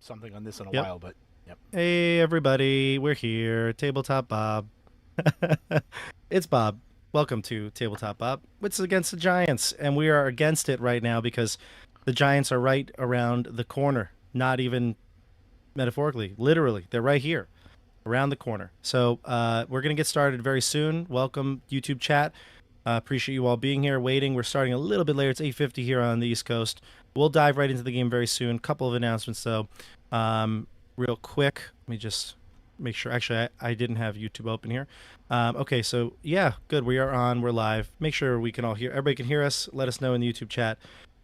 Something on this in a while, but yep. Hey everybody, we're here. Tabletop Bob. It's Bob. Welcome to Tabletop Bob. It's against the Giants, and we are against it right now because the Giants are right around the corner. Not even metaphorically, literally. They're right here, around the corner. So we're going to get started very soon. Welcome, YouTube chat. Appreciate you all being here, waiting. We're starting a little bit later. It's 8:50 here on the East Coast. We'll dive right into the game very soon. Couple of announcements, though. Real quick, let me just make sure. Actually, I didn't have YouTube open here. Okay, so yeah, good. We are on. We're live. Make sure we can all hear. Everybody can hear us. Let us know in the YouTube chat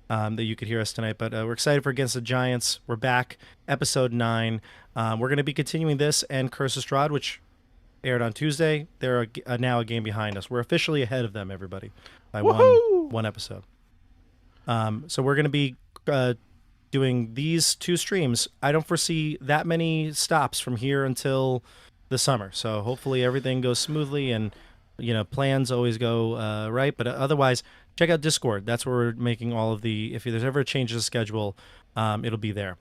that you could hear us tonight. But we're excited for Against the Giants. We're back, episode 9. We're going to be continuing this and Curse of Strahd, which aired on Tuesday. They're now a game behind us. We're officially ahead of them, everybody, by one episode. So we're going to be doing these 2 streams. I don't foresee that many stops from here until the summer. So hopefully everything goes smoothly and, plans always go right. But otherwise, check out Discord. That's where we're making all of the, if there's ever a change of schedule, it'll be there.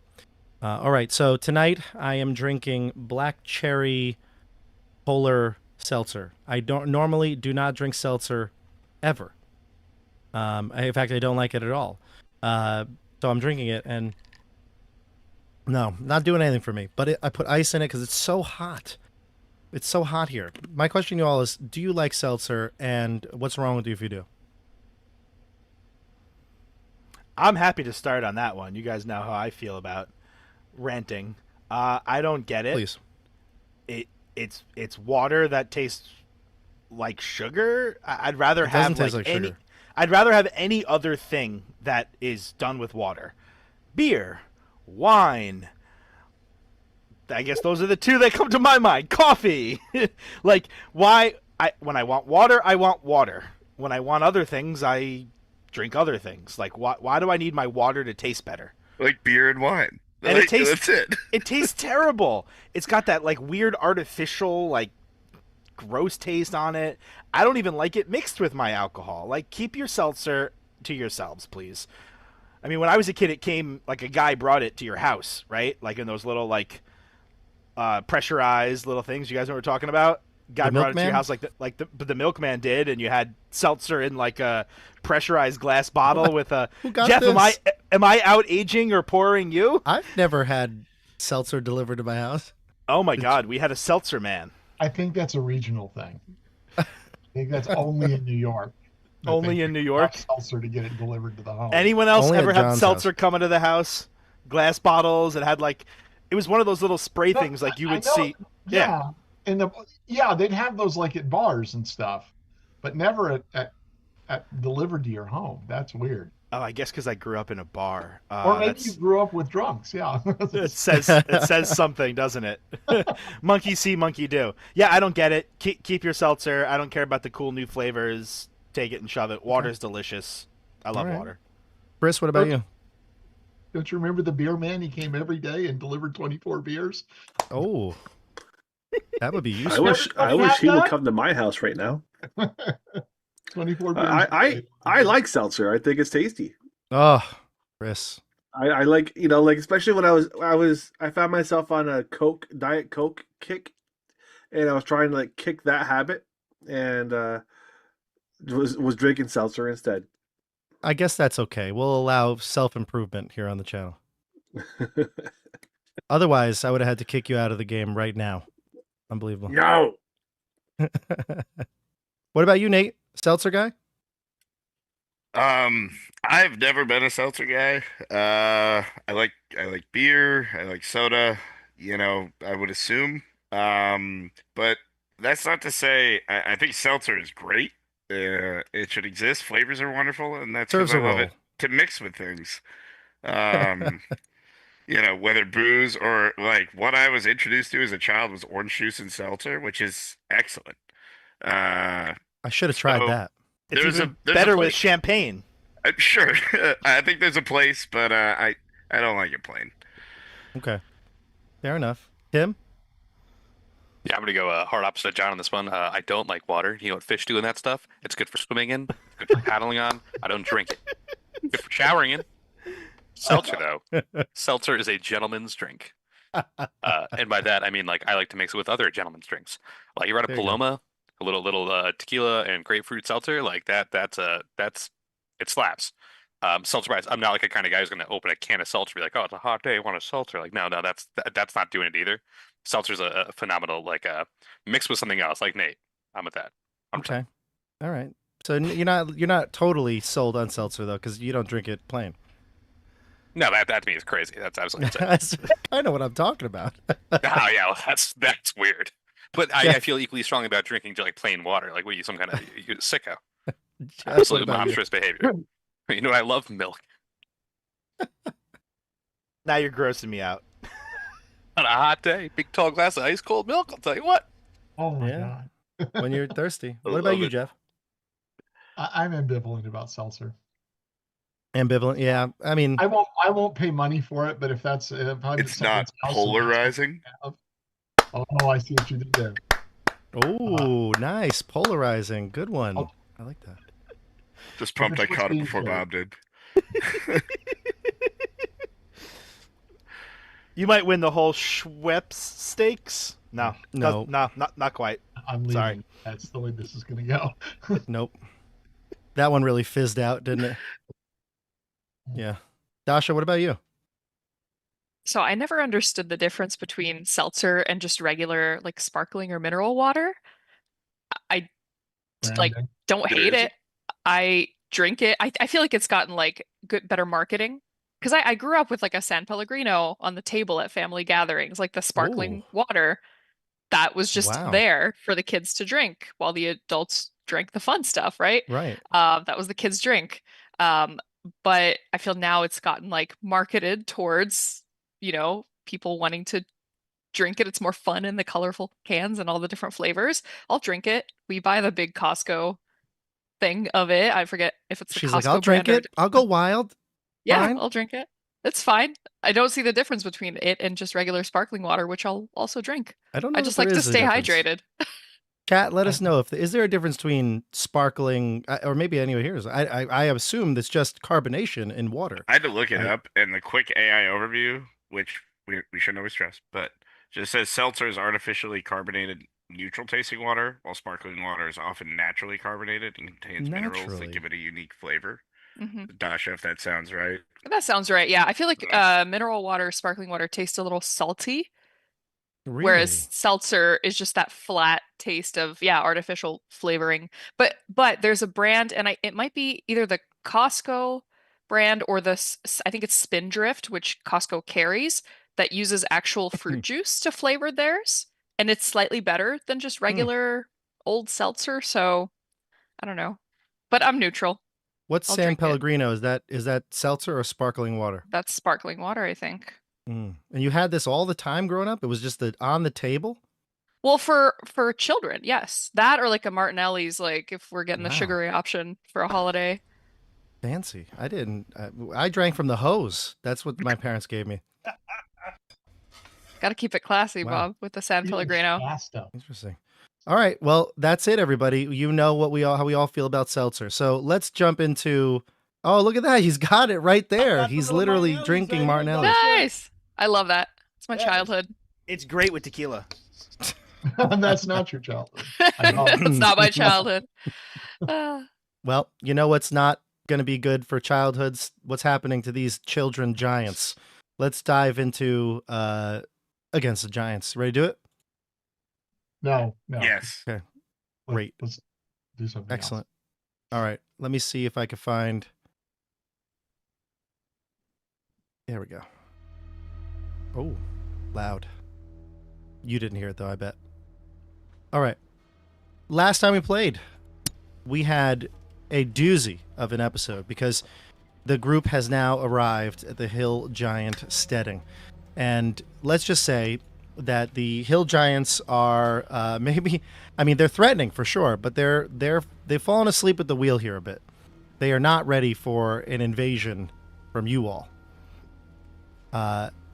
All right. So tonight I am drinking black cherry polar seltzer. I normally do not drink seltzer ever. In fact, I don't like it at all. So I'm drinking it, and no, not doing anything for me. But I put ice in it because it's so hot. It's so hot here. My question to you all is, do you like seltzer, and what's wrong with you if you do? I'm happy to start on that one. You guys know how I feel about ranting. I don't get it. Please. It's water that tastes like sugar. I'd rather have like any. Sugar. I'd rather have any other thing that is done with water. Beer, wine. I guess those are the 2 that come to my mind. Coffee. Like, why? When I want water, I want water. When I want other things, I drink other things. Like, why do I need my water to taste better? Like beer and wine. And it tastes, that's it. It tastes terrible. It's got that, like, weird artificial, like, gross taste on it. I don't even like it mixed with my alcohol. Like, keep your seltzer to yourselves, please. I mean, when I was a kid, it came, like, a guy brought it to your house, right? Like, in those little, like, pressurized little things. You guys know what we're talking about? Guy brought it to your house like the milkman did, and you had seltzer in, like, a pressurized glass bottle with a... Jeff, this? Am I out-aging or pouring you? I've never had seltzer delivered to my house. Oh, my God. We had a seltzer man. I think that's a regional thing. I think that's only in New York. Only in New York? Seltzer to get it delivered to the home. Anyone else ever have seltzer come into the house? Glass bottles. It had, like, it was one of those little spray things like you would see. Yeah. And they'd have those like at bars and stuff, but never at delivered to your home. That's weird. Oh, I guess because I grew up in a bar. Or maybe you grew up with drunks, yeah. It says something, doesn't it? Monkey see, monkey do. Yeah, I don't get it. Keep your seltzer. I don't care about the cool new flavors. Take it and shove it. Water's delicious. I love water. Chris, what about you? Don't you remember the beer man? He came every day and delivered 24 beers. Oh, that would be useful. I wish he would come to my house right now. 24 beers. I like seltzer. I think it's tasty. Oh, Chris. I like, like, especially when I found myself on a Diet Coke kick, and I was trying to, like, kick that habit and was drinking seltzer instead. I guess that's okay. We'll allow self-improvement here on the channel. Otherwise, I would have had to kick you out of the game right now. Unbelievable. No. What about you, Nate? Seltzer guy? I've never been a seltzer guy. I like beer. I like soda. I would assume. But that's not to say I think seltzer is great. It should exist. Flavors are wonderful, and that's because Serves I a love role. it to mix with things. Um, whether booze or like what I was introduced to as a child was orange juice and seltzer, which is excellent. Uh, I should have tried so that. It's there's even a better with place. champagne. I'm sure. I think there's a place, but I don't like it plain. Okay. Fair enough. Tim? Yeah, I'm gonna go hard opposite of John on this one. I don't like water. You know what fish do in that stuff? It's good for swimming in. It's good for paddling on. I don't drink it. Good for showering in. Seltzer though, seltzer is a gentleman's drink, and by that I mean like I like to mix it with other gentleman's drinks. Like you run a There you go. Paloma, a little tequila and grapefruit seltzer like that. That's it slaps. Seltzer wise, I'm not like a kind of guy who's gonna open a can of seltzer and be like, oh, it's a hot day, I want a seltzer. Like no, that's not doing it either. Seltzer's a phenomenal like mixed with something else. Like Nate, I'm with that. 100%. Okay. All right. So you're not totally sold on seltzer though, because you don't drink it plain. No, that to me is crazy. That's absolutely insane. That's kind of what I'm talking about. Oh yeah, well, that's weird. But Yeah. I feel equally strongly about drinking like plain water. Like, what are you, some kind of you sicko? Jeff, Absolute what about you? monstrous behavior. You know, I love milk. Now you're grossing me out. On a hot day, big tall glass of ice cold milk. I'll tell you what. Oh my Yeah. god. When you're thirsty. I What about love you, it. Jeff? I'm ambivalent about seltzer. Ambivalent. Yeah. I mean, I won't pay money for it, but if that's if I'm at It's not someone's house and that's what polarizing. they have- Oh, I see what you did there. oh, nice. Polarizing. Good one. Oh. I like that. Just pumped I Difference caught it between before two. Bob did. You might win the whole Schweppes stakes. No, No. not quite. I'm leaving. Sorry. That's the way this is going to go. Nope. That one really fizzed out, didn't it? Yeah. Dasha, what about you? So I never understood the difference between seltzer and just regular like sparkling or mineral water. I like Branding. don't It hate is. it. I drink it. I feel like it's gotten like better marketing. Because I grew up with like a San Pellegrino on the table at family gatherings, like the sparkling Ooh. water that was just Wow. there for the kids to drink while the adults drank the fun stuff, right? Right. That was the kids' drink. But I feel now it's gotten like marketed towards, people wanting to drink it. It's more fun in the colorful cans and all the different flavors. I'll drink it. We buy the big Costco thing of it. I forget if it's the She's Costco like, I'll drink brand or it. I'll go wild. yeah, Fine. I'll drink it. It's fine. I don't see the difference between it and just regular sparkling water, which I'll also drink. I don't know I if just there like to is a stay difference. hydrated. Chat, let us know is there a difference between sparkling or maybe anyone here is. I assume that's just carbonation in water. I had to look it I- up, and the quick AI overview, which we shouldn't always stress, but just says seltzer is artificially carbonated neutral tasting water, while sparkling water is often naturally carbonated and contains minerals Naturally. that give it a unique flavor. hmm Dasha, if that sounds right. That sounds right. Yeah, I feel like Yeah. mineral water, sparkling water tastes a little salty, Really? whereas seltzer is just that flat taste of artificial flavoring. But there's a brand, and it might be either the Costco brand or I think it's Spindrift, which Costco carries, that uses actual fruit juice to flavor theirs, and it's slightly better than just regular old seltzer. So I don't know, but I'm neutral. What's I'll San drink it. Pellegrino? Is that seltzer or sparkling water? That's sparkling water, I think. And you had this all the time growing up? It was just on the table? Well, for children, yes. That or like a Martinelli's, like if we're getting the Wow. sugary option for a holiday. Fancy. I didn't. I drank from the hose. That's what my parents gave me. Got to keep it classy, Wow. Bob, with the San It is Pellegrino. Shasta. Interesting. All right. Well, that's it, everybody. You know how we all feel about seltzer. So let's jump into. Oh, look at that! He's got it right there. got the He's little literally Martinelli's drinking right here, Martinelli. buddy. Nice. I love that. It's my Yeah. childhood. It's great with tequila. That's not your childhood. I know. That's not my childhood. Well, you know what's not going to be good for childhoods? What's happening to these children giants? Let's dive into Against the Giants. Ready to do it? No. Yes. Okay. Great. Let's do something Excellent. All right. Let me see if I can find. There we go. Oh, loud. You didn't hear it, though, I bet. All right. Last time we played, we had a doozy of an episode because the group has now arrived at the Hill Giant steading. And let's just say that the Hill Giants are they're threatening for sure, but they've fallen asleep at the wheel here a bit. They are not ready for an invasion from you all.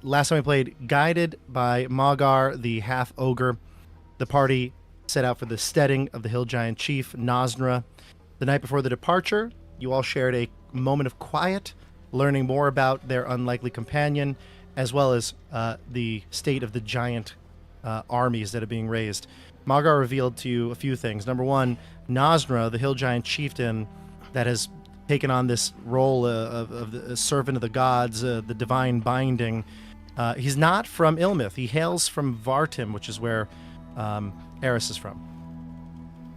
Last time we played, guided by Magar, the half-ogre, the party set out for the steading of the Hill Giant chief, Nosnra. The night before the departure, you all shared a moment of quiet, learning more about their unlikely companion, as well as the state of the giant armies that are being raised. Magar revealed to you a few things. Number one, Nosnra, the Hill Giant chieftain that has taken on this role of the servant of the gods, the divine binding. He's not from Ilmith. He hails from Vartim, which is where Eris is from.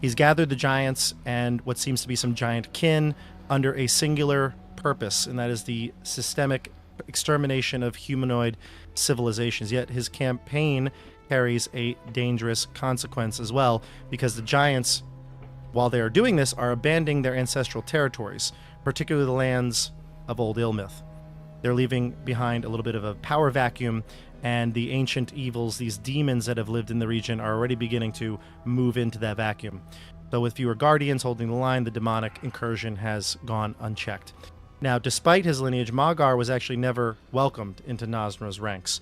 He's gathered the giants and what seems to be some giant kin under a singular purpose, and that is the systemic extermination of humanoid civilizations. Yet his campaign carries a dangerous consequence as well, because the giants, while they are doing this, are abandoning their ancestral territories, particularly the lands of Old Ilmith. They're leaving behind a little bit of a power vacuum, and the ancient evils, these demons that have lived in the region, are already beginning to move into that vacuum. So with fewer guardians holding the line, the demonic incursion has gone unchecked. Now, despite his lineage, Magar was actually never welcomed into Nosnra's ranks.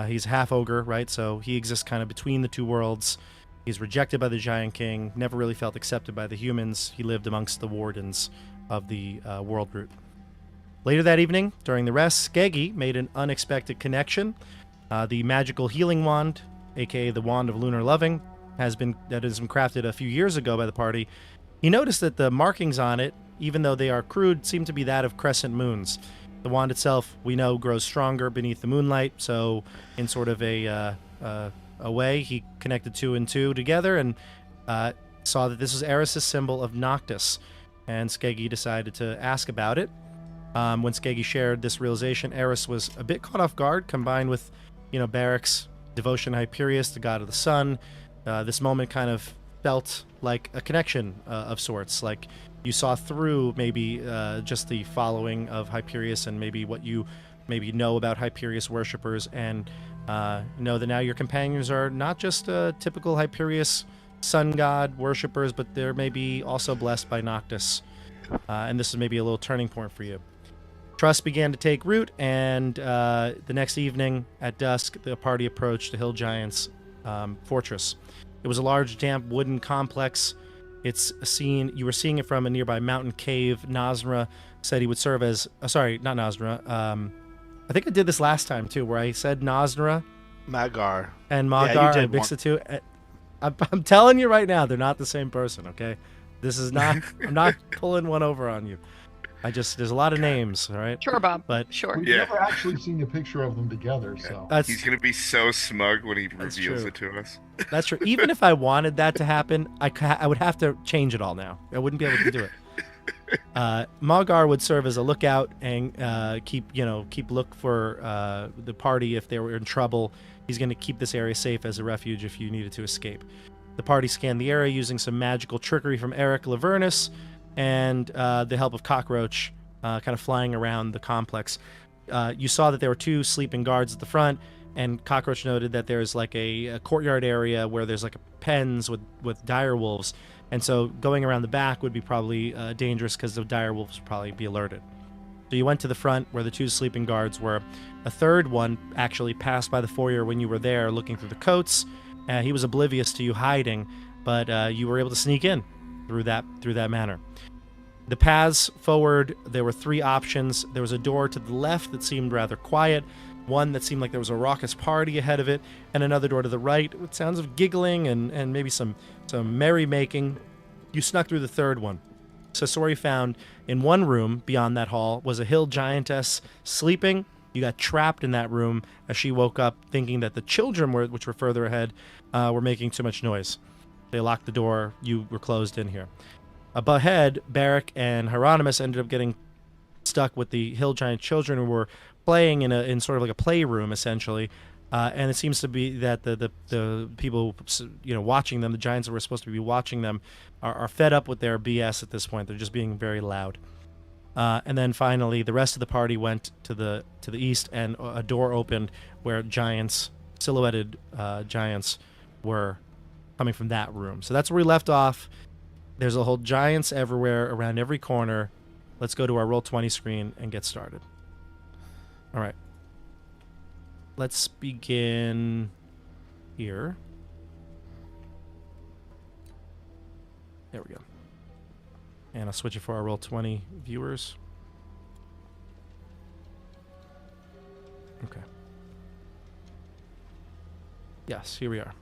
He's half-ogre, right? So he exists kind of between the two worlds. He's rejected by the Giant King, never really felt accepted by the humans. He lived amongst the wardens of the world root. Later that evening, during the rest, Skeggi made an unexpected connection. The magical healing wand, aka the Wand of Lunar Loving, has been crafted a few years ago by the party. He noticed that the markings on it, even though they are crude, seem to be that of crescent moons. The wand itself, we know, grows stronger beneath the moonlight, so in sort of a way, he connected two and two together and saw that this was Eris' symbol of Noctis, and Skeggi decided to ask about it. When Skeggi shared this realization, Eris was a bit caught off guard, combined with, Barak's devotion to Hyperius, the god of the sun. This moment kind of felt like a connection of sorts, like you saw through maybe just the following of Hyperius and maybe what you know about Hyperius worshippers, and know that now your companions are not just typical Hyperius sun god worshippers, but they're maybe also blessed by Noctis. And this is maybe a little turning point for you. Trust began to take root, and the next evening at dusk, the party approached the Hill Giants' fortress. It was a large, damp, wooden complex. You were seeing it from a nearby mountain cave. Nosnra said he would serve as... sorry, not Nosnra. I think I did this last time, too, where I said Nosnra. Magar. And Magar, I mixed the two. I'm telling you right now, they're not the same person, okay? This is not... I'm not pulling one over on you. There's a lot of names, all right? Sure, Bob. But sure. We've never actually seen a picture of them together, so. He's going to be so smug when he reveals it to us. That's true. Even if I wanted that to happen, I would have to change it all now. I wouldn't be able to do it. Magar would serve as a lookout and keep look for the party if they were in trouble. He's going to keep this area safe as a refuge if you needed to escape. The party scanned the area using some magical trickery from Erik Lavernus and the help of Cockroach kind of flying around the complex. You saw that there were two sleeping guards at the front, and Cockroach noted that there's like a courtyard area where there's like pens with dire wolves, and so going around the back would be probably dangerous because the dire wolves would probably be alerted. So you went to the front where the two sleeping guards were. A third one actually passed by the foyer when you were there looking through the coats. He was oblivious to you hiding, but you were able to sneak in through that manner. The paths forward, there were three options. There was a door to the left that seemed rather quiet. one that seemed like there was a raucous party ahead of it, and another door to the right with sounds of giggling and maybe some merrymaking. You snuck through the third one. Sasori found in one room beyond that hall was a hill giantess sleeping. You got trapped in that room as she woke up thinking that the children, which were further ahead, were making too much noise. They locked the door. You were closed in here. Up ahead, Barak and Heironimous ended up getting stuck with the hill giant children who were playing in sort of like a playroom, essentially. And it seems to be that the people, watching them, the giants that were supposed to be watching them, are fed up with their BS at this point. They're just being very loud. And then finally, the rest of the party went to the east, and a door opened where giants, silhouetted giants, were coming from that room. So that's where we left off. There's a whole giants everywhere, around every corner. Let's go to our Roll20 screen and get started. All right. Let's begin here. There we go. And I'll switch it for our Roll20 viewers. Okay. Yes, here we are.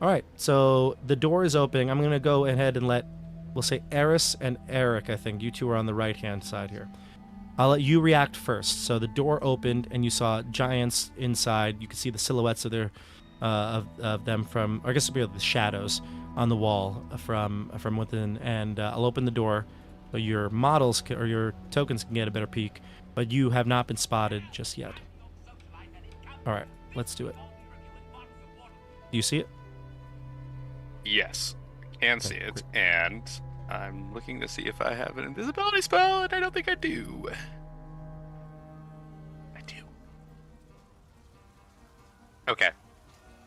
All right, so the door is opening. I'm going to go ahead and we'll say Eris and Erik, I think. You two are on the right-hand side here. I'll let you react first. So the door opened, and you saw giants inside. You could see the silhouettes of their of them from, or I guess it'd be the shadows on the wall from within. And I'll open the door so your models or your tokens can get a better peek, but you have not been spotted just yet. All right, let's do it. Do you see it? Yes, can see it, and I'm looking to see if I have an invisibility spell, and I don't think I do. I do. Okay.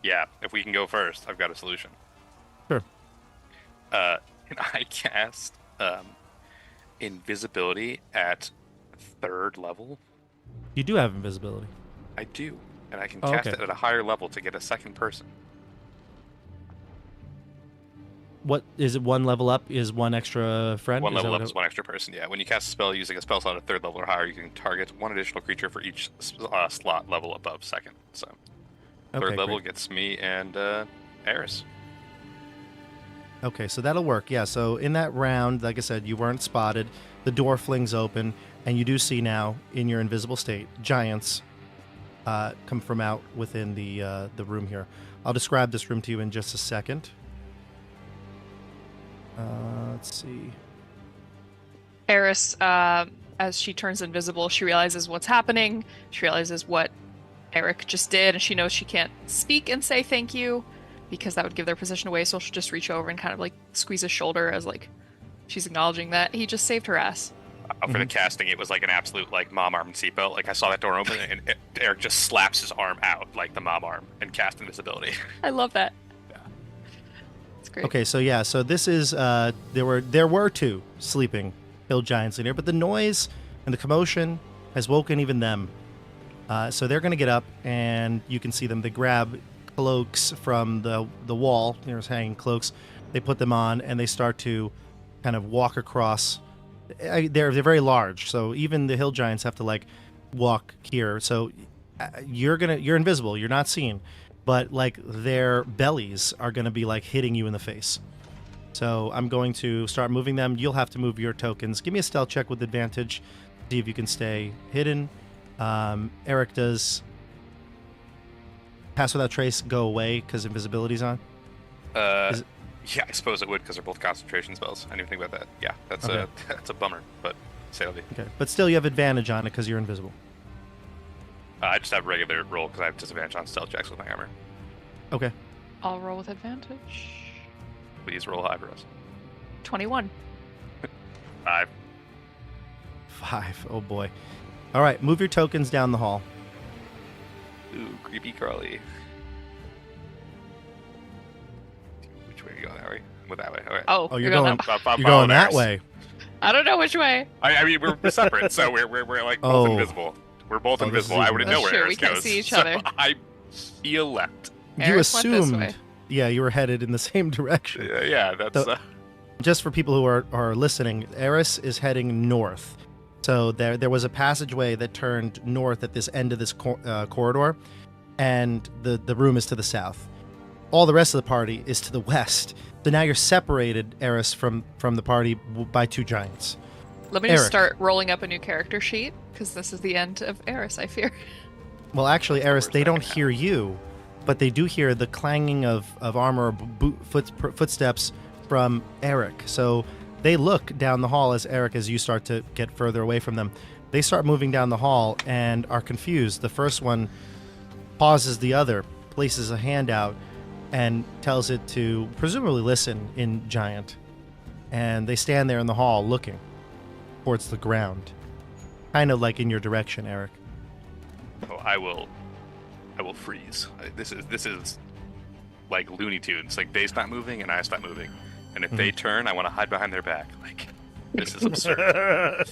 Yeah, if we can go first, I've got a solution. Sure. Can I cast invisibility at 3rd level? You do have invisibility. I do, and I can cast it at a higher level to get a second person. What is it? 1 level up is 1 extra friend? One level up is 1 extra person, yeah. When you cast a spell using a spell slot at 3rd level or higher, you can target 1 additional creature for each slot level above 2nd. So, 3rd level gets me and Eris. Okay, so that'll work, yeah. So in that round, like I said, you weren't spotted. The door flings open, and you do see now, in your invisible state, giants come from out within the room here. I'll describe this room to you in just a second. Let's see. Eris, as she turns invisible, she realizes what's happening. She realizes what Erik just did, and she knows she can't speak and say thank you because that would give their position away. So she'll just reach over and kind of like squeeze his shoulder as like she's acknowledging that he just saved her ass. For the casting, it was like an absolute like mom arm and seatbelt. Like I saw that door open, and Erik just slaps his arm out like the mom arm and cast invisibility. I love that. Great. Okay, so yeah, so this is there were 2 sleeping hill giants in here, but the noise and the commotion has woken even them. So they're going to get up, and you can see them. They grab cloaks from the wall. There's hanging cloaks. They put them on, and they start to kind of walk across. They're very large, so even the hill giants have to like walk here. So you're invisible. You're not seen. But like their bellies are going to be like hitting you in the face. So I'm going to start moving them. You'll have to move your tokens. Give me a stealth check with advantage. See if you can stay hidden. Erik, does Pass Without Trace go away because invisibility's on? Yeah, I suppose it would because they're both concentration spells. I didn't even think about that. Yeah, that's a bummer, but sadly. Okay, but still you have advantage on it because you're invisible. I just have regular roll because I have disadvantage on stealth checks with my armor. Okay. I'll roll with advantage. Please roll high for us. 21. 5. 5. Oh boy. All right, move your tokens down the hall. Ooh, creepy crawly. Which way are you going, Harry? Well, that way. Okay. Oh, you're going. that You're going that way. I don't know which way. I mean, we're separate, so we're like both invisible. We're both invisible. I wouldn't know where Eris goes. We can't see each other. So I feel left. You Eris went this assumed. way. Yeah, you were headed in the same direction. Yeah, that's. So, just for people who are listening, Eris is heading north. So there was a passageway that turned north at this end of this corridor, and the room is to the south. All the rest of the party is to the west. So now you're separated, Eris, from the party by 2 giants. Let me just start rolling up a new character sheet, because this is the end of Eris, I fear. Well, actually, Eris, they don't hear you, but they do hear the clanging of armor or footsteps from Erik. So they look down the hall as you start to get further away from them. They start moving down the hall and are confused. The first one pauses the other, places a hand out, and tells it to presumably listen in Giant. And they stand there in the hall looking towards the ground, kind of like in your direction, Erik. Oh, I will freeze. This is like Looney Tunes. Like, they stop moving and I stop moving, and if they turn, I want to hide behind their back. Like, this is absurd.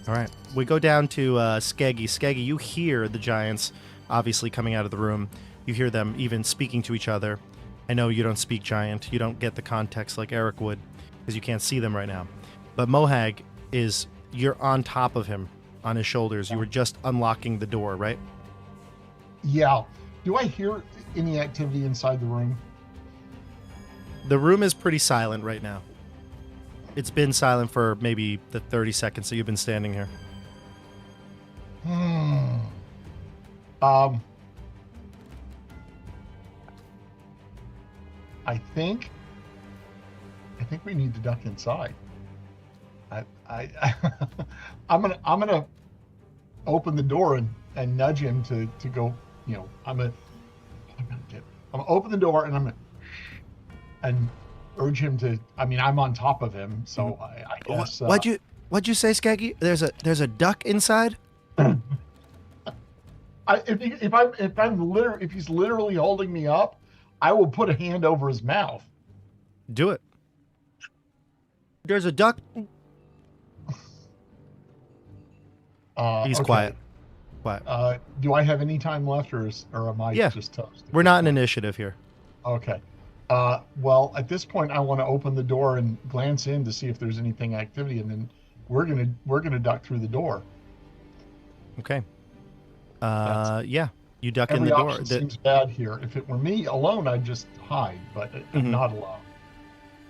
All right, we go down to Skeggi. Skeggi, you hear the giants obviously coming out of the room. You hear them even speaking to each other. I know you don't speak Giant. You don't get the context like Erik would, because you can't see them right now. But Mohag you're on top of him, on his shoulders. You were just unlocking the door, right? Yeah. Do I hear any activity inside the room? The room is pretty silent right now. It's been silent for maybe the 30 seconds that you've been standing here. I think we need to duck inside. I'm gonna open the door and nudge him to go. You know, I'm gonna open the door and urge him to. I mean, I'm on top of him, so I guess. What'd you say, Skeggi? There's a duck inside. If he's literally holding me up, I will put a hand over his mouth. Do it. There's a duck. He's okay. Quiet. Do I have any time left, or am I just toast? We're not in initiative here. Okay. Well, at this point, I want to open the door and glance in to see if there's anything activity, and then we're gonna duck through the door. Okay. Yeah. You duck in Every the door. option seems bad here. If it were me alone, I'd just hide, but I'm not alone.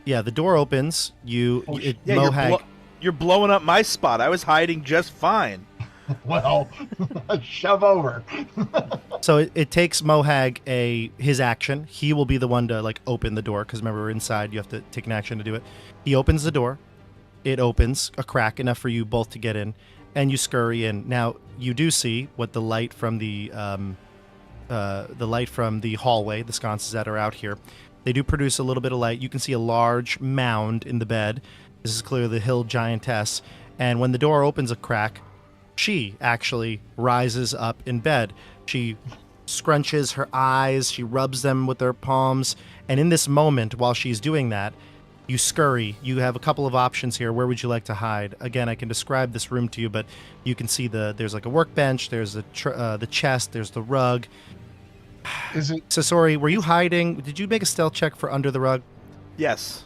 Yeah, the door opens. Mohag. You're blowing up my spot. I was hiding just fine. Well, shove over. So it takes Mohag his action. He will be the one to open the door, because remember, we're inside. You have to take an action to do it. He opens the door. It opens a crack enough for you both to get in, and you scurry in. Now you do see what the light from the hallway, the sconces that are out here, they do produce a little bit of light. You can see a large mound in the bed. This is clearly the hill giantess. And when the door opens a crack, she actually rises up in bed. She scrunches her eyes, she rubs them with her palms, and in this moment, while she's doing that, you scurry. You have a couple of options here. Where would you like to hide? Again, I can describe this room to you, but you can see there's a workbench, there's the chest, there's the rug. Is it Sasori, were you hiding? Did you make a stealth check for under the rug? Yes.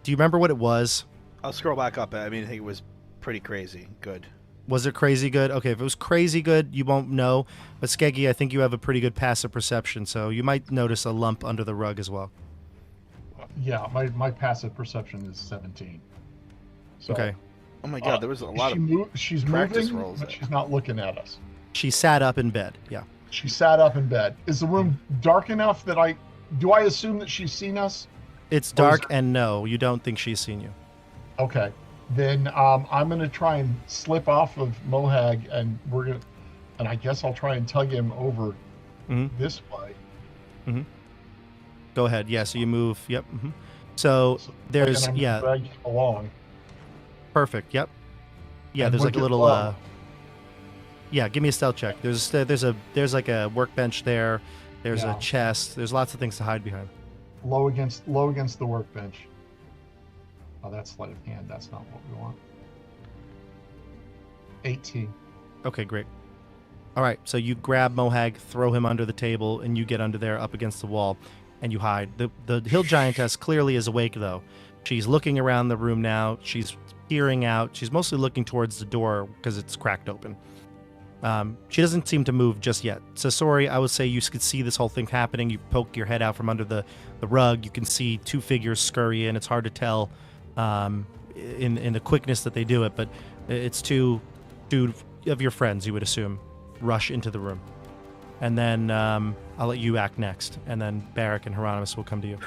Do you remember what it was? I'll scroll back up. I mean, I think it was pretty crazy good. Was it crazy good? Okay, if it was crazy good, you won't know. But Skeggi, I think you have a pretty good passive perception, so you might notice a lump under the rug as well. Yeah, my passive perception is 17. So, okay. Oh my god, there was a lot she's practice moving, rolls but there. she's not looking at us. She sat up in bed, yeah. She sat up in bed. Is the room dark enough that I assume that she's seen us? It's dark, and no, you don't think she's seen you. Okay. Then I'm going to try and slip off of Mohag, and I guess I'll try and tug him over this way. Mm-hmm. Go ahead. Yeah, so you move. Yep. Mm-hmm. So there's, drag him along. Perfect. Yep. Yeah, And there's look a at little, low. yeah, give me a stealth check. There's a workbench there. There's a chest. There's lots of things to hide behind. Low against the workbench. Oh, that's sleight of hand. That's not what we want. 18. Okay, great. All right, so you grab Mohag, throw him under the table, and you get under there up against the wall, and you hide. The hill giantess clearly is awake, though. She's looking around the room now. She's peering out. She's mostly looking towards the door because it's cracked open. She doesn't seem to move just yet. Sasori, I would say you could see this whole thing happening. You poke your head out from under the rug. You can see two figures scurry in. It's hard to tell in the quickness that they do it, but it's two of your friends, you would assume, rush into the room. And then I'll let you act next, and then Barak and Heironimous will come to you.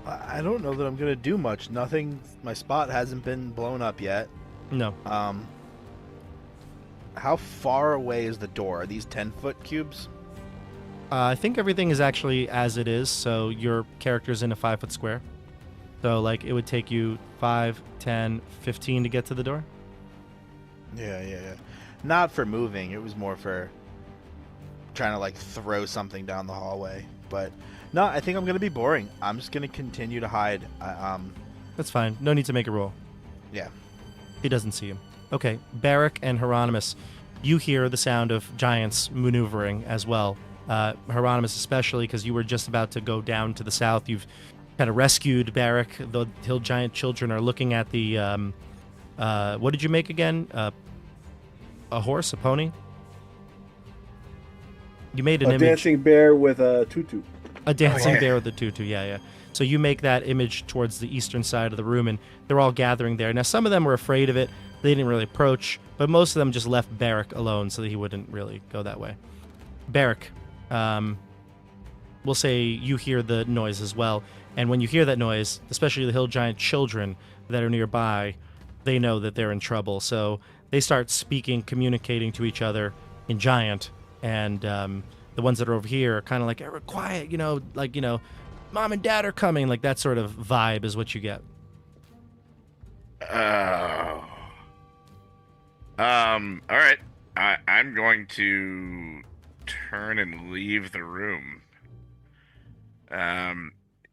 I don't know that I'm going to do much. Nothing, my spot hasn't been blown up yet. No. How far away is the door? Are these 10-foot cubes? I think everything is actually as it is, so your character's in a 5-foot square. So, like, it would take you 5, 10, 15 to get to the door? Yeah. Not for moving. It was more for trying to, like, throw something down the hallway. But, no, I think I'm going to be boring. I'm just going to continue to hide. That's fine. No need to make a roll. Yeah. He doesn't see him. Okay, Barak and Heironimous, you hear the sound of giants maneuvering as well. Heironimous especially, because you were just about to go down to the south. You've kind of rescued Barak. The hill giant children are looking at the... what did you make again? A horse? A pony? You made an image. A dancing bear with a tutu. A dancing bear with a tutu, yeah. So you make that image towards the eastern side of the room, and they're all gathering there. Now, some of them were afraid of it. They didn't really approach, but most of them just left Barak alone so that he wouldn't really go that way. Barak, we'll say you hear the noise as well. And when you hear that noise, especially the hill giant children that are nearby, they know that they're in trouble. So they start speaking, communicating to each other in giant. And the ones that are over here are kind of like, Erik, quiet, Mom and Dad are coming. Like that sort of vibe is what you get. All right. I'm going to turn and leave the room.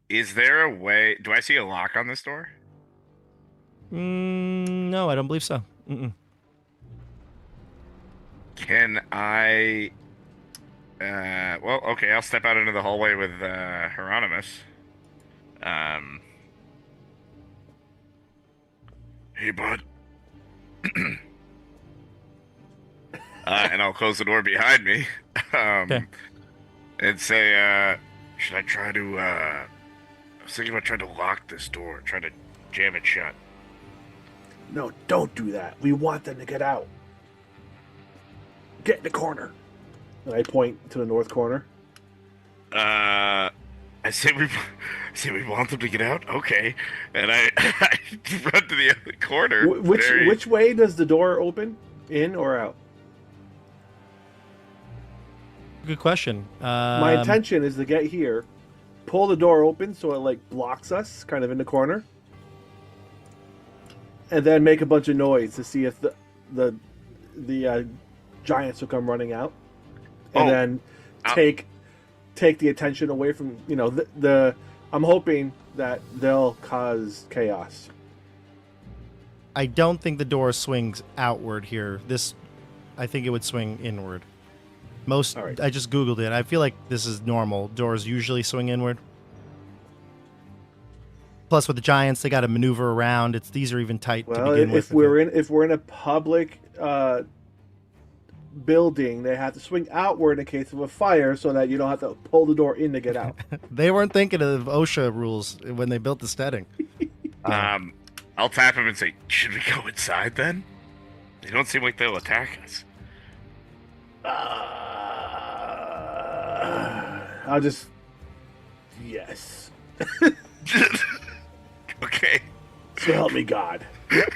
Is there a way... Do I see a lock on this door? No, I don't believe so. Mm-mm. Can I... well, okay, I'll step out into the hallway with Heironimous. Hey, bud. And I'll close the door behind me. Okay. And say, should I try to, I was thinking about trying to lock this door, trying to jam it shut. No, don't do that. We want them to get out. Get in the corner. And I point to the north corner. I say we want them to get out. Okay, and I run to the other corner. Which way does the door open? In or out? Good question. My intention is to get here, pull the door open so it like blocks us, kind of in the corner, and then make a bunch of noise to see if the giants will come running out, and then take the attention away from the. I'm hoping that they'll cause chaos. I don't think the door swings outward here. I think it would swing inward. Right. I just Googled it. I feel like this is normal. Doors usually swing inward. Plus, with the giants, they got to maneuver around. These are even tight to begin with. If we're in a public building, they have to swing outward in case of a fire, so that you don't have to pull the door in to get out. They weren't thinking of OSHA rules when they built the steading. I'll tap him and say, "Should we go inside then? They don't seem like they'll attack us." I'll just... Yes. Okay. So help me God. Get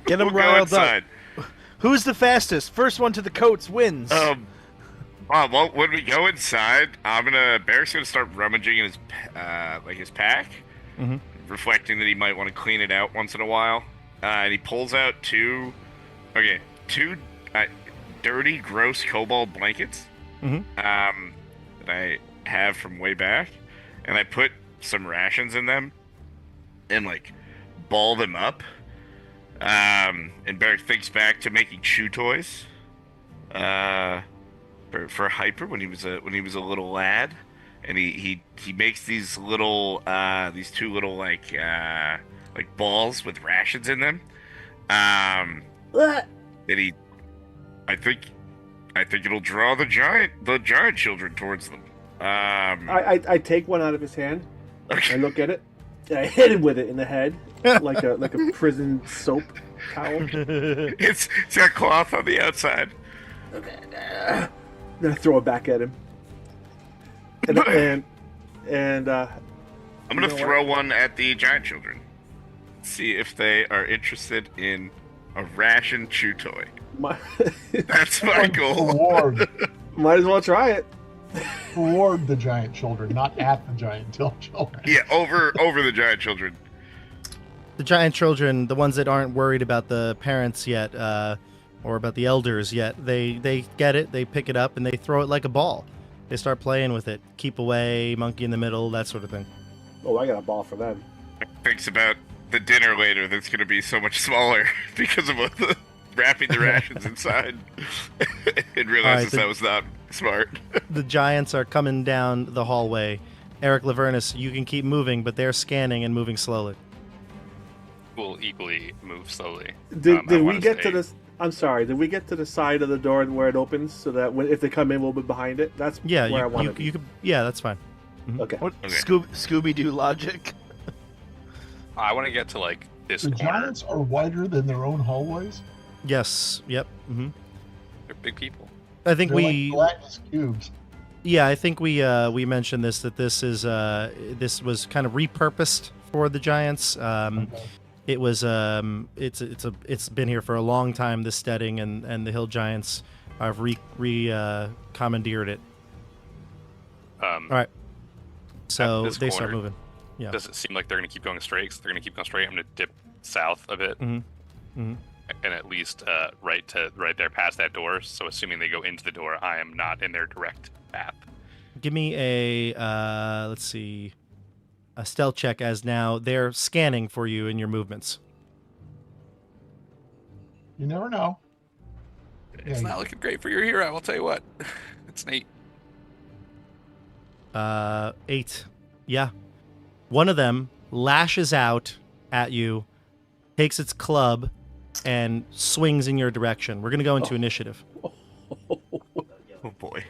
them We'll go riled inside. up. Who's the fastest? First one to the coats wins. Well, when we go inside, Barak's gonna start rummaging in his pack, reflecting that he might want to clean it out once in a while. And he pulls out two dirty, gross cobalt blankets that I have from way back, and I put some rations in them and ball them up. And Barak thinks back to making shoe toys for Hyper when he was a little lad, and he makes these little these two little like balls with rations in them. And he, I think it'll draw the giant children towards them. I take one out of his hand. Okay. I look at it. And I hit him with it in the head, like a prison soap towel. It's got cloth on the outside. Then I throw it back at him. And I'm gonna throw one at the giant children. See if they are interested in a ration chew toy. That's my goal. Toward, Might as well try it. toward the giant children, not at the giant children. Yeah, over the giant children. The giant children, the ones that aren't worried about the parents yet, or about the elders yet, they get it, they pick it up, and they throw it like a ball. They start playing with it. Keep away, monkey in the middle, that sort of thing. Oh, I got a ball for them. Thinks about the dinner later that's going to be so much smaller because of the wrapping the rations inside. And realizes that was not smart. The giants are coming down the hallway. Erik Lavernus, you can keep moving, but they're scanning and moving slowly. We'll equally move slowly. Did we get to this? I'm sorry. Did we get to the side of the door where it opens so that if they come in, we'll be behind it? That's where I want to be. You could, yeah, that's fine. Mm-hmm. Okay. Scooby-Doo logic. I want to get to like this The corner. giants are wider than their own hallways. Yes. Yep. Mm-hmm. They're big people. I think They're we. like gelatinous cubes. Yeah, I think we mentioned this, that this was kind of repurposed for the giants. Okay. It was it's been here for a long time, this steading, and the hill giants have commandeered it. All right, so they start moving. Yeah. Does it seem like they're going to keep going straight? So they're going to keep going straight. I'm going to dip south a bit, and at least right there past that door. So assuming they go into the door, I am not in their direct path. Give me a let's see, a stealth check, as now they're scanning for you in your movements. You never know. It's not looking great for your hero, I'll tell you what. It's an 8. 8. Yeah. One of them lashes out at you, takes its club, and swings in your direction. We're going to go into initiative. Oh boy.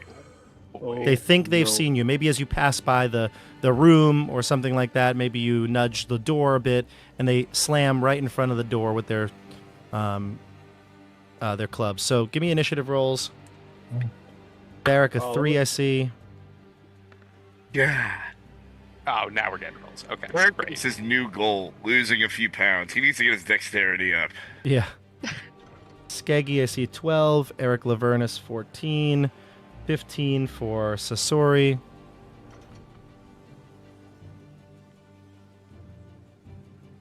They think they've seen you. Maybe as you pass by the room or something like that, maybe you nudge the door a bit, and they slam right in front of the door with their clubs. So give me initiative rolls. Barak, a 3, I see. Yeah. Oh, now we're getting rolls. Okay. It's his new goal, losing a few pounds. He needs to get his dexterity up. Yeah. Skeggi, I see 12. Erik Lavernus, 14. 15 for Sasori.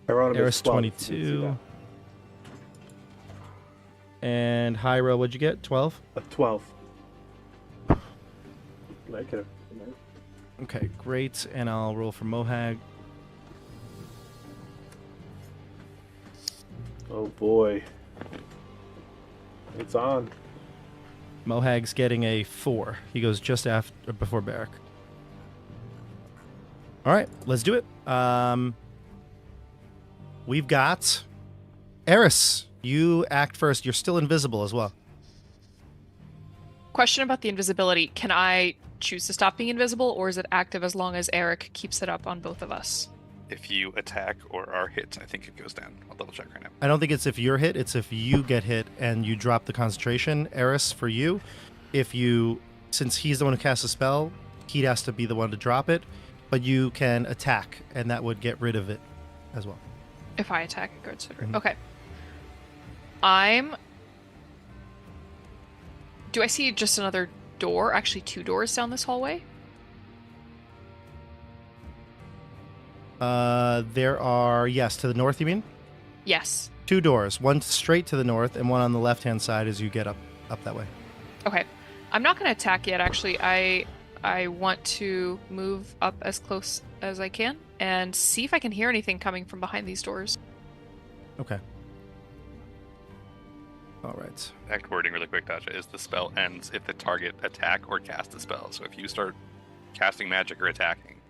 Eris, 22. And Hyro, what'd you get? 12? 12. Okay, great. And I'll roll for Mohag. Oh boy. It's on. Mohag's getting a 4. He goes just before Barak. All right, let's do it. We've got Eris. You act first. You're still invisible as well. Question about the invisibility. Can I choose to stop being invisible, or is it active as long as Erik keeps it up on both of us? If you attack or are hit, I think it goes down. I'll double check right now. I don't think it's if you're hit. It's if you get hit and you drop the concentration. Eris, for you, since he's the one who casts a spell, he has to be the one to drop it, but you can attack, and that would get rid of it as well. If I attack, it goes rid. Mm-hmm. Okay. Do I see just another door? Actually, 2 doors down this hallway? There are, yes, to the north, you mean? Yes. 2 doors. One straight to the north and one on the left-hand side as you get up that way. Okay. I'm not going to attack yet, actually. I want to move up as close as I can and see if I can hear anything coming from behind these doors. Okay. All right. Act wording really quick, Dasha, is the spell ends if the target attack or cast a spell. So if you start casting magic or attacking.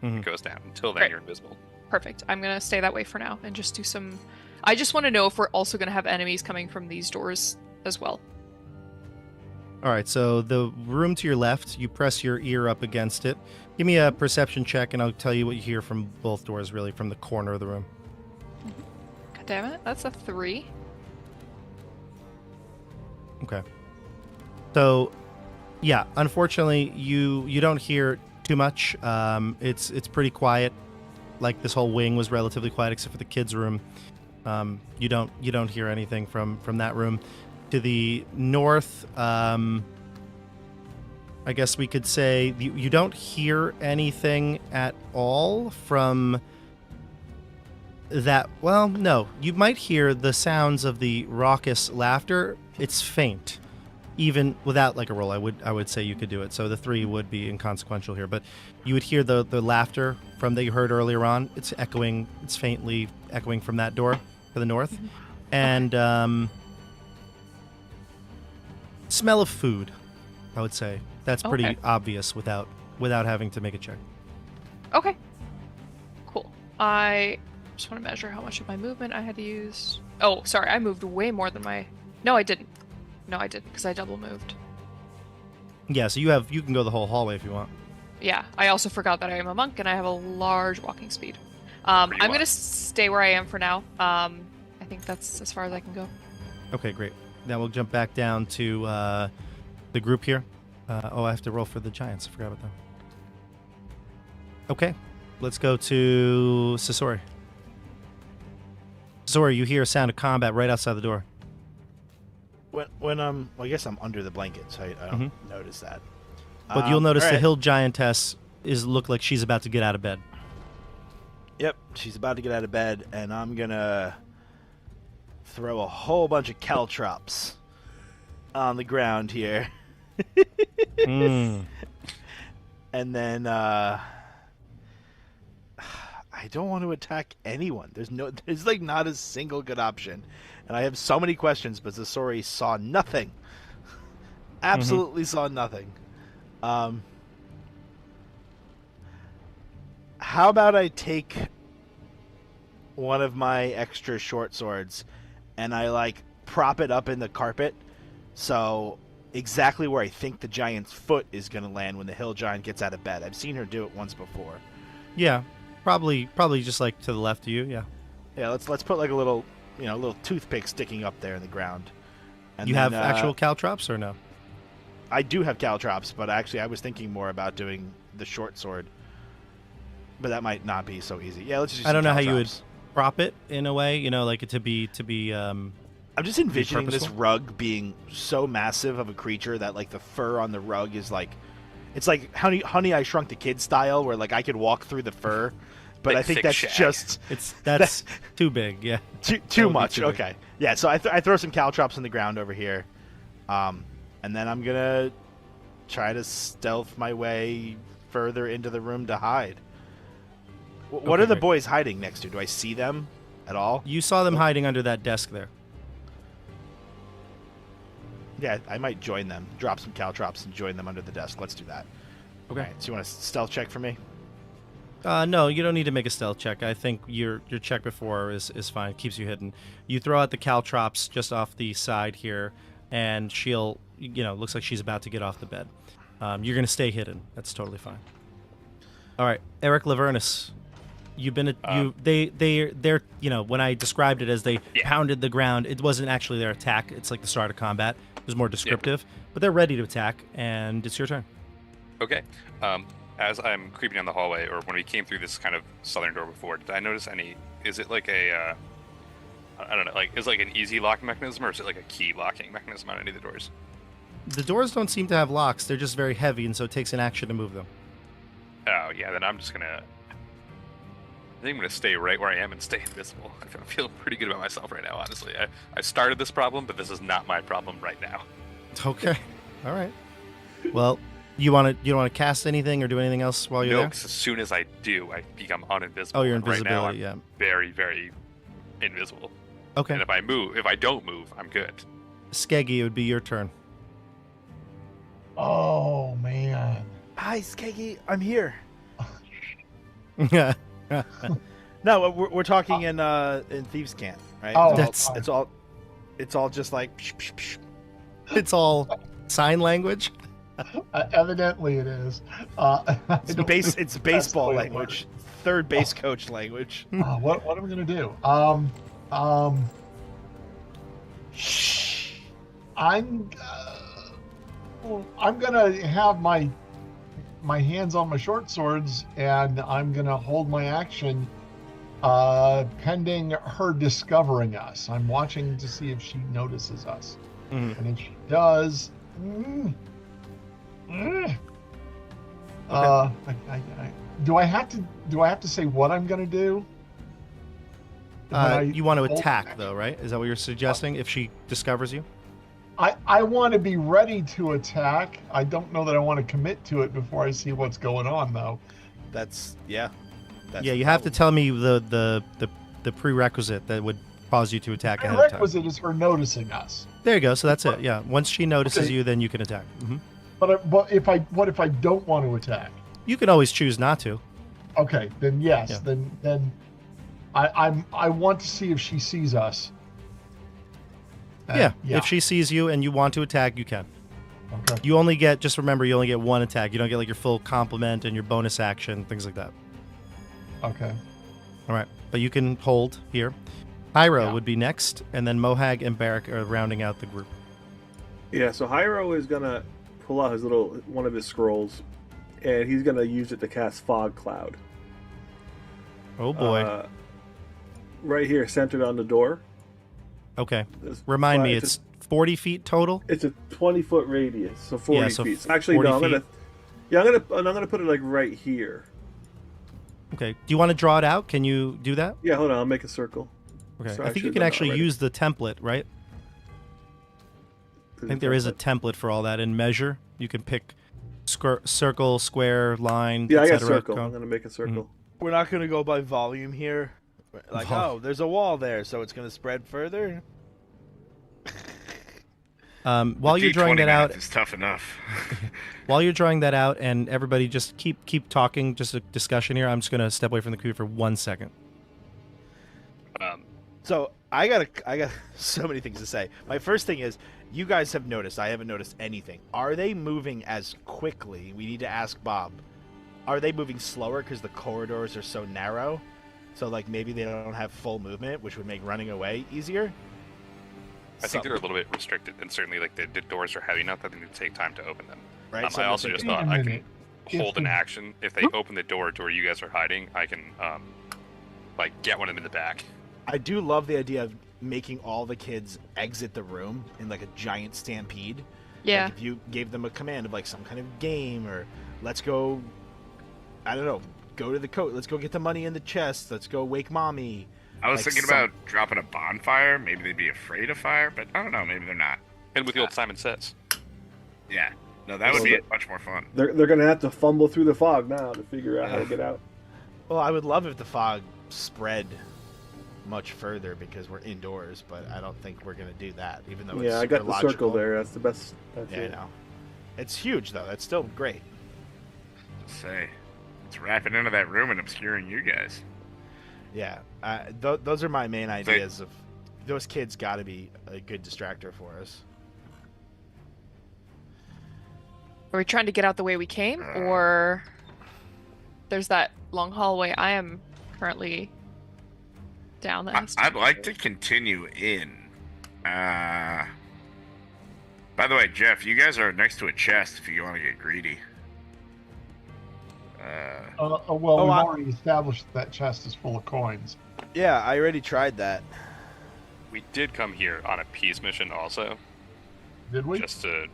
It goes down. Until then, Great. you're invisible. Perfect. I'm gonna stay that way for now and just do some. I just want to know if we're also gonna have enemies coming from these doors as well. All right, so the room to your left, you press your ear up against it. Give me a perception check, and I'll tell you what you hear from both doors, really, from the corner of the room. God damn it, that's a 3. Okay. So, yeah, unfortunately, you don't hear too much. It's pretty quiet. Like this whole wing was relatively quiet, except for the kids' room. You don't hear anything from that room. To the north, I guess we could say you don't hear anything at all from that. Well, no, you might hear the sounds of the raucous laughter. It's faint, even without like a roll. I would say you could do it. So the 3 would be inconsequential here, but you would hear the laughter from that you heard earlier on. It's echoing. It's faintly echoing from that door to the north, and smell of food, I would say. That's pretty obvious without having to make a check. Okay. Cool. I just want to measure how much of my movement I had to use. Oh, sorry, I moved way more than my... No, I didn't. No, I didn't, because I double moved. Yeah, so you can go the whole hallway if you want. Yeah, I also forgot that I am a monk and I have a large walking speed. I'm going to stay where I am for now. I think that's as far as I can go. Okay, great. Now we'll jump back down to the group here. I have to roll for the giants. I forgot about that. Okay, let's go to Sasori. Sasori, you hear a sound of combat right outside the door. When well, I guess I'm under the blanket, so I don't notice that. But you'll notice the hill giantess look like she's about to get out of bed. Yep, she's about to get out of bed, and I'm gonna throw a whole bunch of caltrops on the ground here. And then I don't want to attack anyone. There's like not a single good option. And I have so many questions, but Sasori saw nothing. Absolutely saw nothing. How about I take one of my extra short swords and I like prop it up in the carpet, so exactly where I think the giant's foot is going to land when the hill giant gets out of bed. I've seen her do it once before. Yeah, probably just like to the left of you. Yeah. Yeah, let's put like a little toothpick sticking up there in the ground. And you have actual caltrops or no? I do have caltrops, but actually I was thinking more about doing the short sword. But that might not be so easy. Yeah, let's just. I don't know how you would prop it in a way, like to be. I'm just envisioning this rug being so massive of a creature that like the fur on the rug is like, it's like Honey I Shrunk the Kid style, where like I could walk through the fur, but like I think that's shag. just that's too big. Yeah, too much. Okay, yeah. So I throw some caltrops on the ground over here, and then I'm gonna try to stealth my way further into the room to hide. What are the boys hiding next to? Do I see them at all? You saw them hiding under that desk there. Yeah, I might join them. Drop some caltrops and join them under the desk. Let's do that. Okay. Right, so you want a stealth check for me? No, you don't need to make a stealth check. I think your check before is fine. It keeps you hidden. You throw out the caltrops just off the side here, and she'll, looks like she's about to get off the bed. You're going to stay hidden. That's totally fine. All right, Erik Lavernus. You've been they're when I described it as they pounded the ground, it wasn't actually their attack. It's like the start of combat. It was more descriptive, but they're ready to attack, and it's your turn. Okay. As I'm creeping down the hallway, or when we came through this kind of southern door before, did I notice any? Is it like a I don't know, like is it like an easy locking mechanism, or is it like a key locking mechanism on any of the doors? The doors don't seem to have locks. They're just very heavy, and so it takes an action to move them. Oh yeah, then I'm just gonna. I think I'm going to stay right where I am and stay invisible. I'm feeling pretty good about myself right now, honestly. I started this problem, but this is not my problem right now. Okay. All right. Well, you don't want to cast anything or do anything else while you're there? No, because as soon as I do, I become uninvisible. Oh, you're invisible. Right now, I'm very, very invisible. Okay. And if I don't move, I'm good. Skeggi, it would be your turn. Oh, man. Hi, Skeggi. I'm here. Yeah. No, we're talking in Thieves' Camp, right? Oh, it's all just like. Psh, psh, psh. It's all sign language. Evidently, it is. It's baseball language. Third base coach language. What am I gonna do? I'm gonna have my hands on my short swords, and I'm gonna hold my action pending her discovering us. I'm watching to see if she notices us, and if she does, do I have to say what I'm gonna do? You want to attack, though, right? Is that what you're suggesting? If she discovers you, I want to be ready to attack. I don't know that I want to commit to it before I see what's going on, though. Yeah. You have to tell me the prerequisite that would cause you to attack ahead of time. The prerequisite is her noticing us. There you go. So that's it. Yeah. Once she notices you, then you can attack. Mm-hmm. But what if I don't want to attack? You can always choose not to. Okay, then yes. Yeah. Then I want to see if she sees us. Yeah. If she sees you and you want to attack, you can. Okay. You only get, just remember, you only get one attack. You don't get like your full complement and your bonus action, things like that. Okay. All right. But you can hold here. Hyro would be next, and then Mohag and Barak are rounding out the group. Yeah, so Hyro is going to pull out one of his scrolls, and he's going to use it to cast Fog Cloud. Oh, boy. Right here, centered on the door. Okay. Remind me, it's 40 feet total? It's a 20-foot radius, so 40 feet. So actually, 40 no, feet. I'm gonna put it like right here. Okay. Do you want to draw it out? Can you do that? Yeah, hold on. I'll make a circle. Okay. So I think you can actually use the template, right? I think there is a template for all that. In Measure, you can pick circle, square, line, Yeah, I got etc. circle. I'm gonna make a circle. We're not going to go by volume here. Like, there's a wall there, so it's going to spread further. While you're drawing that out, it's tough enough. While you're drawing that out, and everybody just keep talking, just a discussion here. I'm just going to step away from the computer for 1 second. So I got so many things to say. My first thing is, you guys have noticed. I haven't noticed anything. Are they moving as quickly? We need to ask Bob. Are they moving slower because the corridors are so narrow? So like maybe they don't have full movement, which would make running away easier. I think they're a little bit restricted, and certainly like the doors are heavy enough that they need to take time to open them. Right. I also just thought I can hold an action if they open the door to where you guys are hiding. I can like get one of them in the back. I do love the idea of making all the kids exit the room in like a giant stampede. Yeah. Like if you gave them a command of like some kind of game, or let's go, I don't know, go to the coat. Let's go get the money in the chest. Let's go wake mommy. I was thinking about dropping a bonfire. Maybe they'd be afraid of fire, but I don't know. Maybe they're not. And with the old Simon Says. Yeah. No, that would be much more fun. They're going to have to fumble through the fog now to figure out how to get out. Well, I would love if the fog spread much further because we're indoors, but I don't think we're going to do that, even though it's I got the logical. circle there. That's the best. I know. It's huge, though. That's still great. Just say, it's wrapping into that room and obscuring you guys. Yeah, those are my main ideas. Of those kids got to be a good distractor for us. Are we trying to get out the way we came, or there's that long hallway I am currently down that has to I'd like to continue in. By the way, Jeff, you guys are next to a chest if you want to get greedy. We've already established that chest is full of coins. Yeah, I already tried that. We did come here on a peace mission also. Did we? Just to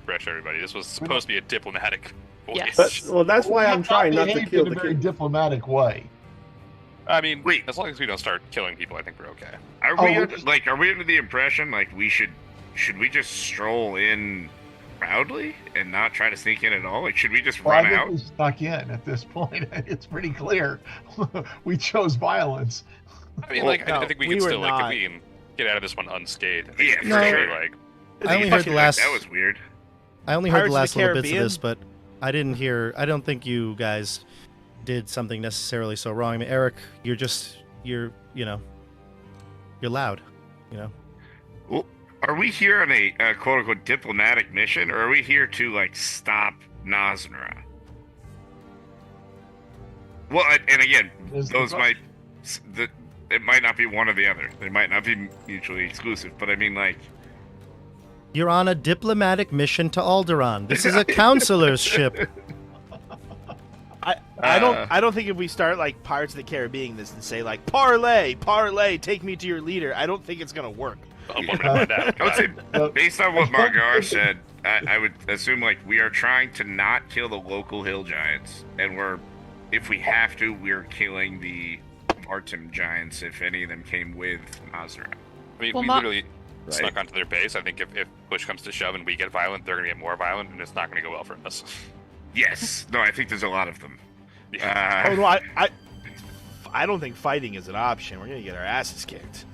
refresh everybody. This was supposed to be a diplomatic voice. Yes. That's why I'm trying not to behaved kill in the a very kid. diplomatic way. I mean, as long as we don't start killing people, I think we're okay. Are we under the impression like should we just stroll in proudly and not try to sneak in at all? Like, should we just run I think out? we snuck in at this point. It's pretty clear. We chose violence. I mean, I think we can still if we can get out of this one unscathed. I think Yeah, we for can sure. like I only heard the last. That was weird. I only heard the Pirates of last the little bits of Caribbean? this, but I didn't hear. I don't think you guys did something necessarily so wrong. I mean, Erik, you're loud. Well, are we here on a quote unquote diplomatic mission, or are we here to like stop Nosnera? Well, and again, those might it might not be one or the other. They might not be mutually exclusive. But I mean, like, you're on a diplomatic mission to Alderaan. This is a counselor's ship. I don't think if we start like Pirates of the Caribbean this and say like parlay, take me to your leader, I don't think it's gonna work. I would say, based on what Margar said, I would assume like we are trying to not kill the local hill giants, and if we have to, we're killing the Martim giants if any of them came with Nosnera. I mean, we literally snuck onto their base. I think if push comes to shove and we get violent, they're going to get more violent, and it's not going to go well for us. Yes. No, I think there's a lot of them. Yeah. No, I don't think fighting is an option. We're going to get our asses kicked.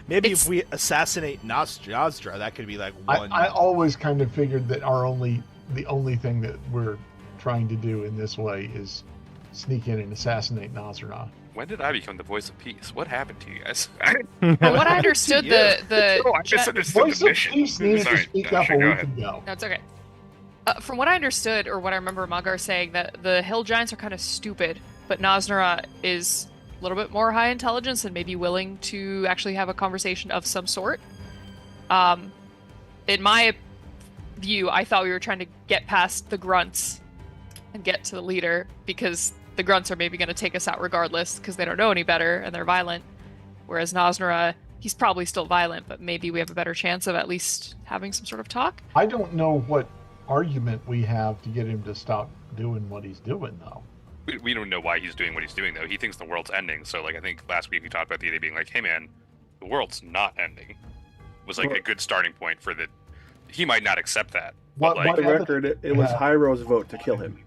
Maybe if we assassinate Nostra, that could be like one. I always kind of figured that the only thing that we're trying to do in this way is sneak in and assassinate Nosra. When did I become the voice of peace? What happened to you guys? From what I understood, I misunderstood Voice the of mission. Peace needed to Sorry, speak Dasha, up a go week ahead. ago. No, it's okay. From what I understood, or what I remember Magar saying, that the hill giants are kind of stupid, but Nosnera is a little bit more high intelligence and maybe willing to actually have a conversation of some sort. In my view, I thought we were trying to get past the grunts and get to the leader, because the grunts are maybe going to take us out regardless because they don't know any better and they're violent. Whereas Nosnera, he's probably still violent, but maybe we have a better chance of at least having some sort of talk. I don't know what argument we have to get him to stop doing what he's doing, though. We don't know why he's doing what he's doing, though. He thinks the world's ending. So, like, I think last week we talked about the idea being like, hey, man, the world's not ending. Was like a good starting point for the. He might not accept that. But, For the record, it was Hyro's vote to kill him.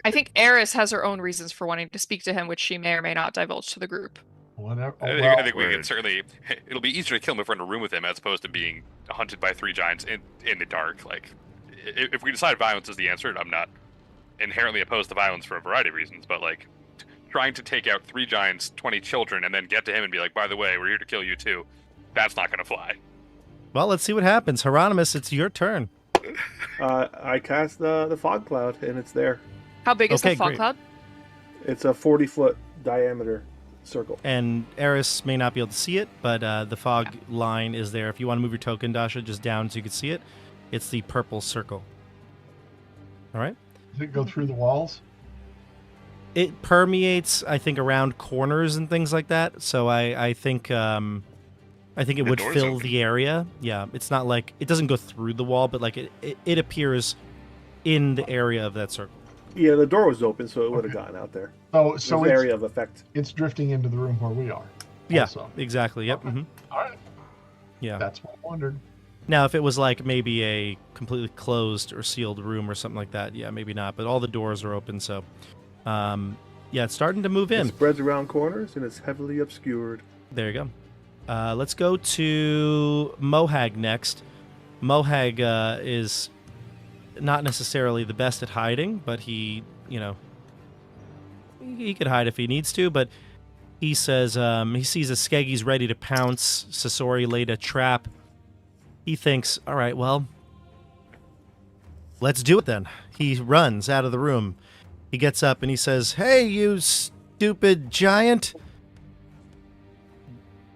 I think Eris has her own reasons for wanting to speak to him, which she may or may not divulge to the group. Whatever. I think we can certainly. It'll be easier to kill him if we're in a room with him as opposed to being hunted by 3 giants in the dark. Like, if we decide violence is the answer, I'm not inherently opposed to violence for a variety of reasons, but like trying to take out 3 giants, 20 children, and then get to him and be like, by the way, we're here to kill you too. That's not going to fly. Well, let's see what happens. Heironimous, it's your turn. I cast the fog cloud, and it's there. How big is the fog great. cloud? It's a 40-foot diameter circle. And Eris may not be able to see it, but the fog line is there. If you want to move your token, Dasha, just down so you can see it. It's the purple circle. All right? Does it go through the walls? It permeates, I think, around corners and things like that. So I think it would fill open. the area. Yeah, it's not like it doesn't go through the wall, but like it appears in the area of that circle. Yeah, the door was open, so it would have gotten out there. So There's it's area of effect. It's drifting into the room where we are. Yeah, also. exactly. Yep. Okay. Mm-hmm. All right. Yeah. That's what I wondered. Now, if it was like maybe a completely closed or sealed room or something like that, yeah, maybe not. But all the doors are open, so yeah, it's starting to move in. It spreads around corners, and it's heavily obscured. There you go. Let's go to Mohag next. Mohag is not necessarily the best at hiding, but he could hide if he needs to. But he says he sees a Skeggi's ready to pounce. Sasori laid a trap. He thinks, all right, well, let's do it then. He runs out of the room. He gets up and he says, hey, you stupid giant.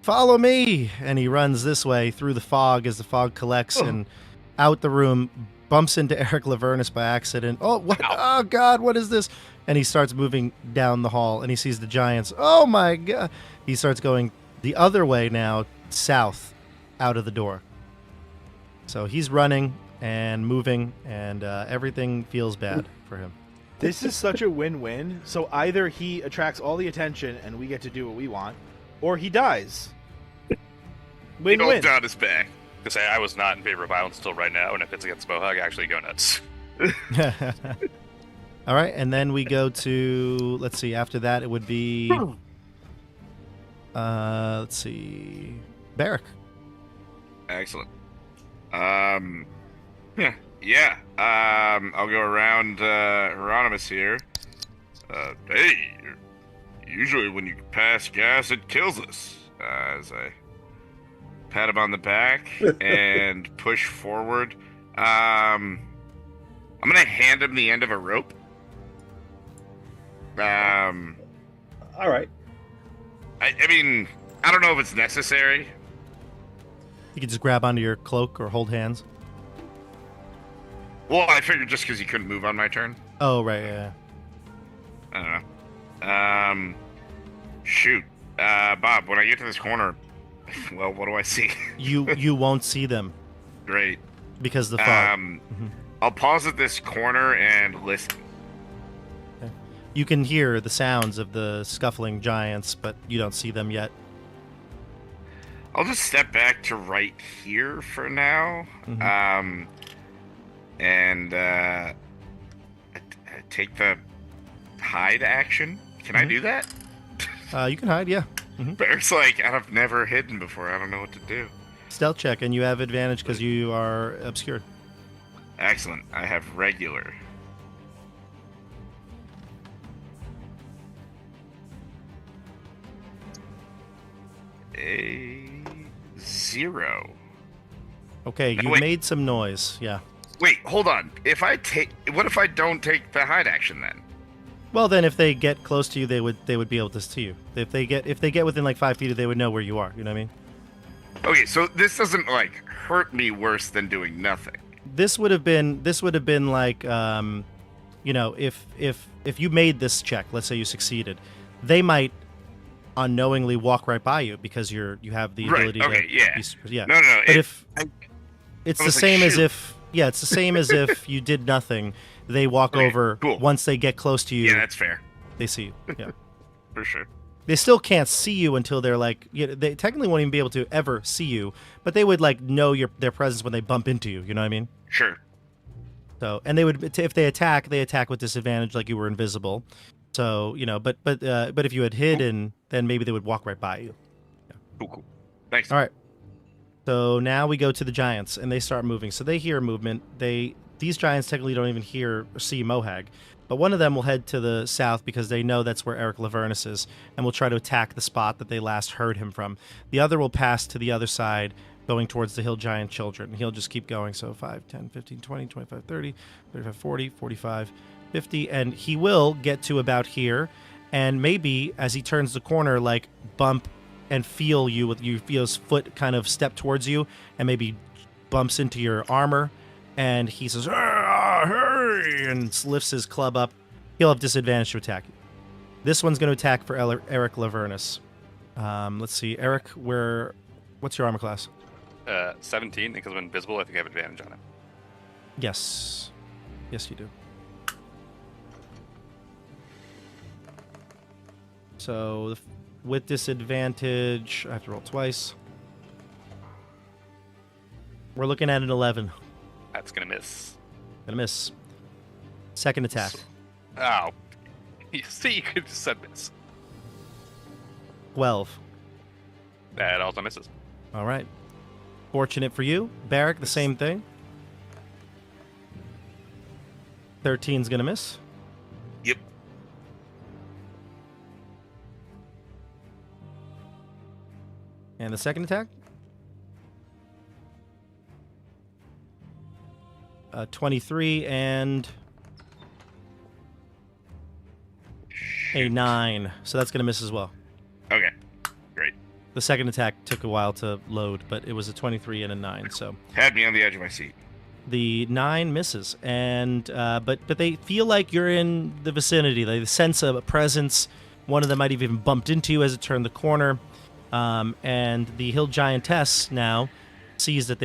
Follow me. And he runs this way through the fog as the fog collects and out the room, bumps into Erik Lavernus by accident. Oh, what? Oh, God, what is this? And he starts moving down the hall and he sees the giants. Oh, my God. He starts going the other way now, south, out of the door. So he's running and moving, and everything feels bad for him. This is such a win-win. So either he attracts all the attention and we get to do what we want, or he dies. Win-win. Down his back. To say I was not in favor of violence until right now, and if it's against Mohawk, I actually go nuts. All right, and then we go to, let's see, after that it would be, let's see, Barak. Excellent. Yeah. Yeah. I'll go around Heironimous here. Hey, usually when you pass gas, it kills us. As I pat him on the back and push forward. I'm gonna hand him the end of a rope. All right. I mean, I don't know if it's necessary. You can just grab onto your cloak or hold hands. Well, I figured just because he couldn't move on my turn. Oh, right, yeah. I don't know. Shoot. Bob, when I get to this corner, well, what do I see? You won't see them. Great. Because of the fog. I'll pause at this corner and listen. Okay. You can hear the sounds of the scuffling giants, but you don't see them yet. I'll just step back to right here for now. And take the hide action. Can I do that? You can hide, yeah. Barrett's like, I've never hidden before. I don't know what to do. Stealth check, and you have advantage because you are obscured. Excellent. I have regular. A 0. Okay, you made some noise, yeah. Wait, hold on. What if I don't take the hide action then? Well, then if they get close to you, they would be able to see you. If they get within like 5 feet, they would know where you are. You know what I mean? Okay, so this doesn't like hurt me worse than doing nothing. This would have been like, you know, if you made this check, let's say you succeeded, they might unknowingly walk right by you because you have the ability to yeah. No. But it's the same as if it's the same as if you did nothing. They walk over. Cool. Once they get close to you. Yeah, that's fair. They see you. Yeah. For sure. They still can't see you until they're like, they technically won't even be able to ever see you, but they would like know their presence when they bump into you. You know what I mean? Sure. So, and they would, if they attack with disadvantage, like you were invisible. So, you know, but if you had hidden, then maybe they would walk right by you. Yeah. Cool. Thanks. All right. So now we go to the giants, and they start moving. So they hear movement. These giants technically don't even hear or see Mohag, but one of them will head to the south because they know that's where Erik Lavernus is, and will try to attack the spot that they last heard him from. The other will pass to the other side, going towards the hill giant children. He'll just keep going. So 5, 10, 15, 20, 25, 30, 35, 40, 45, 50, and he will get to about here, and maybe as he turns the corner, like bump and feel his foot kind of step towards you, and maybe bumps into your armor. And he says, hey, and lifts his club up. He'll have disadvantage to attack you. This one's going to attack for Erik Lavernus. Let's see. Erik, what's your armor class? 17, because I'm invisible, I think I have advantage on it. Yes. Yes, you do. So, with disadvantage, I have to roll twice. We're looking at an 11. That's going to miss. Gonna miss. Second attack. Oh. You see, you could have said miss. 12. That also misses. All right. Fortunate for you. Barak, the same thing. 13's gonna miss. Yep. And the second attack? 23 and a 9. So that's going to miss as well. Okay. Great. The second attack took a while to load, but it was a 23 and a 9. So had me on the edge of my seat. The 9 misses, and but they feel like you're in the vicinity. They sense a presence. One of them might have even bumped into you as it turned the corner. And the hill giantess now sees that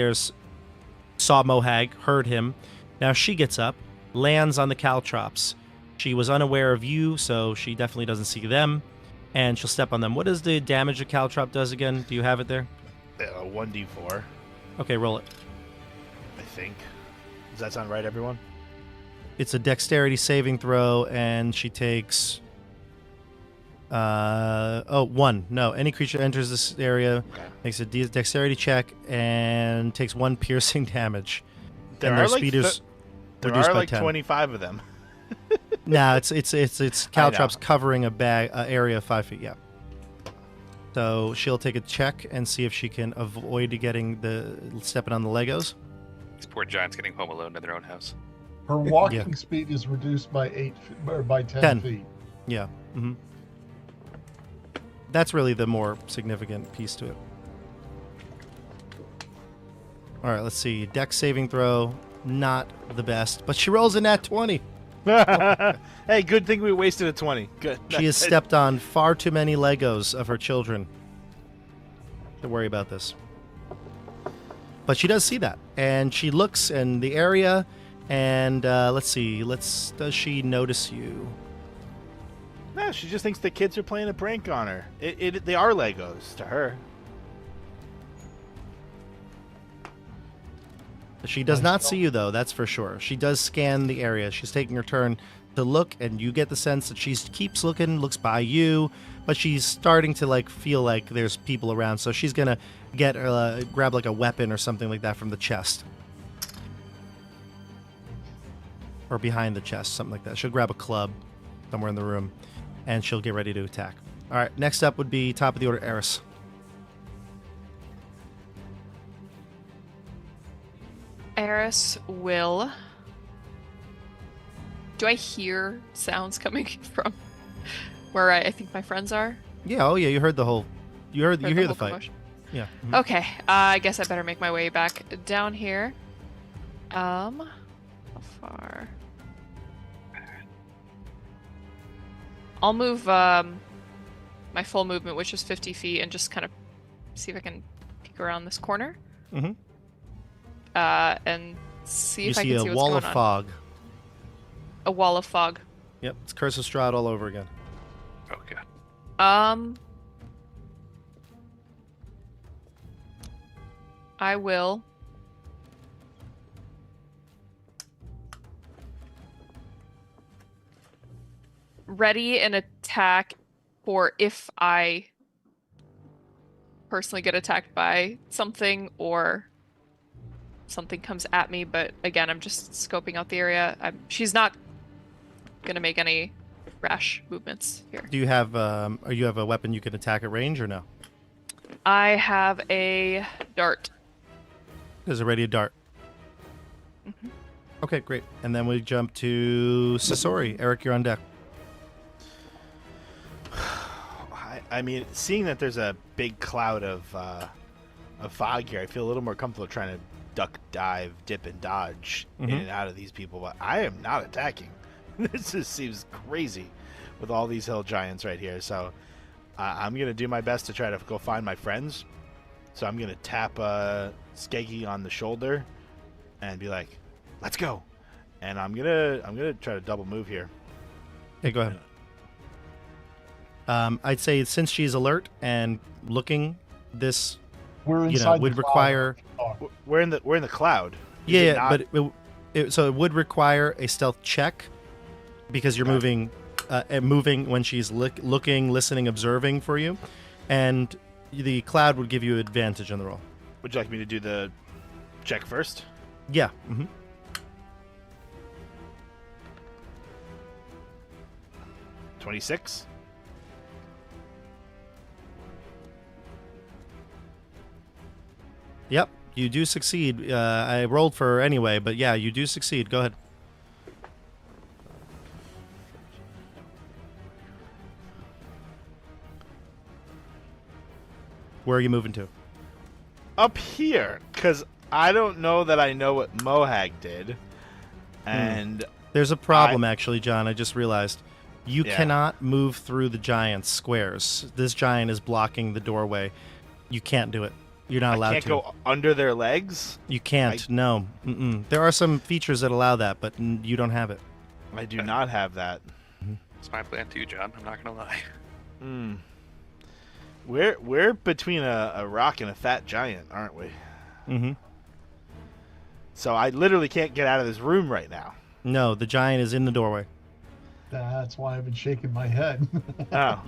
saw Mohag, heard him. Now she gets up, lands on the caltrops. She was unaware of you, so she definitely doesn't see them, and she'll step on them. What is the damage a caltrop does again? Do you have it there? 1d4. Okay, roll it. I think. Does that sound right, everyone? It's a dexterity saving throw, and she takes... 1. No, any creature enters this area, makes a dexterity check, and takes 1 piercing damage. There and their are like speed is there reduced are by like 10. 25 of them. No, it's caltrops know. covering a area of 5 feet. Yeah. So she'll take a check and see if she can avoid stepping on the Legos. These poor giants getting home alone in their own house. Her walking speed is reduced by 10 feet. Yeah. Mm-hmm. That's really the more significant piece to it. All right, let's see. Dex saving throw, not the best, but she rolls a nat 20. Hey, good thing we wasted a 20. Good. She has stepped on far too many Legos of her children to worry about this. But she does see that, and she looks in the area, and let's see. Does she notice you? No, she just thinks the kids are playing a prank on her. They are Legos to her. She does not see you, though, that's for sure. She does scan the area. She's taking her turn to look, and you get the sense that she keeps looking, looks by you, but she's starting to feel like there's people around, so she's going to grab like a weapon or something like that from the chest. Or behind the chest, something like that. She'll grab a club somewhere in the room, and she'll get ready to attack. All right, next up would be top of the order, Eris. Eris will... Do I hear sounds coming from where I think my friends are? Yeah, oh yeah, you heard the whole... You hear the fight. Commotion. Yeah. Mm-hmm. Okay, I guess I better make my way back down here. How far? I'll move my full movement, which is 50 feet, and just kind of see if I can peek around this corner. Mm-hmm. And see if I can see what's going on. You see a wall of fog. A wall of fog. Yep, it's Curse of Strahd all over again. Oh god. I will ready an attack for if I personally get attacked by something or something comes at me, but again, I'm just scoping out the area. She's not gonna make any rash movements here. Do you have a weapon you can attack at range or no? I have a dart. There's already a dart. Mm-hmm. Okay, great. And then we jump to Sasori. Erik, you're on deck. I mean, seeing that there's a big cloud of fog here, I feel a little more comfortable trying to duck, dive, dip, and dodge in and out of these people. But I am not attacking. This just seems crazy with all these hill giants right here. So I'm going to do my best to try to go find my friends. So I'm going to tap Skeggi on the shoulder and be like, let's go. And I'm gonna try to double move here. Okay, go ahead. I'd say since she's alert and looking, this would require. We're in the cloud. But so it would require a stealth check because you're moving when she's looking, listening, observing for you, and the cloud would give you advantage on the roll. Would you like me to do the check first? Yeah. Mm-hmm. 26. Yep, you do succeed. I rolled for her anyway, but yeah, you do succeed. Go ahead. Where are you moving to? Up here, because I don't know that I know what Mohag did. And there's a problem, actually, John. I just realized. You cannot move through the giant's squares. This giant is blocking the doorway. You can't do it. You're not allowed to. I can't go under their legs? You can't. No. Mm-mm. There are some features that allow that, but you don't have it. I do not have that. It's my plan too, John. I'm not going to lie. We're between a rock and a fat giant, aren't we? Mm-hmm. So I literally can't get out of this room right now. No, the giant is in the doorway. That's why I've been shaking my head. Oh.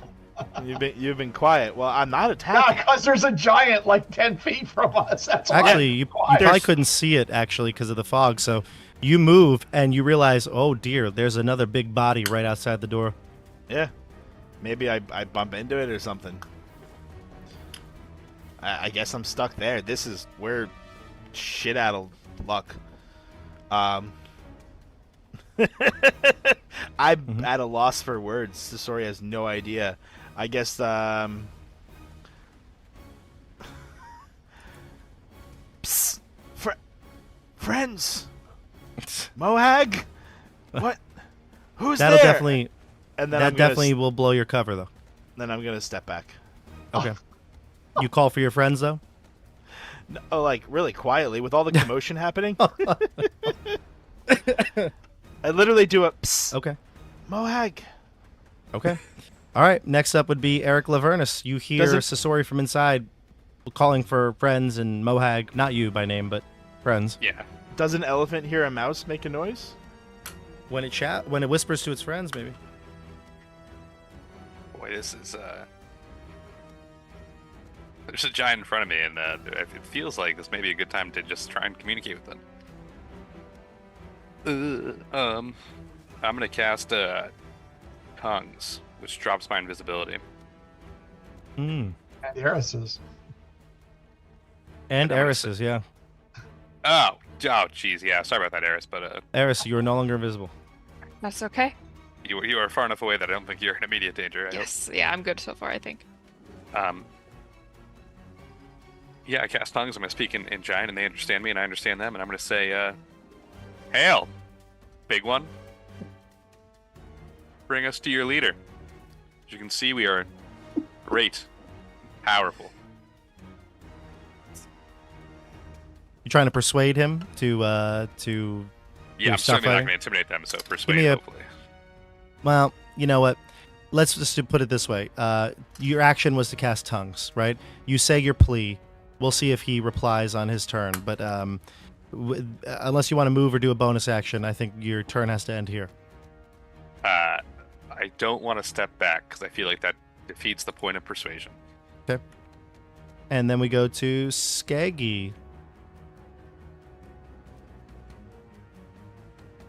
You've been quiet. Well, I'm not Yeah, attacking. because there's a giant like 10 feet from us. That's why. Actually, you probably couldn't see it actually because of the fog. So you move and you realize, oh dear, there's another big body right outside the door. Yeah, maybe I bump into it or something. I guess I'm stuck there. We're shit out of luck. I'm at a loss for words. Sasori has no idea. I guess Psst, friends, Mohag, what? Who's That'll there? definitely, and then that definitely will blow your cover though. Then I'm gonna step back. Okay. You call for your friends though? No, like really quietly with all the commotion happening. I literally do a psst. Okay. Mohag. Okay. All right. Next up would be Erik Lavernus. You hear Sasori from inside calling for friends and Mohag. Not you by name, but friends. Yeah. Does an elephant hear a mouse make a noise? When it whispers to its friends, maybe. Boy, this is there's a giant in front of me, and it feels like this may be a good time to just try and communicate with them. I'm gonna cast tongues, which drops my invisibility. Hmm. And Eris's. And Eris's, yeah. Oh, jeez, yeah. Sorry about that, Eris, but Eris, you are no longer invisible. That's okay. you are far enough away that I don't think you're in immediate danger. I hope. Yes, yeah, I'm good so far, I think. Yeah, I cast tongues. I'm going to speak in giant, and they understand me, and I understand them, and I'm going to say, Hail, big one. Bring us to your leader. As you can see, we are great, powerful. You trying to persuade him to Yeah, I'm certainly not going to intimidate them, so persuade, hopefully. Well, you know what? Let's just put it this way. Your action was to cast tongues, right? You say your plea. We'll see if he replies on his turn. But unless you want to move or do a bonus action, I think your turn has to end here. I don't want to step back because I feel like that defeats the point of persuasion. Okay. And then we go to Skeggi.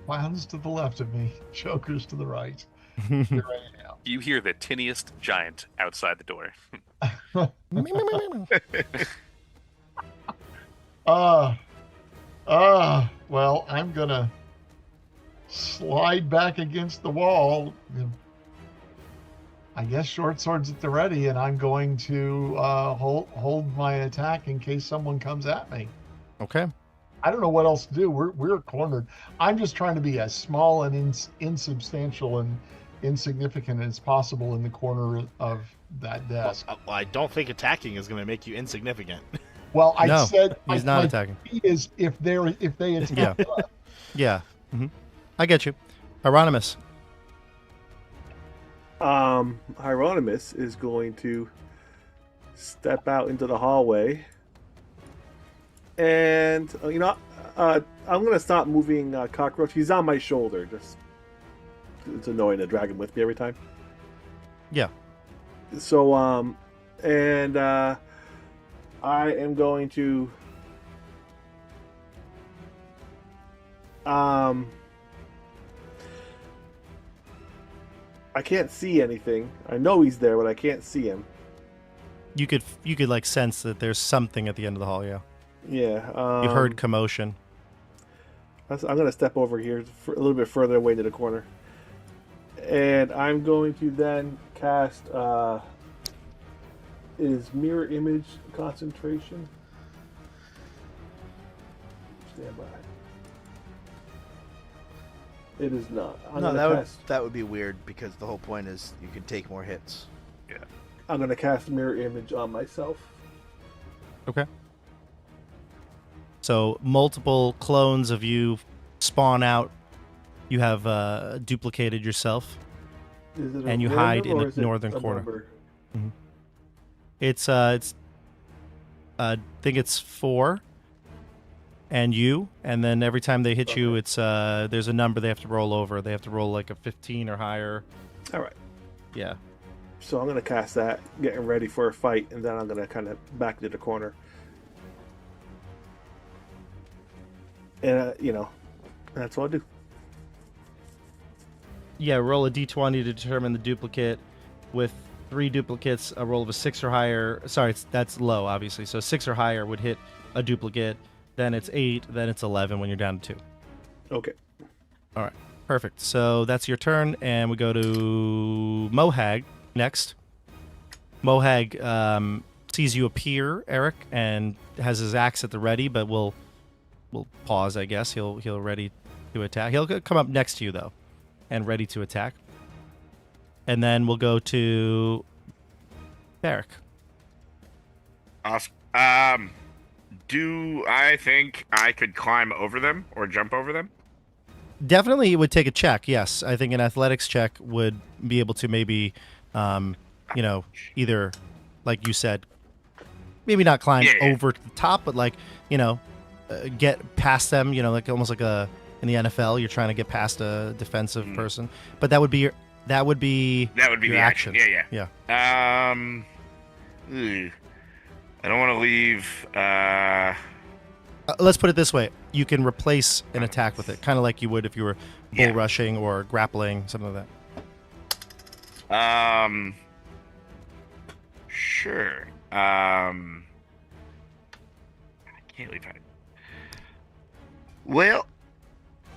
Clowns to the left of me, chokers to the right. Here I am. You hear the tiniest giant outside the door. Well, I'm gonna slide back against the wall. I guess short swords at the ready, and I'm going to hold my attack in case someone comes at me. Okay. I don't know what else to do. We're cornered. I'm just trying to be as small and insubstantial and insignificant as possible in the corner of that desk. Well, I don't think attacking is going to make you insignificant. Well, I said he's not attacking. Is if they attack. Yeah. Yeah. Mm-hmm. I get you. Heironimous. Heironimous is going to step out into the hallway. And, I'm going to stop moving Cockroach. He's on my shoulder. Just it's annoying to drag him with me every time. Yeah. So, I am going to... I can't see anything. I know he's there, but I can't see him. You could like sense that there's something at the end of the hall, yeah. Yeah. You heard commotion. I'm going to step over here a little bit further away to the corner. And I'm going to then cast is Mirror Image concentration. Stand by. It is not. That would be weird because the whole point is you can take more hits. Yeah. I'm going to cast Mirror Image on myself. Okay. So multiple clones of you spawn out. You have duplicated yourself, and you hide in the northern corner. Mm-hmm. It's I think it's 4, and then every time they hit you, it's there's a number they have to roll over. They have to roll like a 15 or higher. All right. Yeah. So I'm gonna cast that, getting ready for a fight, and then I'm gonna kind of back to the corner. And that's what I'll do. Yeah, roll a d20 to determine the duplicate. With 3 duplicates, a roll of a 6 or higher. Sorry, that's low, obviously. So 6 or higher would hit a duplicate. Then it's 8. Then it's 11 when you're down to 2. Okay. All right. Perfect. So that's your turn, and we go to Mohag next. Mohag sees you appear, Erik, and has his axe at the ready, but we'll pause, I guess. He'll ready to attack. He'll come up next to you though, and ready to attack. And then we'll go to Barak. Awesome. Do I think I could climb over them or jump over them? Definitely, it would take a check. Yes, I think an athletics check would be able to maybe, either, like you said, maybe not climb over the top, but like, get past them. Like almost like in the NFL, you're trying to get past a defensive person. But that would be the action. Yeah. I don't want to leave. Let's put it this way: you can replace an attack with it, kind of like you would if you were bull rushing or grappling, something like that. Sure. I can't leave. Well,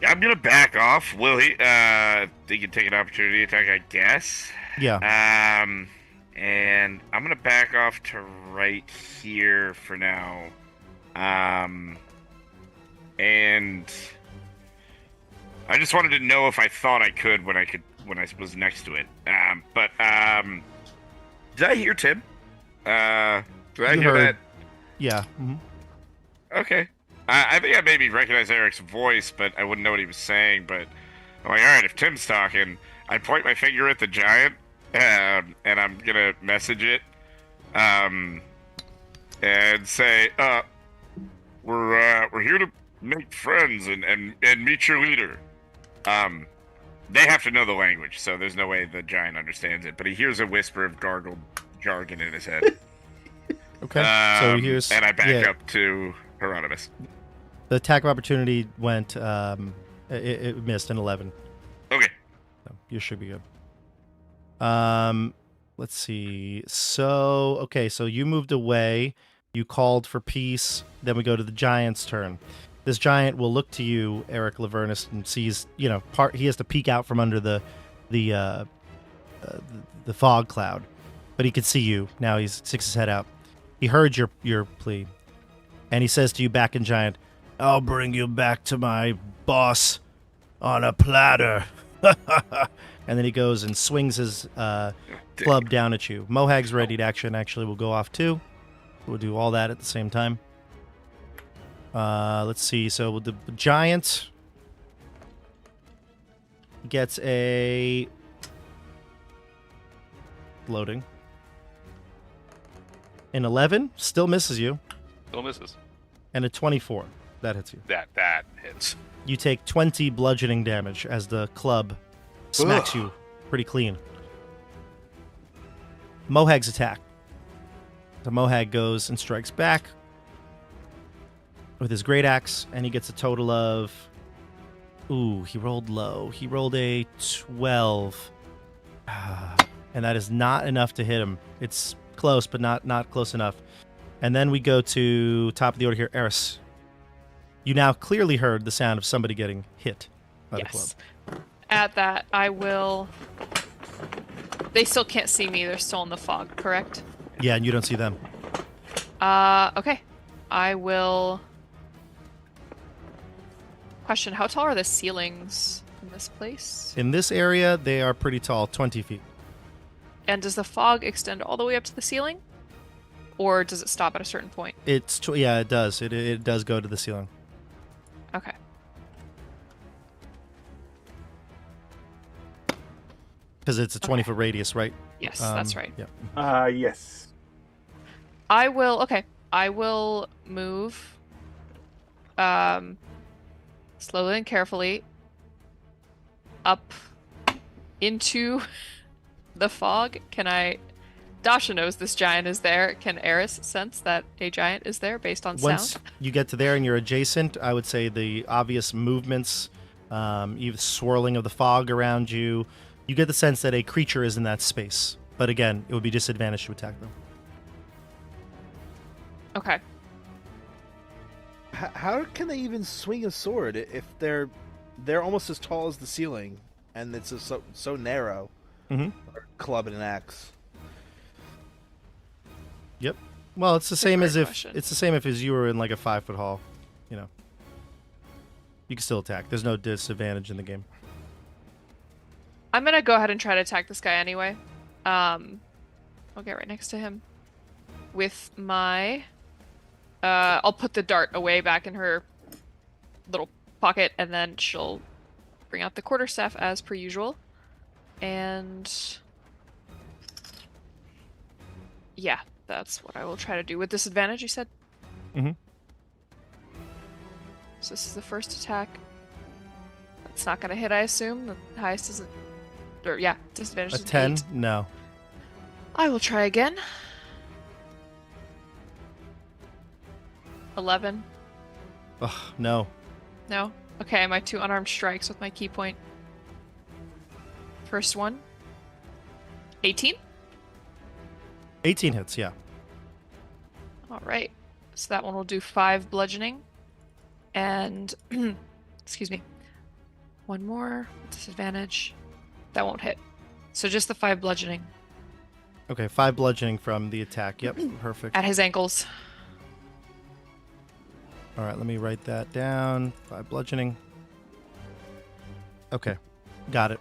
I'm gonna back off. Will he? He can take an opportunity attack, I guess. Yeah. And I'm gonna back off to right here for now. And I just wanted to know if I thought I could when I was next to it. But did I hear Tim? Did I hear that? Yeah. Mm-hmm. Okay. I think I maybe recognized Eric's voice, but I wouldn't know what he was saying. But I'm like, all right, if Tim's talking, I point my finger at the giant, and I'm gonna message it, and say, we're here to make friends and meet your leader. They have to know the language, so there's no way the giant understands it. But he hears a whisper of gargled jargon in his head. Okay. So he hears, and I back up to Heironimous. The attack of opportunity went. It missed an 11. Okay. So you should be good. Let's see. So you moved away. You called for peace. Then we go to the giant's turn. This giant will look to you, Erik Lavernus, and sees, he has to peek out from under the fog cloud, but he can see you now. He sticks his head out. He heard your plea, and he says to you back in giant, "I'll bring you back to my boss on a platter." And then he goes and swings his club down at you. Mohag's ready to action. Actually, will go off too. We'll do all that at the same time. Let's see. So the giant gets a loading. An 11 still misses you. Still misses. And a 24 that hits you. That hits. You take 20 bludgeoning damage as the club smacks you pretty clean. Mohag's attack. The Mohag goes and strikes back with his great axe, and he gets a total of... Ooh, he rolled low. He rolled a 12. And that is not enough to hit him. It's close, but not close enough. And then we go to top of the order here, Eris. You now clearly heard the sound of somebody getting hit by the club. At that, I will... They still can't see me. They're still in the fog, correct? Yeah, and you don't see them. Okay. I will... Question, how tall are the ceilings in this place? In this area, they are pretty tall, 20 feet. And does the fog extend all the way up to the ceiling? Or does it stop at a certain point? It does. It does go to the ceiling. Okay. Because it's a 20-foot radius, right? Yes, that's right. Yeah. Yes. I will move slowly and carefully up into the fog, can I... Dasha knows this giant is there. Can Eris sense that a giant is there based on Once sound? you get to there and you're adjacent, I would say the obvious movements, even swirling of the fog around you, you get the sense that a creature is in that space. But again, it would be disadvantage to attack them. Okay. How can they even swing a sword if they're almost as tall as the ceiling and it's so narrow? Mm-hmm. Or club and an axe. Yep. Well, it's the same as question. if it's the same if as you were in like a 5 foot hall. You know, you can still attack. There's no disadvantage in the game. I'm gonna go ahead and try to attack this guy anyway. I'll get right next to him with my. I'll put the dart away back in her little pocket, and then she'll bring out the quarterstaff as per usual. And yeah, that's what I will try to do with disadvantage. You said. Mm-hmm. So this is the first attack. It's not gonna hit, I assume. The highest is yeah, disadvantage. A is 10? 8. No. I will try again. 11. Ugh, no. No? Okay, my 2 unarmed strikes with my key point. First one. 18? 18 hits, yeah. Alright. So that one will do 5 bludgeoning. And, excuse me. One more. Disadvantage. That won't hit. So just the 5 bludgeoning. Okay, 5 bludgeoning from the attack. Yep, perfect. At his ankles. All right, let me write that down. 5 bludgeoning. Okay, got it.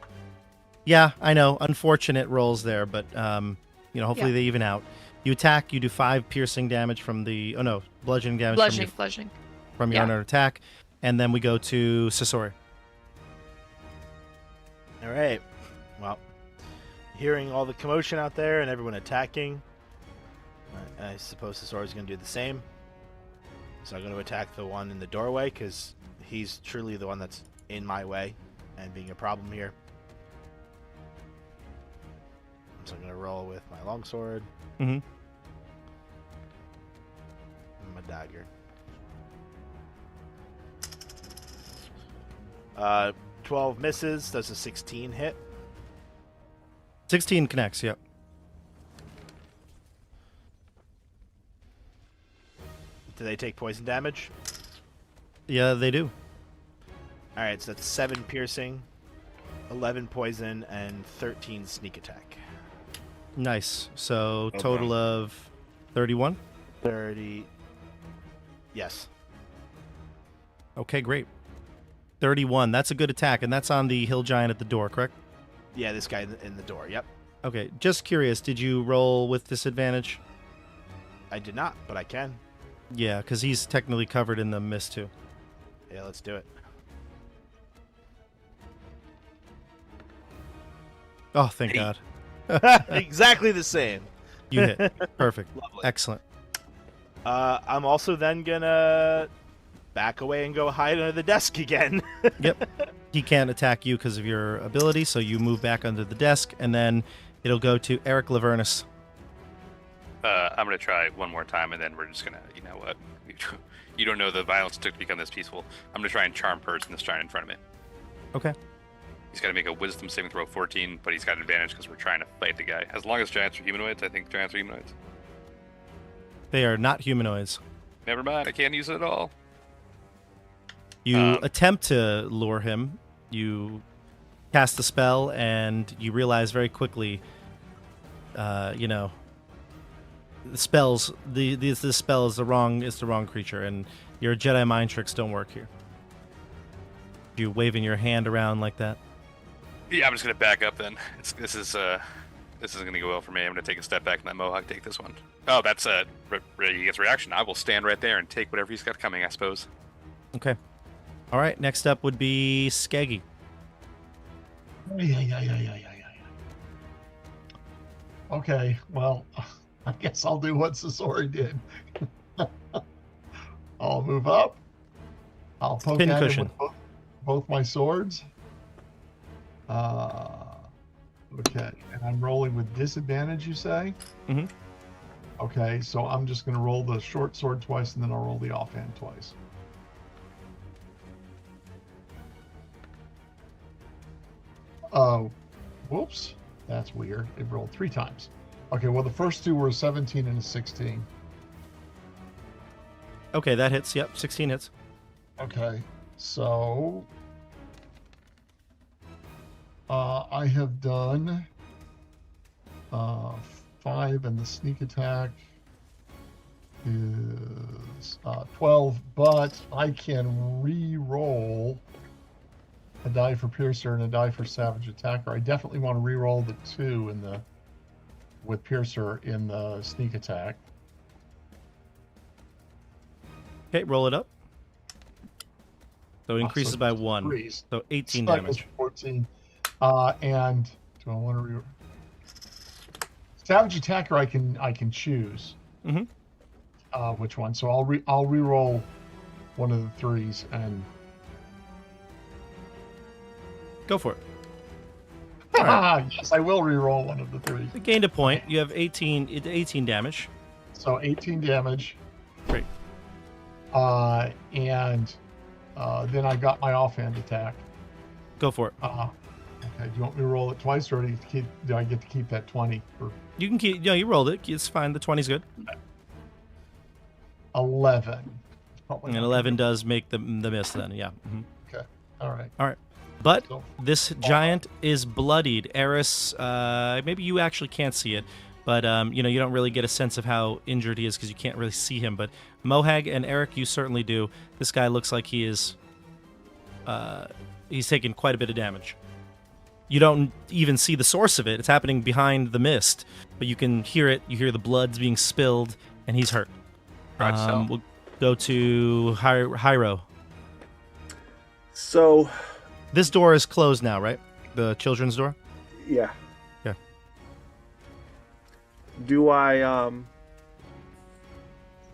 Yeah, I know. Unfortunate rolls there, but hopefully they even out. You attack. You do 5 piercing damage from the. Oh no, bludgeoning damage Bludgeoning. From your unarmed attack, and then we go to Sasori. All right. Well, hearing all the commotion out there and everyone attacking, I suppose Sasori's going to do the same. So I'm going to attack the one in the doorway because he's truly the one that's in my way and being a problem here. So I'm going to roll with my longsword. Mm-hmm. And my dagger. 12 misses. Does a 16 hit? 16 connects, yep. Do they take poison damage? Yeah, they do. Alright, so that's 7 piercing, 11 poison, and 13 sneak attack. Nice. So total of 31? 30. Yes. Okay, great. 31. That's a good attack, and that's on the hill giant at the door, correct? Yeah, this guy in the door, yep. Okay, just curious, did you roll with disadvantage? I did not, but I can. Yeah, because he's technically covered in the mist, too. Yeah, let's do it. Oh, thank God. Exactly the same. You hit. Perfect. Lovely. Excellent. I'm also then gonna back away and go hide under the desk again. Yep. He can't attack you because of your ability, so you move back under the desk, and then it'll go to Erik Lavernus. I'm going to try one more time, and then we're just going to, you know what? You don't know the violence it took to become this peaceful. I'm going to try and charm person this giant in front of me. Okay. He's got to make a wisdom saving throw 14, but he's got an advantage because we're trying to fight the guy. As long as giants are humanoids, I think giants are humanoids. They are not humanoids. Never mind, I can't use it at all. You attempt to lure him. You cast the spell, and you realize very quickly, the spells. This spell is the wrong creature, and your Jedi mind tricks don't work here. You waving your hand around like that. Yeah, I'm just gonna back up then. This isn't gonna go well for me. I'm gonna take a step back and let Mohawk take this one. Oh, that's he gets reaction. I will stand right there and take whatever he's got coming, I suppose. Okay. All right. Next up would be Skeggi. Okay, well, I guess I'll do what Sasori did. I'll move up. I'll poke Pin at cushion. him with both my swords. Which Okay, and I'm rolling with disadvantage, you say? Mm-hmm. Okay, so I'm just going to roll the short sword twice, and then I'll roll the offhand twice. Oh, whoops. That's weird. It rolled 3 times. Okay, well, the first 2 were a 17 and a 16. Okay, that hits. Yep, 16 hits. Okay, so I have done 5, and the sneak attack is 12, but I can re-roll a die for Piercer and a die for Savage Attacker. I definitely want to re-roll the 2 in the with Piercer in the sneak attack. Okay, roll it up. So it increases So by 1. threes. So 18 So that goes damage. 14. And do I want to re Savage Attacker I can choose. Mm-hmm. Which one? So I'll re-roll one of the 3s and Go for it. yes, I will re-roll one of the 3s. You gained a point. You have 18 damage. So 18 damage. Great. And then I got my offhand attack. Go for it. Okay, do you want me to roll it twice, or do I get to keep that 20? Or You can keep. You rolled it. It's fine. The 20's good. 11. And 11 does make the miss then. Yeah. Mm-hmm. Okay. All right. All right. But So, this giant is bloodied. Eris, maybe you actually can't see it, but you don't really get a sense of how injured he is because you can't really see him. But Mohag and Erik, you certainly do. This guy looks like he is. He's taken quite a bit of damage. You don't even see the source of it. It's happening behind the mist, but you can hear it. You hear the blood's being spilled, and he's hurt. We'll go to Hyro. So, this door is closed now, right? The children's door? yeah. Yeah. Do I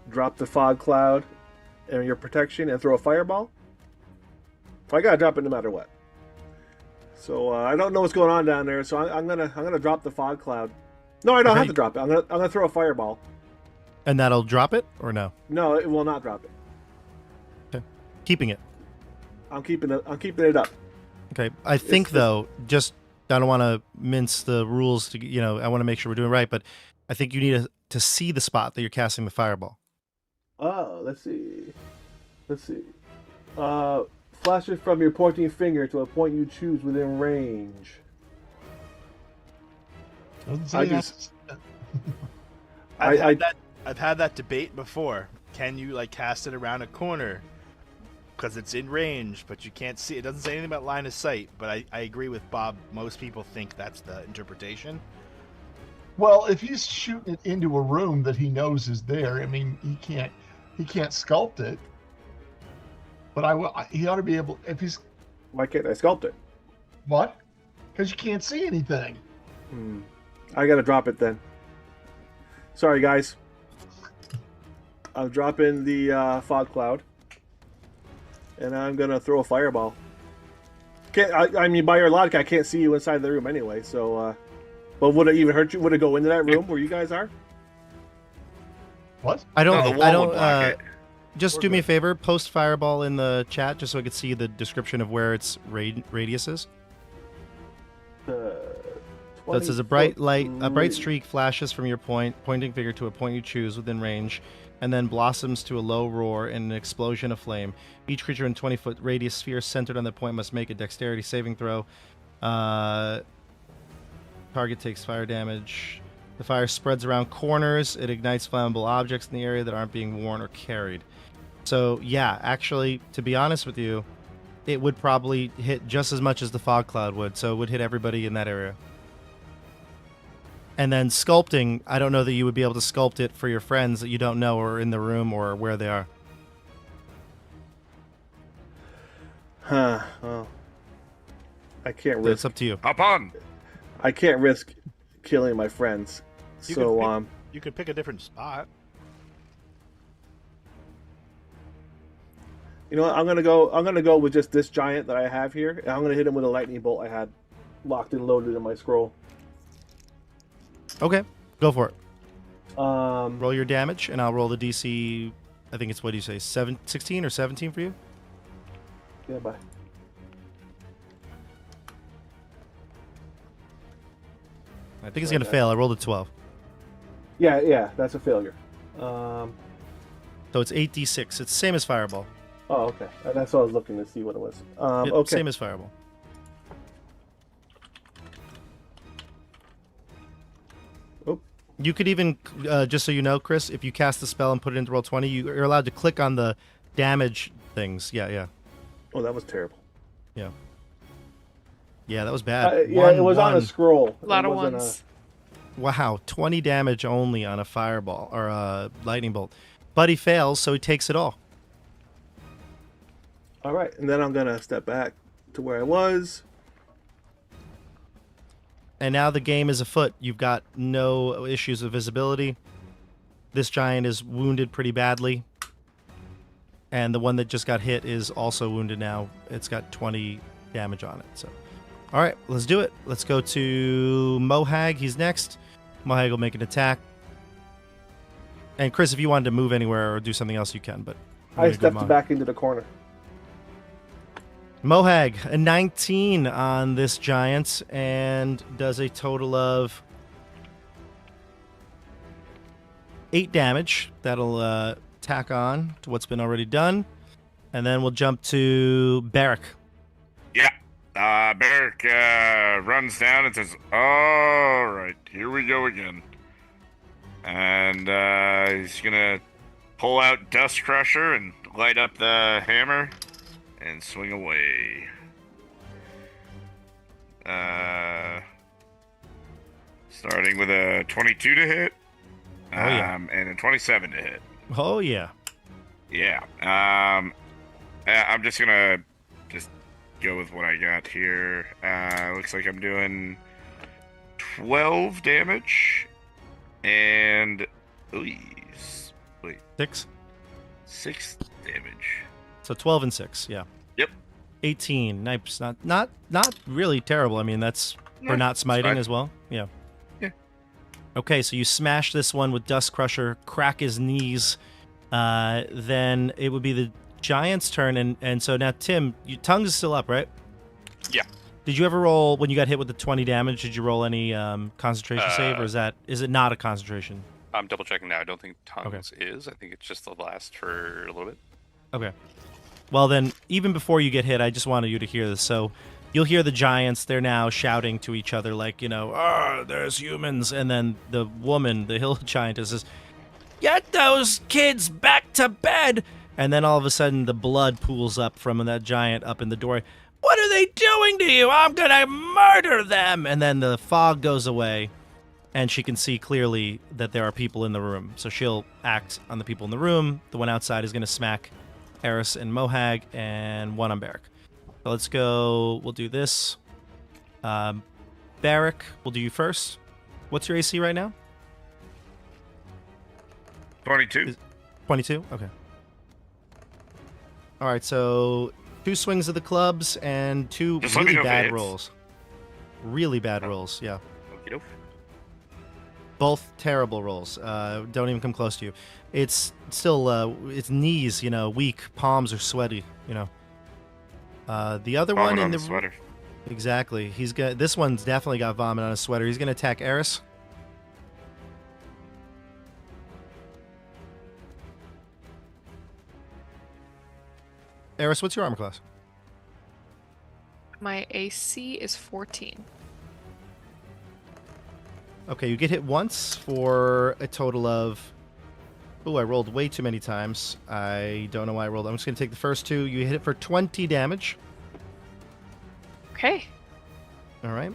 drop the fog cloud and your protection and throw a fireball? I gotta drop it no matter what. So I don't know what's going on down there. So I'm gonna drop the fog cloud. No, I don't have to drop it. I'm gonna throw a fireball. And that'll drop it or no? No, it will not drop it. Okay. Keeping it. I'm keeping it up. Okay. I think though, just I don't want to mince the rules to I want to make sure we're doing it right, but I think you need to see the spot that you're casting the fireball. Oh, let's see. Flash it from your pointing finger to a point you choose within range. I've had that debate before. Can you cast it around a corner? Because it's in range, but you can't see. It doesn't say anything about line of sight, but I agree with Bob. Most people think that's the interpretation. Well, if he's shooting it into a room that he knows is there, I mean, he can't sculpt it. But he ought to be able. If he's Why can't I sculpt it? what? Because you can't see anything. I gotta drop it then. Sorry, guys. I'm dropping the fog cloud, and I'm gonna throw a fireball. I mean, by your logic, I can't see you inside the room anyway. So, but would it even hurt you? Would it go into that room where you guys are? What? I don't. No, the I wall would don't. block it. Just do me a favor. Post fireball in the chat just so I could see the description of where its radius is. So it says a bright streak flashes from your pointing finger to a point you choose within range, and then blossoms to a low roar and an explosion of flame. Each creature in 20-foot radius sphere centered on the point must make a dexterity saving throw. Target takes fire damage. The fire spreads around corners. It ignites flammable objects in the area that aren't being worn or carried. So, yeah, actually, to be honest with you, it would probably hit just as much as the fog cloud would, so it would hit everybody in that area. And then sculpting, I don't know that you would be able to sculpt it for your friends that you don't know or in the room or where they are. Huh. Well, I can't So risk. it's up to you. Hop on. I can't risk killing my friends. You could pick a different spot. You know what? I'm gonna go with just this giant that I have here, and I'm gonna hit him with a lightning bolt I had locked and loaded in my scroll. Okay, go for it. Um, Roll your damage, and I'll roll the DC. I think it's, what do you say, 16 or 17 for you? yeah, bye. I think it's going to fail. I rolled a 12. Yeah, that's a failure. So it's 8d6. It's the same as Fireball. Oh, okay. That's what I was looking to see what it was. Yep, Okay. Same as Fireball. Oh. You could even, just so you know, Chris, if you cast the spell and put it into Roll20, you're allowed to click on the damage things. Yeah. Oh, that was terrible. Yeah, that was bad. Yeah, it was on a scroll. A lot It of wasn't ones. Wow, 20 damage only on a Fireball, or a Lightning Bolt. But he fails, so he takes it all. All right, and then I'm going to step back to where I was. And now the game is afoot. You've got no issues of visibility. This giant is wounded pretty badly. And the one that just got hit is also wounded now. It's got 20 damage on it. So, all right, let's do it. Let's go to Mohag. He's next. Mohag will make an attack. And Chris, if you wanted to move anywhere or do something else, you can. But I stepped back into the corner. Mohag, a 19 on this giant, and does a total of 8 damage. That'll tack on to what's been already done. And then we'll jump to Barak. Yeah. Barak runs down and says, "All right, here we go again." And he's going to pull out Dust Crusher and light up the hammer and swing away. Starting with a 22 to hit. And a 27 to hit. Oh, yeah. Yeah. I'm just gonna go with what I got here. Looks like I'm doing 12 damage and wait, 6 damage. So 12 and 6, yeah. Yep. 18. Nice. Not really terrible. I mean, that's for not smiting as well. Yeah. Yeah. Okay, so you smash this one with Dust Crusher, crack his knees. Then it would be the giant's turn, and so now Tim, your tongue is still up, right? Yeah. Did you ever roll, when you got hit with the 20 damage, did you roll any concentration save, or is it not a concentration? I'm double checking now. I don't think tongues is. I think it's just the last for a little bit. Okay. Well then, even before you get hit, I just wanted you to hear this. So you'll hear the giants, they're now shouting to each other like, there's humans. And then the woman, the hill giantess, says, "Get those kids back to bed!" And then all of a sudden, the blood pools up from that giant up in the doorway. "What are they doing to you? I'm gonna murder them!" And then the fog goes away, and she can see clearly that there are people in the room. So she'll act on the people in the room. The one outside is gonna smack Eris and Mohag, and one on Barak. So let's go. We'll do this. Barak, we'll do you first. What's your AC right now? 22. 22? Okay. All right, so 2 swings of the clubs and 2 Just let me really know if it bad hits. rolls. Really bad rolls, yeah. Okey-doke. Both terrible rolls. Don't even come close to you. It's still, it's knees, weak. Palms are sweaty, The other one Vomit in on the... the sweater. Exactly. This one's definitely got vomit on his sweater. He's going to attack Eris. Eris, what's your armor class? My AC is 14. Okay, you get hit once for a total of... Oh, I rolled way too many times. I don't know why I rolled. I'm just going to take the first 2. You hit it for 20 damage. Okay. All right.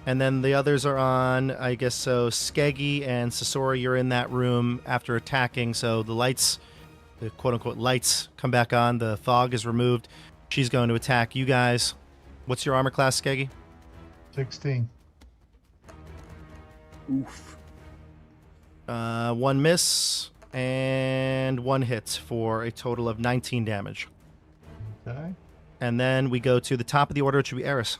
And then the others are on, I guess, so Skeggi and Sasori, you're in that room after attacking. So the lights, the quote-unquote lights, come back on. The fog is removed. She's going to attack you guys. What's your armor class, Skeggi? 16. Oof. 1 miss and 1 hit for a total of 19 damage. Okay. And then we go to the top of the order, which would be Eris.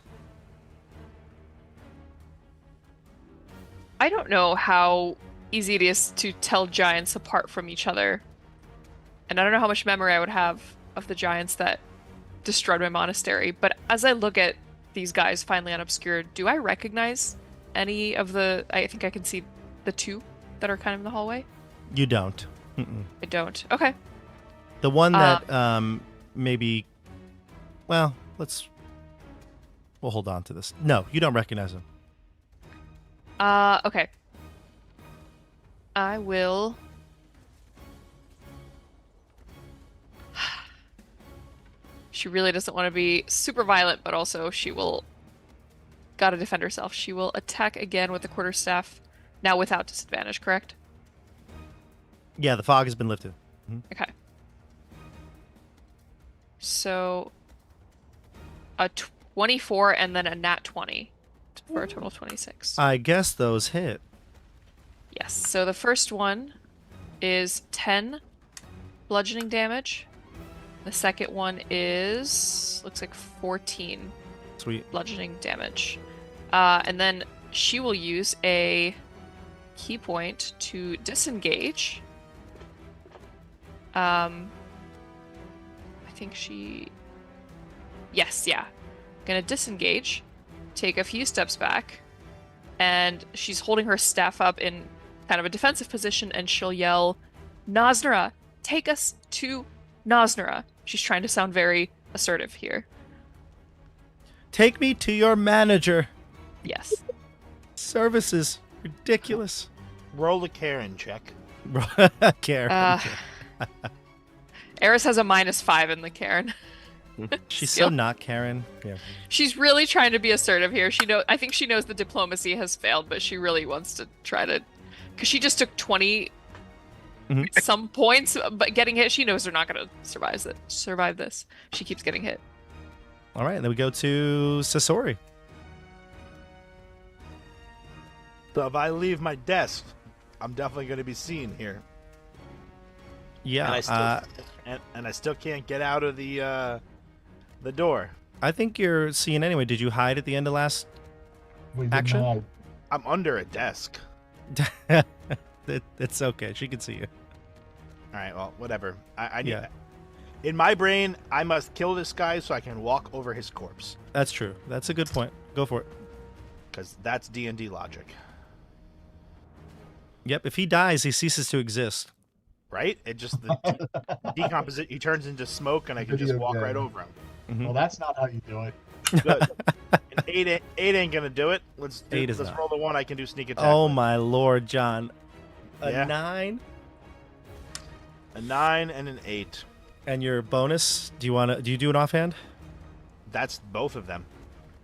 I don't know how easy it is to tell giants apart from each other. And I don't know how much memory I would have of the giants that destroyed my monastery. But as I look at these guys finally unobscured, do I recognize any of the... I think I can see the two that are kind of in the hallway? You don't. Mm-mm. I don't. Okay. The one that maybe... Well, we'll hold on to this. No, you don't recognize him. Okay. I will... She really doesn't want to be super violent, but also she will... Gotta defend herself. She will attack again with the quarterstaff. Now without disadvantage, correct? Yeah, the fog has been lifted. Mm-hmm. Okay. So... a 24 and then a nat 20 for a total of 26. I guess those hit. Yes. So the first one is 10 bludgeoning damage. The second one is looks like 14 Sweet. bludgeoning damage. And then she will use a key point to disengage. I think she... Yes, yeah. Gonna disengage, take a few steps back, and she's holding her staff up in kind of a defensive position, and she'll yell, Nosnera, take us to Nosnera. She's trying to sound very assertive here. Take me to your manager. Yes. Service is ridiculous. Roll a Karen check. Karen. Eris has a -5 in the Karen. She's so not Karen. Yeah. She's really trying to be assertive here. I think she knows the diplomacy has failed, but she really wants to try to... Because she just took 20 some points, but getting hit, she knows they're not going to survive this. She keeps getting hit. All right, then we go to Sasori. So if I leave my desk, I'm definitely going to be seen here. Yeah. And I still can't get out of the door. I think you're seen anyway. Did you hide at the end of last action? I'm under a desk. It's okay. She can see you. All right, well, whatever. I need. Yeah. In my brain, I must kill this guy so I can walk over his corpse. That's true. That's a good point. Go for it. Because that's D&D logic. Yep. If he dies, he ceases to exist. Right? It just decomposes. He turns into smoke, and I can just walk right over him. Mm-hmm. Well, that's not how you do it. Good. And eight ain't gonna do it. Let's roll the one. I can do sneak attack. Oh my lord, John! A 9, a 9, and an 8. And your bonus? Do you do an offhand? That's both of them.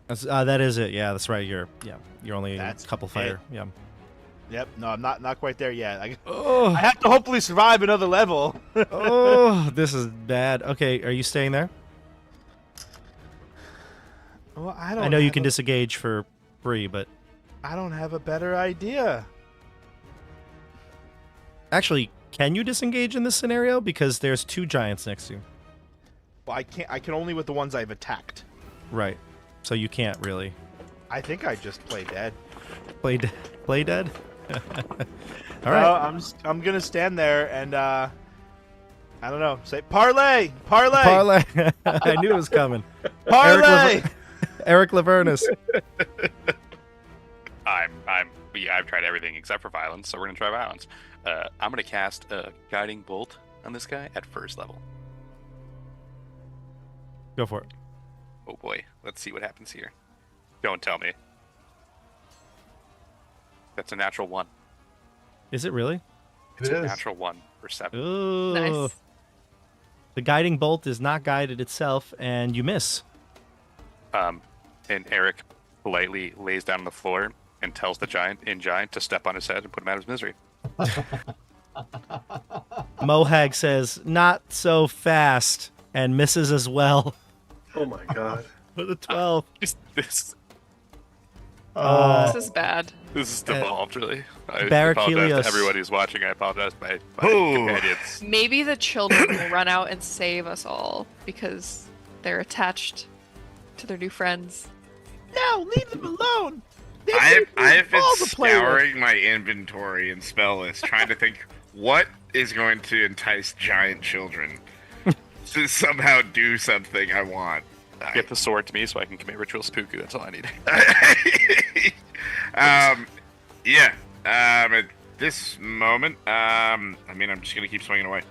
That is it. Yeah, that's right. You're only a couple fighter. It. Yeah. Yep. No, I'm not quite there yet. I have to hopefully survive another level. Oh, this is bad. Okay, are you staying there? Well, I know you can disengage for free, but I don't have a better idea. Actually, can you disengage in this scenario? Because there's 2 giants next to you. Well, I can't. I can only with the ones I've attacked. Right. So you can't really. I think I just play dead. Play dead? All right. I'm gonna stand there and I don't know. Say parlay. I knew it was coming. Parlay. Erik Lavernus. I've tried everything except for violence, so we're gonna try violence. I'm gonna cast a guiding bolt on this guy at first level. Go for it. Oh boy, let's see what happens here. Don't tell me. That's a natural 1. Is it really? It's a natural 1 for 7. Ooh. Nice. The guiding bolt is not guided itself, and you miss. And Erik politely lays down on the floor and tells the giant to step on his head and put him out of his misery. Mohag says, "Not so fast," and misses as well. Oh my god. With a 12. This is bad. This is devolved, really. I Barak apologize to everybody who's watching. I apologize to my companions. Maybe the children will run out and save us all because they're attached to their new friends. No, leave them alone. I have been Balls to play with. scouring my inventory and spell list, trying to think what is going to entice giant children to somehow do something I want. Get the sword to me so I can commit ritual seppuku. That's all I need. Yeah. At this moment, I mean, I'm just gonna keep swinging away.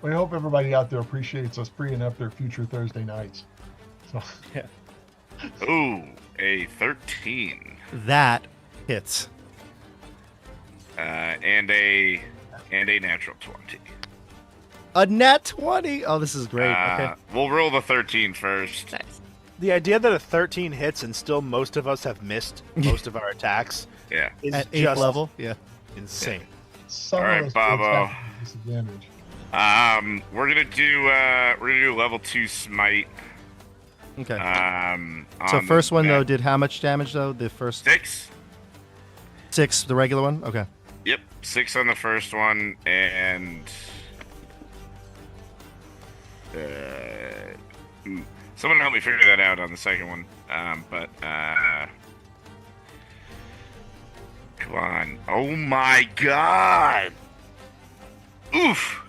We hope everybody out there appreciates us freeing up their future Thursday nights. So Yeah. Ooh, a 13. That hits. And a natural 20. A net 20. Oh, this is great. Okay. We'll roll the 13 first. Nice. The idea that a 13 hits and still most of us have missed most of our attacks Yeah. is At 8th just level. Yeah. insane. some All of right, us Bobo. have disadvantage. We're gonna do level 2 smite. Okay. So So first one though did how much damage though? The first 6. 6, the regular one. Okay. Yep, 6 on the first one, and someone help me figure that out on the second one. Come on! Oh my God! Oof!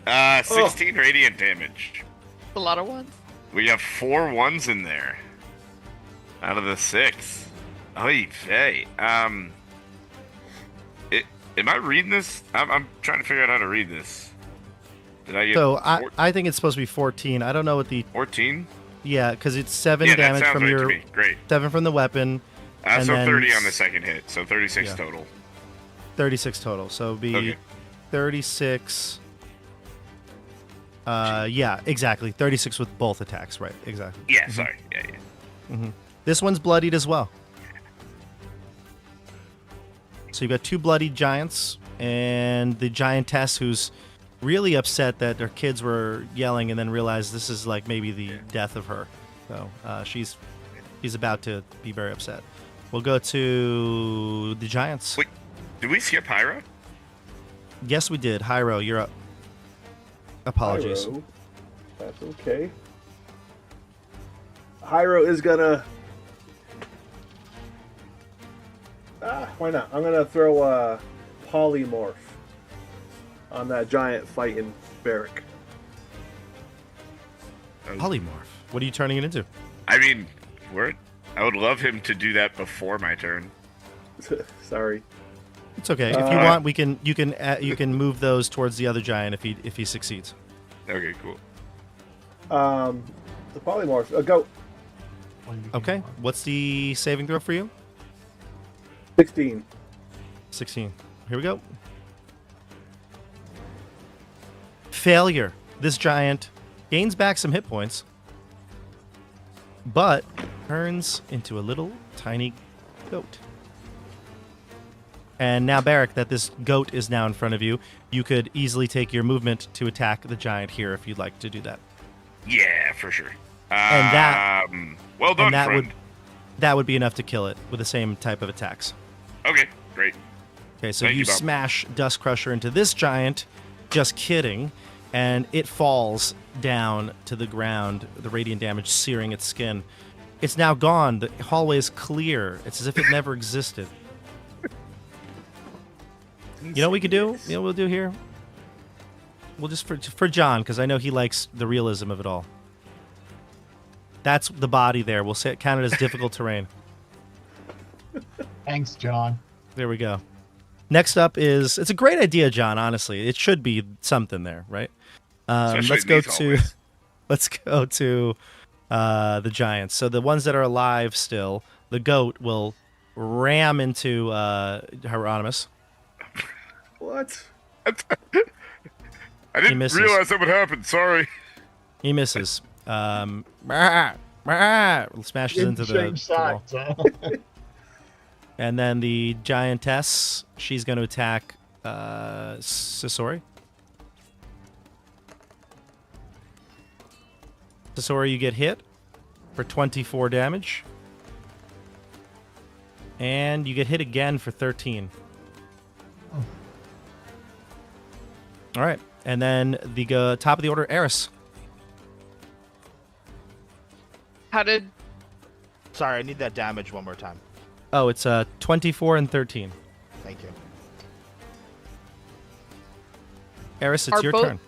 16 radiant damage. A lot of ones. We have 4 ones in there out of the 6. Oy vey. Am I reading this? I'm trying to figure out how to read this. Did I get So I think it's supposed to be 14. I don't know what the 14? yeah, because it's 7 Yeah, that damage sounds from right your to me. Great. 7 from the weapon. And So then 30 on the second hit, so 36 Yeah. total. 36 total. So it'd be Okay. 36. Yeah, exactly. 36 with both attacks, right? Exactly. Yeah, sorry. Yeah. This one's bloodied as well. So you've got 2 bloodied giants and the giantess who's really upset that their kids were yelling and then realized this is like maybe the death of her. So she's about to be very upset. We'll go to the giants. Wait, did we skip Hyra? Yes, we did. Hyro, you're up. Apologies. Hyro. That's okay. Hyro is gonna. Why not? I'm gonna throw a polymorph on that giant fighting Barak. Polymorph. What are you turning it into? I mean, I would love him to do that before my turn. Sorry. It's okay. If you want, you can move those towards the other giant if he succeeds. Okay, cool. The polymorph. A goat. Okay. What's the saving throw for you? 16. 16. Here we go. Failure. This giant gains back some hit points, but turns into a little tiny goat. And now, Barak, that this goat is now in front of you, you could easily take your movement to attack the giant here if you'd like to do that. Yeah, for sure. And that- well done, and that friend. would be enough to kill it with the same type of attacks. Okay, great. Okay, so Thank you you, Bob. smash Dust Crusher into this giant. Just kidding. And it falls down to the ground, the radiant damage searing its skin. It's now gone. The hallway is clear. It's as if it never existed. You know what we could do? You know what we'll do here? We'll just, for John, because I know he likes the realism of it all. That's the body there. We'll say count it as difficult terrain. Thanks, John. There we go. Next up is, it's a great idea, John, honestly. It should be something there, right? Especially Let's in go these to hallways. let's go to the giants. So the ones that are alive still, the goat will ram into Heironimous. What? I didn't misses. realize that would happen. Sorry. He misses. Smashes Didn't into the change wall. sides, huh? And then the giantess, she's going to attack Sasori. Sasori, you get hit for 24 damage. And you get hit again for 13. All right. And then the top of the order, Eris. How did Sorry, I need that damage one more time. Oh, it's 24 and 13. Thank you. Eris, it's your turn.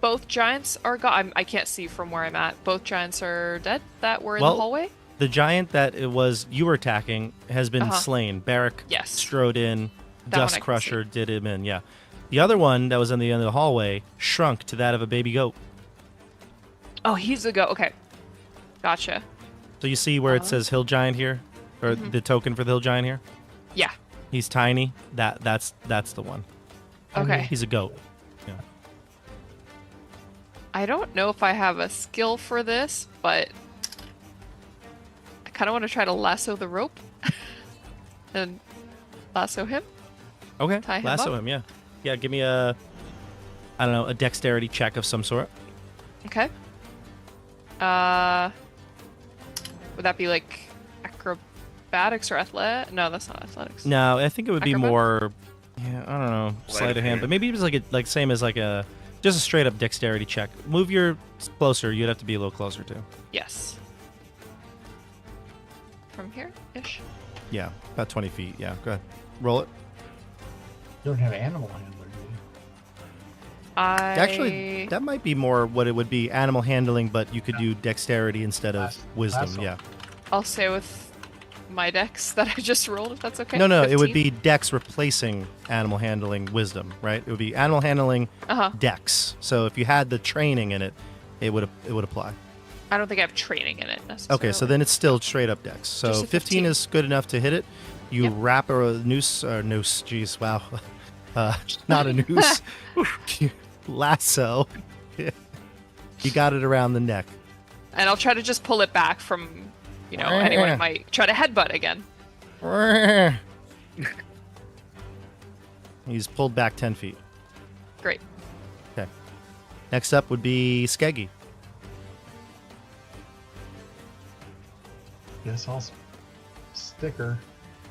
Both giants are gone. I can't see from where I'm at. Both giants are dead that were in the hallway? The giant that it was you were attacking has been slain. Barak strode in. Dust Crusher did him in, yeah. The other one that was in the end of the hallway shrunk to that of a baby goat. Oh, he's a goat. Okay. Gotcha. So you see where it says hill giant here? Or the token for the hill giant here? Yeah. He's tiny. That's the one. Okay. He's a goat. Yeah. I don't know if I have a skill for this, but I kind of want to try to lasso the rope and lasso him. Okay. Tie him lasso up. him, yeah. Yeah, give me a dexterity check of some sort. Okay. Would that be like acrobatics or athletic? No, that's not athletics. No, I think it would be Acrobatics? more. Yeah, I don't know, sleight of hand, but maybe it was like same as just a straight up dexterity check. Move your closer. You'd have to be a little closer too. Yes. From here ish. Yeah, about 20 feet. Yeah, go ahead. Roll it. You don't have animal handler, do you? Actually, that might be more what it would be, animal handling, but you could do dexterity instead of wisdom. Yeah. I'll say with my dex that I just rolled, if that's okay. No, 15? it would be dex replacing animal handling wisdom, right? It would be animal handling dex. So if you had the training in it, it would apply. I don't think I have training in it necessarily. Okay, so then it's still straight up dex. So 15 is good enough to hit it. You wrap a noose, geez, wow. Not a noose. Lasso. You got it around the neck. And I'll try to just pull it back from, anyone might try to headbutt again. He's pulled back 10 feet. Great. Okay. Next up would be Skeggi. Yes, I'll sticker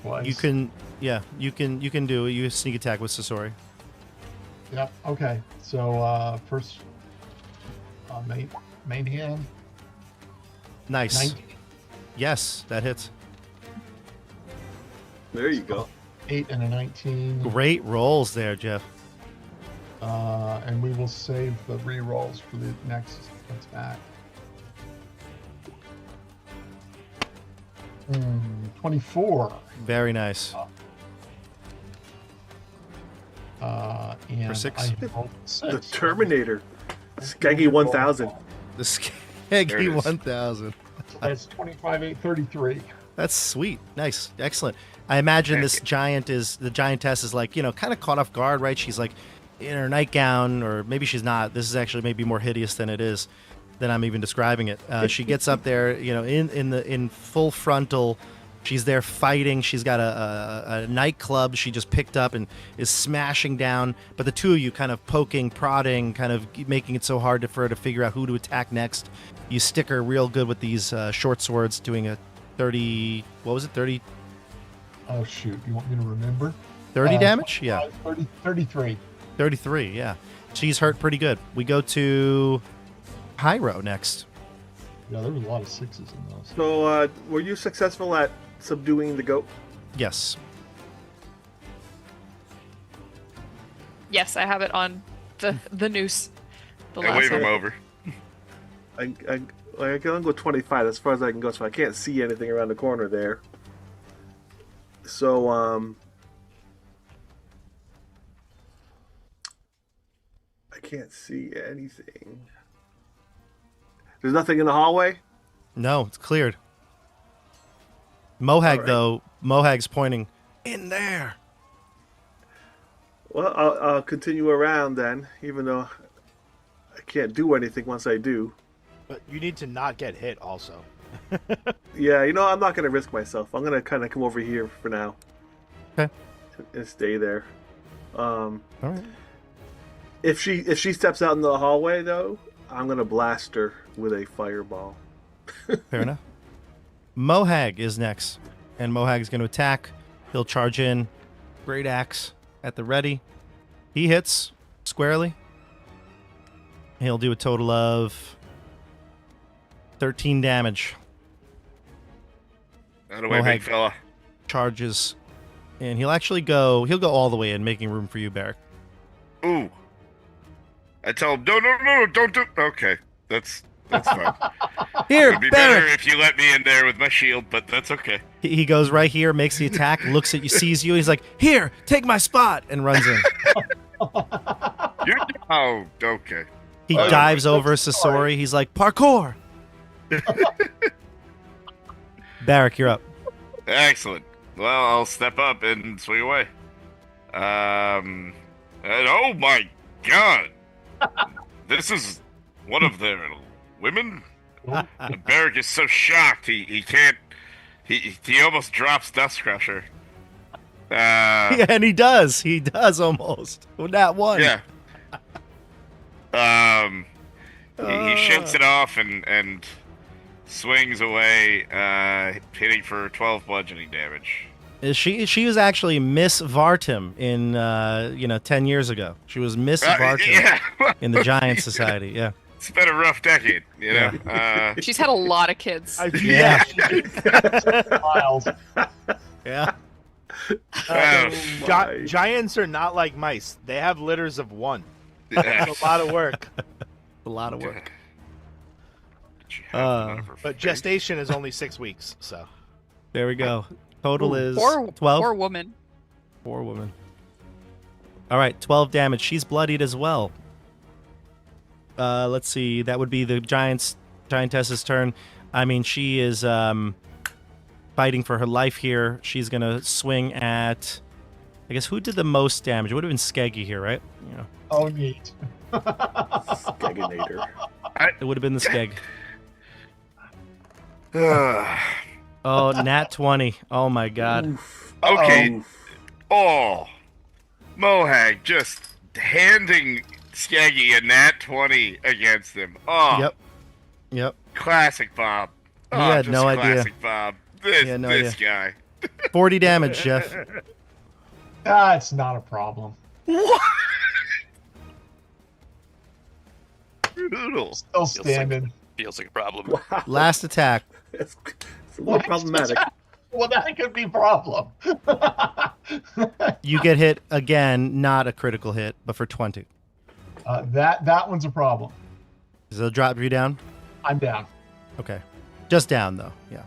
twice. You can do it. You sneak attack with Sasori. Yep. Okay. So first, main hand. Nice. 19. Yes, that hits. There you go. 8 and a 19. Great rolls there, Jeff. And we will save the re-rolls for the next attack. 24. Very nice. And For 6. I rolled 6. The Terminator. Skeggi 1000. The Skeggi 1000. That's 25, 8, 33. That's sweet. Nice. Excellent. I imagine the giantess is like, kind of caught off guard, right? She's like in her nightgown, or maybe she's not. This is actually maybe more hideous than it is, than I'm even describing it. She gets up there, in full frontal. She's there fighting. She's got a nightclub she just picked up and is smashing down. But the two of you kind of poking, prodding, kind of making it so hard for her to figure out who to attack next. You stick her real good with these short swords, doing a 30... What was it? 30... Oh, shoot. You want me to remember? 30 damage? Yeah. 33. 33, yeah. She's hurt pretty good. We go to Hyro next. Yeah, there was a lot of 6s in those. So, were you successful at subduing the goat? Yes. Yes, I have it on the noose. The I wave him over. I can only go 25 as far as I can go, so I can't see anything around the corner there. So, I can't see anything. There's nothing in the hallway? No, it's cleared. Mohag, right. though, Mohag's pointing in there. Well, I'll continue around then, even though I can't do anything once I do. But you need to not get hit also. Yeah, I'm not going to risk myself. I'm going to kind of come over here for now. Okay. And stay there. All right. If she steps out in the hallway, though, I'm going to blast her with a fireball. Fair enough. Mohag is next, and Mohag's going to attack. He'll charge in. Great axe at the ready. He hits squarely. He'll do a total of 13 damage. Out of the way, big fella. Charges, and he'll go all the way in, making room for you, Barak. Ooh. I tell him, no, don't do. Okay, that's fine. Here, It'd be better if you let me in there with my shield, but that's okay. He goes right here, makes the attack, looks at you, sees you, he's like, "Here, take my spot," and runs in. Oh, okay. He dives over Sasori. He's like, "Parkour!" Barak, you're up. Excellent. Well, I'll step up and swing away. And oh my god! This is one of their women? And Barak is so shocked he can't. He almost drops Dust Crusher. Yeah, and he does. He does almost. Not one. Yeah. He shakes it off and swings away, hitting for 12 bludgeoning damage. She was actually Miss Vartim in 10 years ago. She was Miss Vartim in the Giant Society. Yeah. It's been a rough decade, you know. She's had a lot of kids. Yeah. Miles. Yeah. Giants are not like mice. They have litters of one. Yeah. It's a lot of work. A lot of work. But gestation is only 6 weeks, so. There we go. Total is 12. 4 woman. 4 women. All right, 12 damage. She's bloodied as well. Let's see. That would be the giantess's turn. I mean, she is fighting for her life here. She's gonna swing at. I guess who did the most damage? It would have been Skeggi here, right? Yeah. Oh, neat. Skegginator. It would have been the Skeg. Oh, nat 20. Oh my god. Okay. Oh, Mohag just handing Skeggi a nat 20 against him. Oh. Yep. Classic Bob. He had just no idea. Classic Bob. This guy. 40 damage, Jeff. It's not a problem. What? Brutal. Still standing. Feels like a problem. Wow. Last attack. It's a little problematic. Well, that could be a problem. You get hit again, not a critical hit, but for 20. That one's a problem. Does it drop you down? I'm down. Okay. Just down, though. Yeah.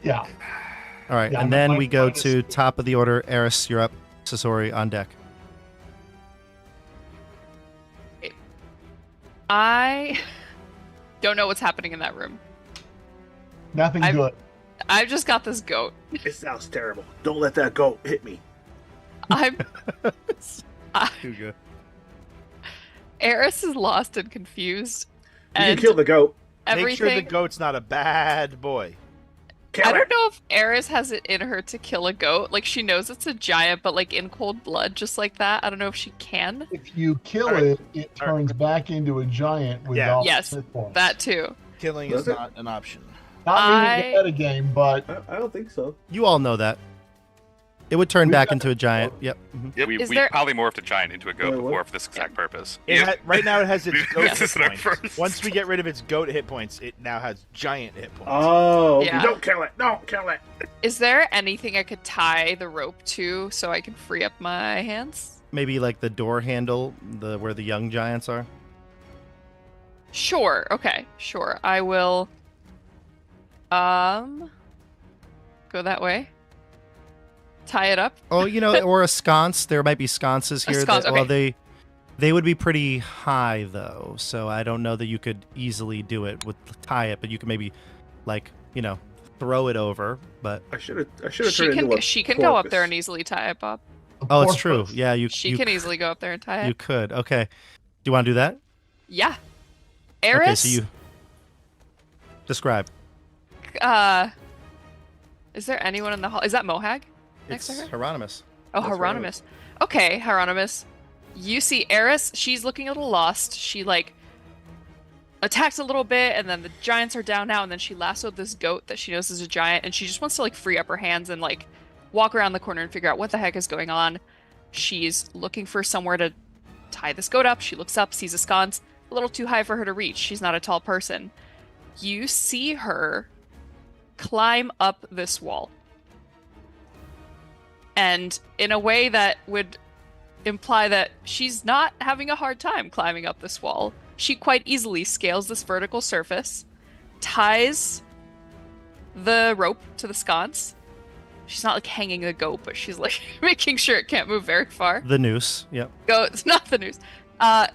Yeah. All right. Yeah, and then my- we go minus- to top of the order. Eris, you're up. Sasori on deck. I don't know what's happening in that room. Nothing good. I've just got this goat. It sounds terrible. Don't let that goat hit me. I'm. Too good. Eris is lost and confused. You And can kill the goat. everything. Make sure the goat's not a bad boy. Kill I it. don't know if Eris has it in her to kill a goat. Like, she knows it's a giant, but like in cold blood, just like that. I don't know if she can. If you kill it, it turns back into a giant without Yes, hit points. that too. Killing Does is it? not an option. Not really the metagame, but I don't think so. You all know that. It would turn We've back got into a giant. Yep. Mhm. Yep. We Is there- probably morphed a giant into a goat Wait, what? before for this exact purpose. Right now it has its goat This hit isn't our points. first. Once we get rid of its goat hit points, it now has giant hit points. Oh, Yeah. don't kill it. Don't kill it. Is there anything I could tie the rope to so I can free up my hands? Maybe like the door handle, where the young giants are. Sure. Okay. Sure. I will. Go that way. Tie it up. Oh, or a sconce. There might be sconces A here. sconce, Well, okay. they would be pretty high though, so I don't know that you could easily do it with tie it, but you could maybe, throw it over. But I should have She turned into can. a She can go up there and porpoise. easily tie it, Bob. oh, it's true. Yeah, you She can easily go up there and tie it. You could. Okay. Do you want to do that? Yeah. Eris. Okay, so you describe. Is there anyone in the hall? Is that Mohag next It's to her? Hieronymus. Oh, That's Heironimous. Okay, Heironimous. You see Eris. She's looking a little lost. She attacks a little bit, and then the giants are down now, and then she lassoed this goat that she knows is a giant, and she just wants to free up her hands and walk around the corner and figure out what the heck is going on. She's looking for somewhere to tie this goat up. She looks up, sees a sconce, a little too high for her to reach. She's not a tall person. You see her climb up this wall. And in a way that would imply that she's not having a hard time climbing up this wall, she quite easily scales this vertical surface, ties the rope to the sconce. She's not like hanging the goat, but she's like making sure it can't move very far. The noose, yep. It's not the noose.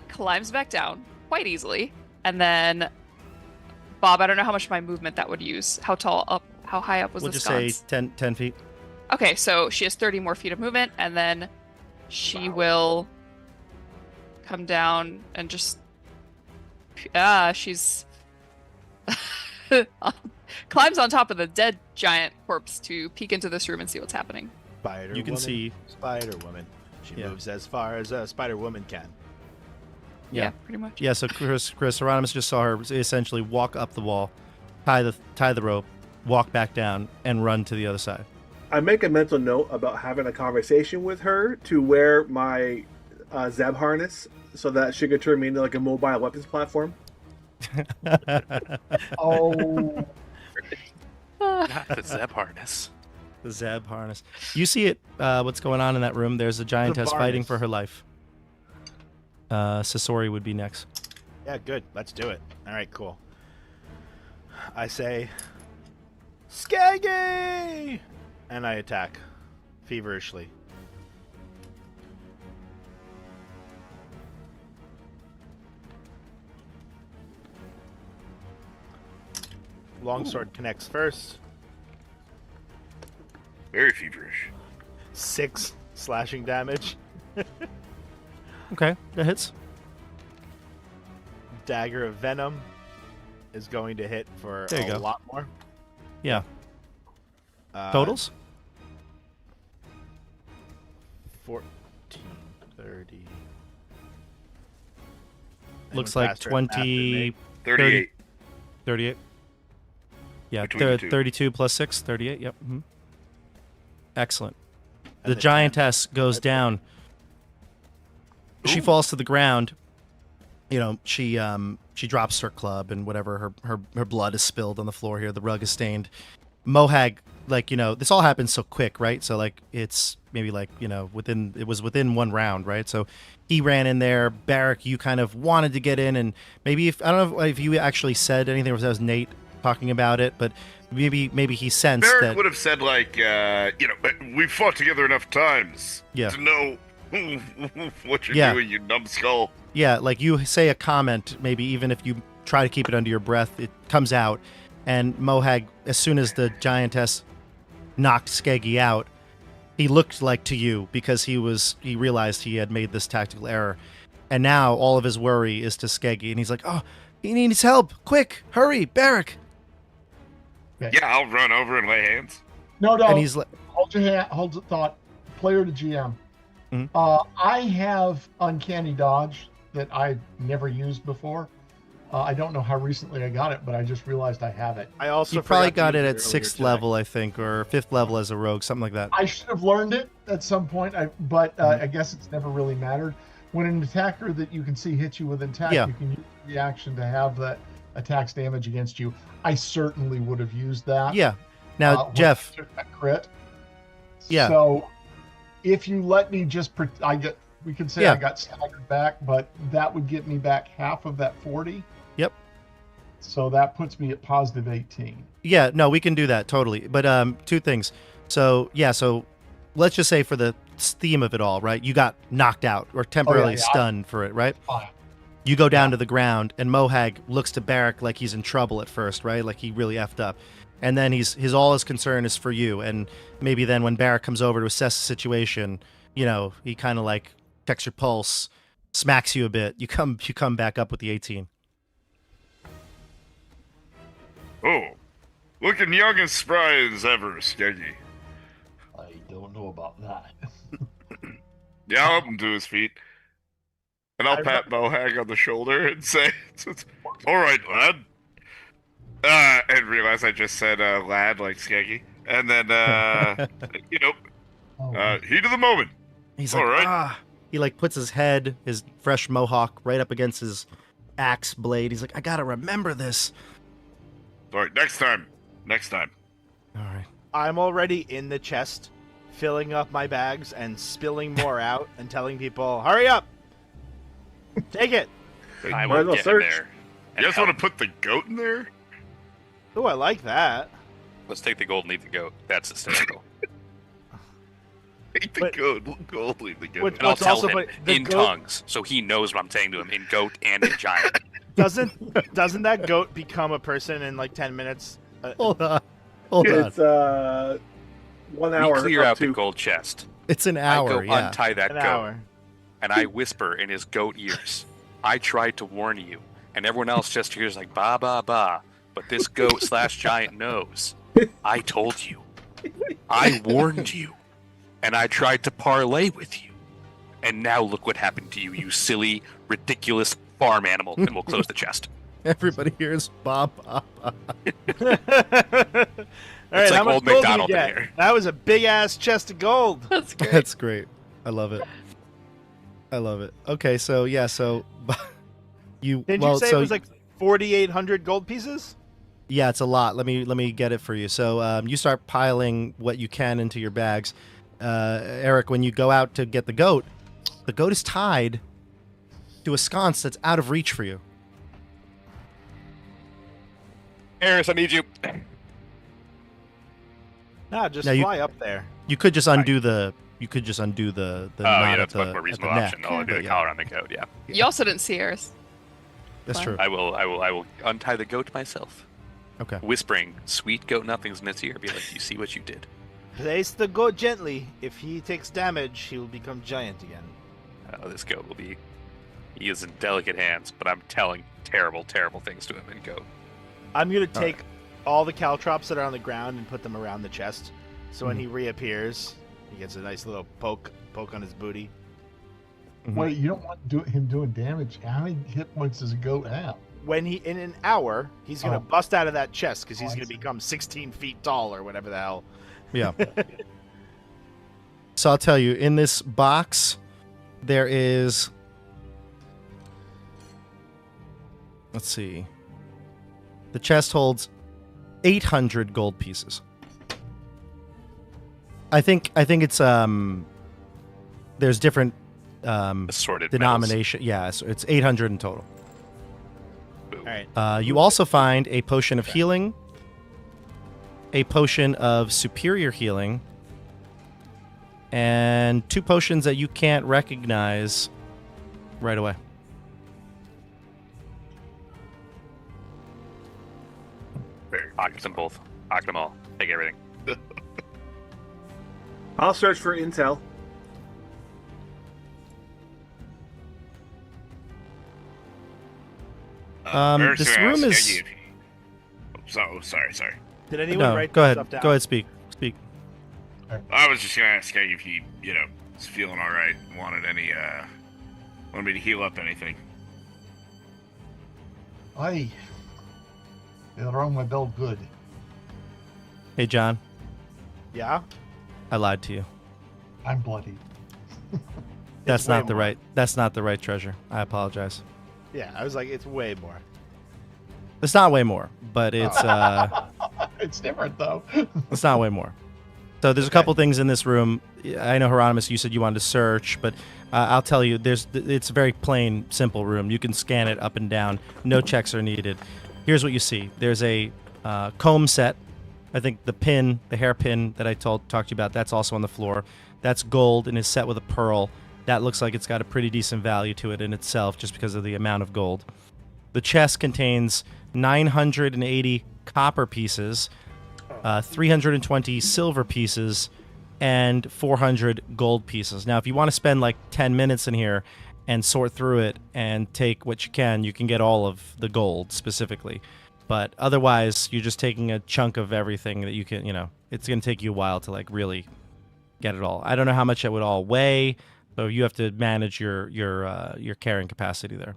Climbs back down quite easily, and then Bob, I don't know how much my movement that would use. How high up was the sconce? We'll just say 10 feet. Okay, so she has 30 more feet of movement, and then she will come down and just she's climbs on top of the dead giant corpse to peek into this room and see what's happening. You can see Spider Woman. She moves as far as a Spider Woman can. Yeah, pretty much. Yeah, so Chris Heironimous just saw her essentially walk up the wall, tie the rope, walk back down, and run to the other side. I make a mental note about having a conversation with her to wear my Zeb harness so that she could turn me into like a mobile weapons platform. Oh. Not the Zeb harness. The Zeb harness. You see it, what's going on in that room. There's a giantess fighting for her life. Sasori would be next. Yeah, good. Let's do it. All right, cool. I say, Skeggi! And I attack feverishly. Longsword connects first. Very feverish. 6 slashing damage. Okay, that hits. Dagger of Venom is going to hit for a lot more. Yeah. Totals? 14, 30. Looks like 20... 38. 38. Yeah, Between the two. 32 plus 6, 38, yep. Mm-hmm. Excellent. The giantess goes down. She falls to the ground. You know, she drops her club and whatever. Her blood is spilled on the floor here. The rug is stained. Mohag, like, you know, this all happens so quick, right? So like it's maybe like, you know, it was within one round, right? So he ran in there. Barak, you kind of wanted to get in, and maybe I don't know if you actually said anything, or if that was Nate talking about it, but maybe he sensed Barak that would have said like, we've fought together enough times to know what you're doing, you numbskull. Yeah, like you say a comment, maybe even if you try to keep it under your breath, it comes out. And Mohag, as soon as the giantess knocked Skeggi out, he looked like to you because he realized he had made this tactical error. And now all of his worry is to Skeggi, and he's like, oh, he needs help. Quick, hurry, Barak. Yeah, I'll run over and lay hands. No. And he's like, hold your hand, hold the thought. Player to GM. Mm-hmm. I have uncanny dodge that I've never used before. I don't know how recently I got it, but I just realized I have it. I also you probably got it it at 6th level, I think, or 5th level as a rogue, something like that. I should have learned it at some point, but I guess it's never really mattered. When an attacker that you can see hits you with an attack, you can use the reaction to have that attack's damage against you. I certainly would have used that. Yeah. Now, Jeff. That crit. Yeah. So if you let me just, we can say I got staggered back, but that would get me back half of that 40. Yep. So that puts me at positive 18. Yeah, no, we can do that totally. But two things. So let's just say for the theme of it all, right? You got knocked out or temporarily stunned for it, right? Fine. You go down to the ground, and Mohag looks to Barak like he's in trouble at first, right? Like he really effed up. And then all his concern is for you. And maybe then when Barak comes over to assess the situation, you know, he kind of like checks your pulse, smacks you a bit. You come back up with the 18. Oh, looking young and spry as ever, Skeggi. I don't know about that. Yeah, I'll help him to his feet. And I'll pat Mohag on the shoulder and say, all right, lad. And realize I just said lad like Skeggi. And then, heat of the moment. He's all like, right. He like puts his head, his fresh mohawk, right up against his axe blade. He's like, I gotta remember this. All right, next time. All right. I'm already in the chest, filling up my bags and spilling more out and telling people, hurry up! Take it! I Might as will well get in search. there. You guys want to put the goat in there? Oh, I like that. Let's take the gold and eat the goat. That's hysterical. Eat the But- gold, leave the goat. What- And I'll What's tell also him funny, the in goat- tongues, so he knows what I'm saying to him in goat and in giant. Doesn't that goat become a person in like 10 minutes? Hold on. Hold on. It's 1 hour. We clear up out the to- gold chest. It's an I hour, go yeah. untie that An goat, hour. and I whisper in his goat ears, I tried to warn you. And everyone else just hears like, ba, ba, ba. But this goat / giant knows. I told you. I warned you. And I tried to parlay with you. And now look what happened to you, you silly, ridiculous farm animal. And we'll close the chest. Everybody hears Bob. All right, like how much old gold did McDonald you in get? here. That was a big ass chest of gold. That's great. That's great. I love it. I love it. Okay, so yeah, so you Did well, you say so it was like 4,800 gold pieces? yeah, it's a lot. Let me get it for you. So you start piling what you can into your bags. Eric, when you go out to get the goat is tied to a sconce that's out of reach for you. Eris, I need you. Nah, just Now you- fly up there. You could just undo the Oh, knot yeah, at that's a the, much more at the reasonable neck. option. I'll do the Yeah, collar on the goat, yeah. You also didn't see Eris. that's Fine. true. I will untie the goat myself. Okay. Whispering sweet goat nothings in its ear. Be like, you see what you did. Place the goat gently. If he takes damage, he will become giant again. This goat will be... He is in delicate hands, but I'm telling terrible, terrible things to him in goat. I'm gonna take all the caltrops that are on the ground and put them around the chest, so when he reappears, he gets a nice little poke on his booty. Wait, you don't want him doing damage. How many hit points does a goat have? When he in an hour, he's gonna Oh. bust out of that chest because he's I gonna see. become 16 feet tall or whatever the hell. Yeah. So I'll tell you, in this box, there is. Let's see. The chest holds 800 gold pieces. I think it's there's different Assorted denomination. Yeah, so it's 800 in total. metals. All right. You also find a potion of healing, a potion of superior healing, and 2 potions that you can't recognize right away. Pocket them both. Pocket them all. Take everything. I'll search for intel. This room is. Sorry. Did anyone No, write go this ahead. stuff down? Go ahead. Speak. I was just gonna ask Skeggi if he, is feeling all right. Wanted me to heal up anything. I feel wrong my bell good. Hey, John. Yeah. I lied to you. I'm bloody. That's way not the more. right. That's not the right treasure. I apologize. Yeah, I was like, it's way more. It's not way more, but it's It's different though. it's not way more. So there's a couple things in this room. I know, Heironimous, you said you wanted to search, but I'll tell you, it's a very plain, simple room. You can scan it up and down. No checks are needed. Here's what you see. There's a comb set. I think the hairpin that I talked to you about, that's also on the floor. That's gold and is set with a pearl. That looks like it's got a pretty decent value to it in itself just because of the amount of gold. The chest contains 980 copper pieces, 320 silver pieces, and 400 gold pieces. Now, if you want to spend like 10 minutes in here and sort through it and take what you can get all of the gold specifically. But otherwise, you're just taking a chunk of everything that you can, it's going to take you a while to like really get it all. I don't know how much it would all weigh, so you have to manage your carrying capacity there.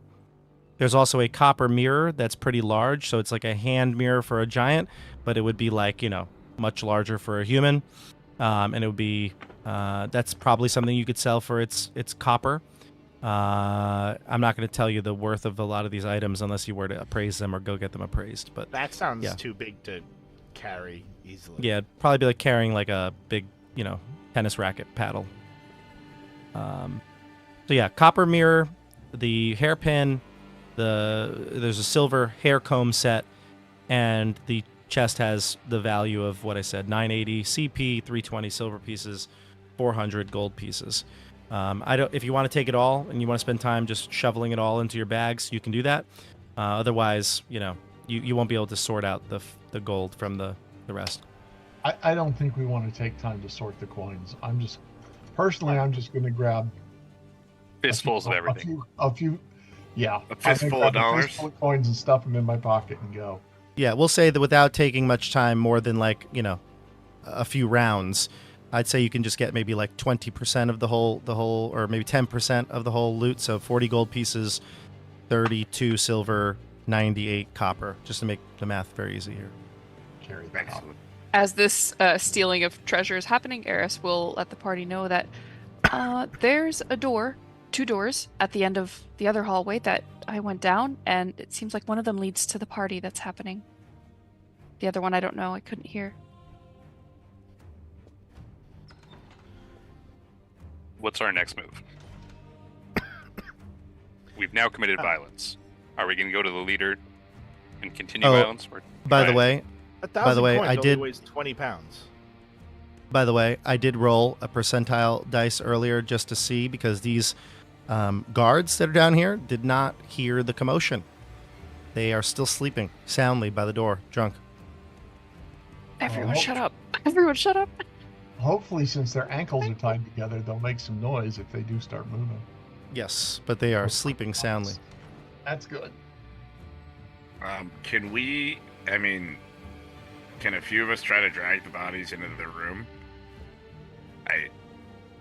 There's also a copper mirror that's pretty large, so it's like a hand mirror for a giant, but it would be like, much larger for a human. And it would be, that's probably something you could sell for its copper. I'm not going to tell you the worth of a lot of these items unless you were to appraise them or go get them appraised. But That sounds Yeah. too big to carry easily. yeah, it'd probably be like carrying like a big, tennis racket paddle. So yeah, copper mirror, the hairpin, there's a silver hair comb set, and the chest has the value of what I said: 980 CP, 320 silver pieces, 400 gold pieces. If you want to take it all and you want to spend time just shoveling it all into your bags, you can do that. Otherwise, you won't be able to sort out the gold from the rest. I don't think we want to take time to sort the coins. I'm just going to grab fistfuls of everything. A few, yeah. A fistful of dollars. A fistful of coins and stuff them in my pocket and go. Yeah, we'll say that without taking much time, more than a few rounds, I'd say you can just get maybe like 20% of the whole, or maybe 10% of the whole loot. So 40 gold pieces, 32 silver, 98 copper, just to make the math very easy here. Carry that out. As this stealing of treasure is happening, Eris will let the party know that there's two doors at the end of the other hallway that I went down, and it seems like one of them leads to the party that's happening. The other one, I don't know. I couldn't hear. What's our next move? We've now committed violence. Are we going to go to the leader and continue violence? By the way, 1,000 coins I did. Weighs 20 pounds. By the way, I did roll a percentile dice earlier just to see, because these guards that are down here did not hear the commotion. They are still sleeping soundly by the door, drunk. Everyone shut up. Everyone shut up. Hopefully, since their ankles are tied together, they'll make some noise if they do start moving. Yes, but they are sleeping soundly. That's good. Can a few of us try to drag the bodies into the room?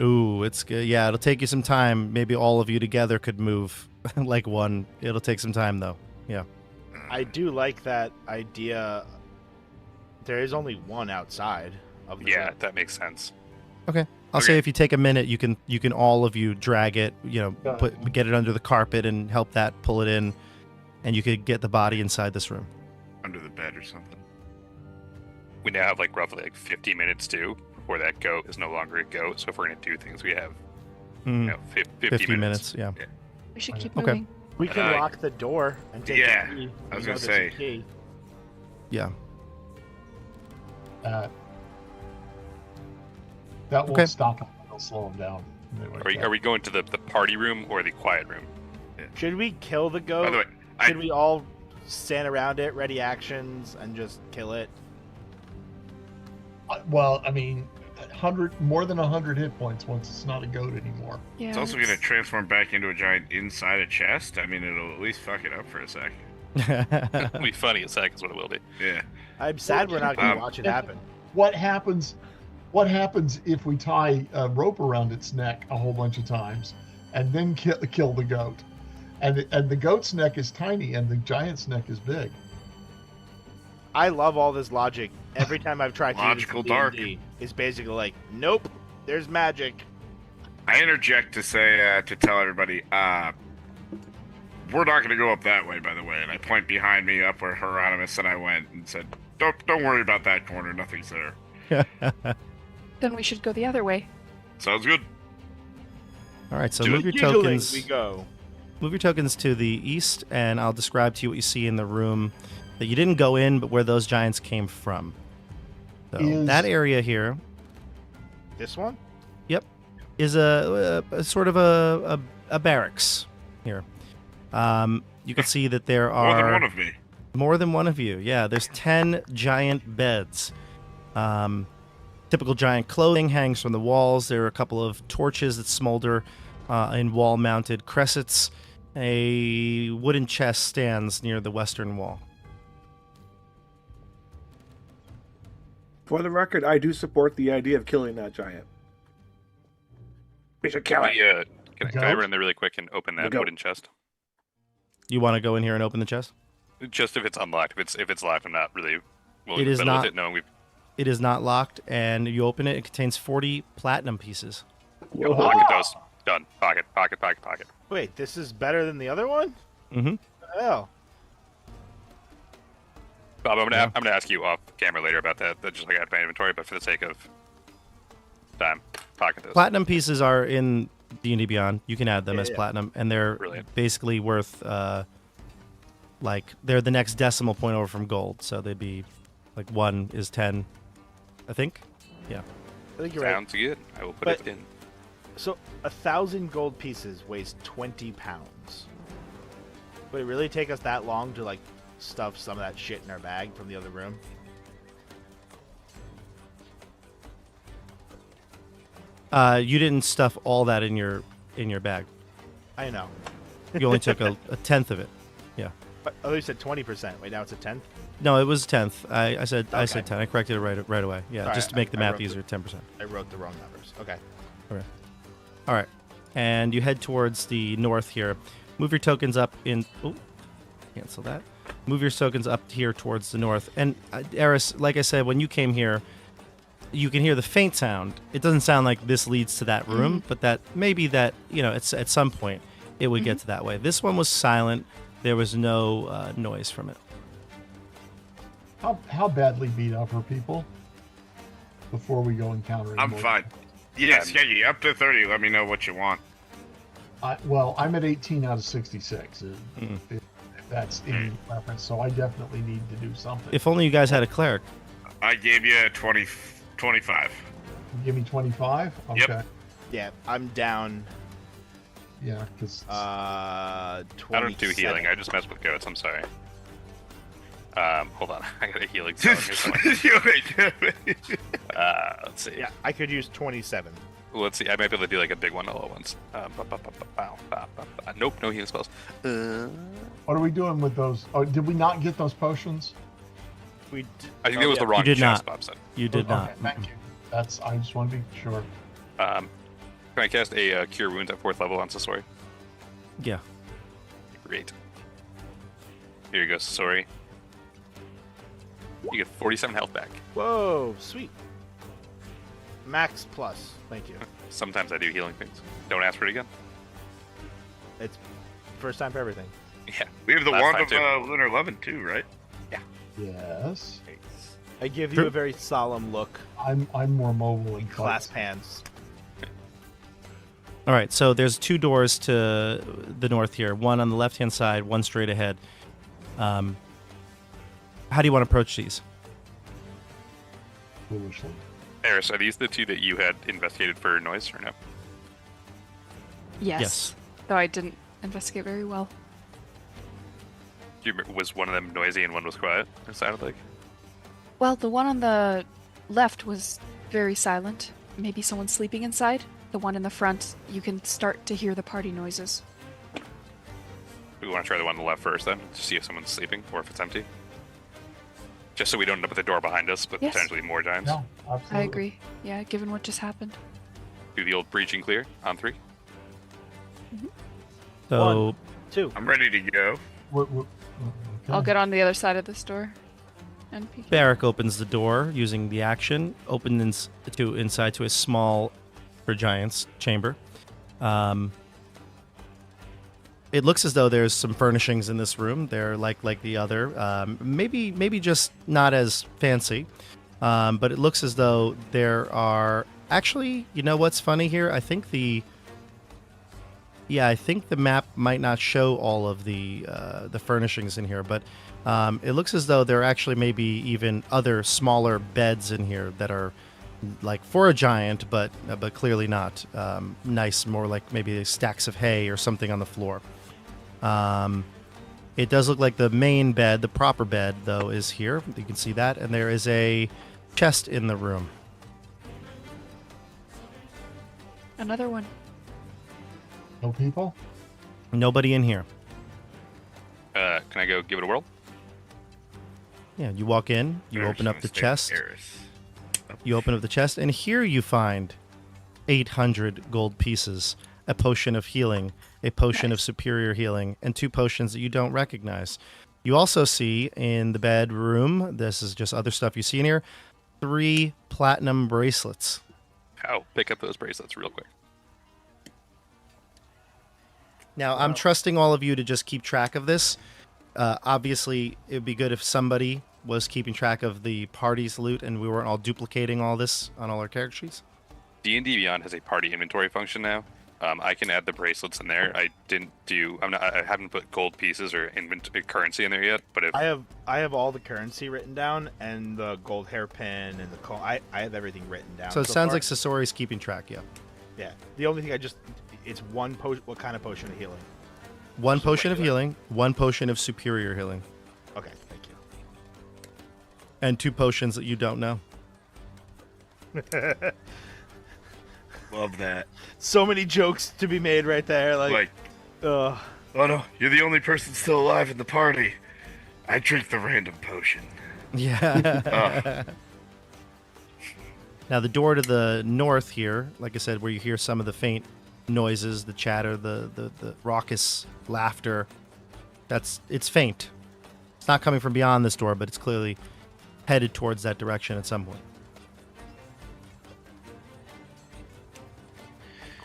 Ooh, it's good. Yeah, it'll take you some time. Maybe all of you together could move like one. It'll take some time, though. Yeah. I do like that idea. There is only one outside of the room. That makes sense. Okay. I'll say if you take a minute, you can all of you drag it, get it under the carpet and help that pull it in, and you could get the body inside this room. Under the bed or something. We now have roughly 50 minutes too before that goat is no longer a goat. So if we're going to do things, we have 50 minutes. Yeah. We should keep moving. We can lock the door and take the key. I was going to say. Key. Yeah. That won't stop them. It'll slow them down. Are we going to the party room or the quiet room? Yeah. Should we kill the goat? By the way, should we all stand around it, ready actions, and just kill it? Well, more than 100 hit points once it's not a goat anymore. Yeah, it's also going to transform back into a giant inside a chest. It'll at least fuck it up for a sec. It'll be funny a sec is what it will be. Yeah. I'm sad we're not going to watch it happen. What happens if we tie a rope around its neck a whole bunch of times and then kill the goat? And the goat's neck is tiny and the giant's neck is big. I love all this logic. Every time I've tried to use dark, it's basically nope, there's magic. I interject to say to tell everybody, we're not going to go up that way, by the way. And I point behind me up where Heironimous and I went and said, don't worry about that corner, nothing's there. Then we should go the other way. Sounds good. All right, so move your tokens. We go. Move your tokens to the east, and I'll describe to you what you see in the room that you didn't go in, but where those giants came from. So that area here. This one? Yep. Is a sort of a barracks here. You can see that there are more than one of me. More than one of you. Yeah, there's 10 giant beds. Typical giant clothing hangs from the walls. There are a couple of torches that smolder in wall-mounted cressets. A wooden chest stands near the western wall. For the record, I do support the idea of killing that giant. We should kill it. Can I run in there really quick and open that wooden chest? You want to go in here and open the chest? Just if it's unlocked. If it's locked, I'm not really willing to fiddle with it, knowing we've... It is not locked, and you open it. It contains 40 platinum pieces. Yo, pocket those. Done. Pocket. Wait, this is better than the other one? Mm-hmm. What the hell? Bob, I'm gonna ask you off camera later about that. That just add to my inventory, but for the sake of time talking to us. Platinum pieces are in D&D Beyond. You can add them as yeah. platinum, and they're Brilliant. basically worth like they're the next decimal point over from gold. So they'd be like 1 is 10, I think. Yeah. I think you're right. Sounds good. I will put But- it in. So 1,000 gold pieces weighs 20 pounds. Would it really take us that long to like stuff some of that shit in our bag from the other room? You didn't stuff all that in your bag. I know. You only took a tenth of it. But, oh, you said 20%. Wait, now it's a tenth? No, it was a tenth. I said Okay. 10. I corrected it right away. Yeah, Sorry, just to make the I math wrote easier, 10%. I wrote the wrong numbers. Okay. All right. And you head towards the north here. Move your tokens up in... Oh, cancel that. Move your tokens up here towards the north. And, Eris, like I said, when you came here, you can hear the faint sound. It doesn't sound like this leads to that room, but that maybe that, it's at some point it would get to that way. This one was silent. There was no noise from it. How badly beat up are people before we go encounter? I'm fine. Yeah, Skeggi, up to 30. Let me know what you want. Well, I'm at 18 out of 66. If that's in reference, so I definitely need to do something. If only you guys had a cleric. I gave you 25. You give me 25. Okay. Yep. Yeah, I'm down Yeah, because 27. I don't do healing. I just mess with goats. I'm sorry. Hold on. I got a healing spell here somewhere. Let's see. Yeah, I could use 27. Let's see. I might be able to do like a big one all at once. Nope, no healing spells. what are we doing with those? Oh, did we not get those potions? We I think that was the wrong You did chest, not. Bob said. You did Okay, not. thank you. I just want to be sure. Can I cast a Cure Wounds at 4th level on Sasori? Yeah. Great. Here you go, Sasori. You get 47 health back. Whoa, sweet. Max plus. Thank you. Sometimes I do healing things. Don't ask for it again. It's first time for everything. Yeah. We have the Last Wand time, of too. Lunar Levin, too, right? Yes. I give you a very solemn look. I'm more mobile in Clasp hands. All right, so there's 2 doors to the north here. One on the left-hand side, one straight ahead. How do you want to approach these? Foolishly. Eris, are these the 2 that you had investigated for noise or no? Yes. Though I didn't investigate very well. Do you remember, was one of them noisy and one was quiet? It sounded like. Well, the one on the left was very silent. Maybe someone's sleeping inside. The one in the front, you can start to hear the party noises. We want to try the one on the left first, then, to see if someone's sleeping or if it's empty. Just so we don't end up at the door behind us, but Yes. potentially more giants. No, absolutely. I agree. Yeah, given what just happened. Do the old breach and clear on 3. So 1, 2. I'm ready to go. Okay. I'll get on the other side of this door and peek. Barak opens the door using the action, opens inside to a small, for giants, chamber. It looks as though there's some furnishings in this room. They're like the other, maybe just not as fancy, but it looks as though there are actually. You know what's funny here? I think the map might not show all of the furnishings in here, but it looks as though there are actually maybe even other smaller beds in here that are like for a giant, but clearly not nice. More like maybe stacks of hay or something on the floor. It does look like the main bed, the proper bed, though, is here. You can see that, and there is a chest in the room. Another one. No people? Nobody in here. Can I go give it a whirl? Yeah, you walk in, you open up the chest. You open up the chest, and here you find 800 gold pieces, a potion of healing, a potion of superior healing, and 2 potions that you don't recognize. You also see in the bedroom, this is just other stuff you see in here, 3 platinum bracelets. Oh, pick up those bracelets real quick. Now, I'm trusting all of you to just keep track of this. Obviously, it would be good if somebody was keeping track of the party's loot and we weren't all duplicating all this on all our character sheets. D&D Beyond has a party inventory function now. I can add the bracelets in there. I haven't put gold pieces or currency in there yet. But if I have all the currency written down and the gold hairpin and the I have everything written down. So it sounds like Sasori's keeping track. Yeah. Yeah. The only thing it's one potion. What kind of potion of healing? One potion of healing, one potion of superior healing. Okay, thank you. And 2 potions that you don't know. Love that. So many jokes to be made right there. Oh no, you're the only person still alive in the party. I drink the random potion. Yeah. Now the door to the north here, like I said, where you hear some of the faint noises, the chatter, the raucous laughter, it's faint. It's not coming from beyond this door, but it's clearly headed towards that direction at some point.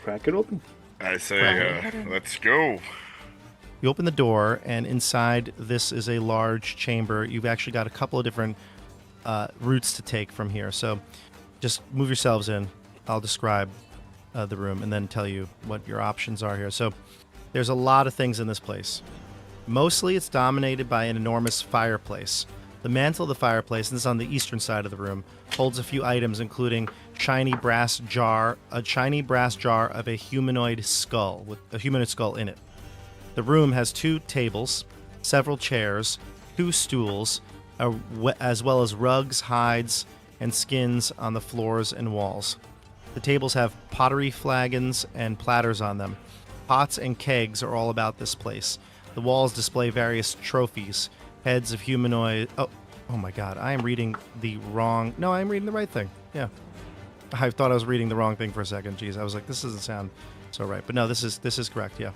Crack it open. I say, let's go. You open the door, and inside this is a large chamber. You've actually got a couple of different routes to take from here. So just move yourselves in. I'll describe the room and then tell you what your options are here. So there's a lot of things in this place. Mostly it's dominated by an enormous fireplace. The mantle of the fireplace, and this is on the eastern side of the room, holds a few items, including a shiny brass jar of a humanoid skull with a humanoid skull in it. The room has 2 tables, several chairs, 2 stools, as well as rugs, hides, and skins on the floors and walls. The tables have pottery flagons and platters on them. Pots and kegs are all about this place. The walls display various trophies, heads of humanoid... Oh my god, I am reading the wrong... No, I'm reading the right thing. Yeah. I thought I was reading the wrong thing for a second. Jeez, I was like, this doesn't sound so right. But no, this is correct, yeah.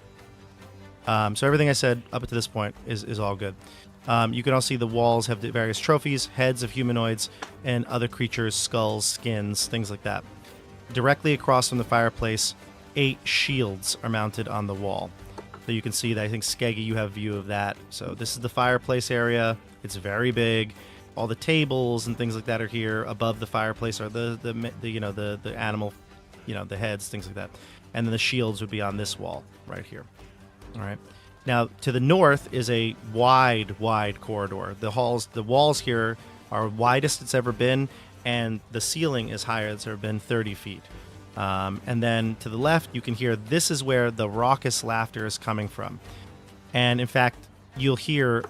So everything I said up to this point is all good. You can also see the walls have the various trophies, heads of humanoids, and other creatures, skulls, skins, things like that. Directly across from the fireplace, 8 shields are mounted on the wall. So you can see that. I think Skeggi, you have a view of that. So this is the fireplace area. It's very big. All the tables and things like that are here. Above the fireplace are the animal, the heads, things like that. And then the shields would be on this wall right here. All right. Now to the north is a wide corridor. The walls here are widest it's ever been, and the ceiling is higher than it's ever been, 30 feet. And then to the left, you can hear this is where the raucous laughter is coming from. And in fact, you'll hear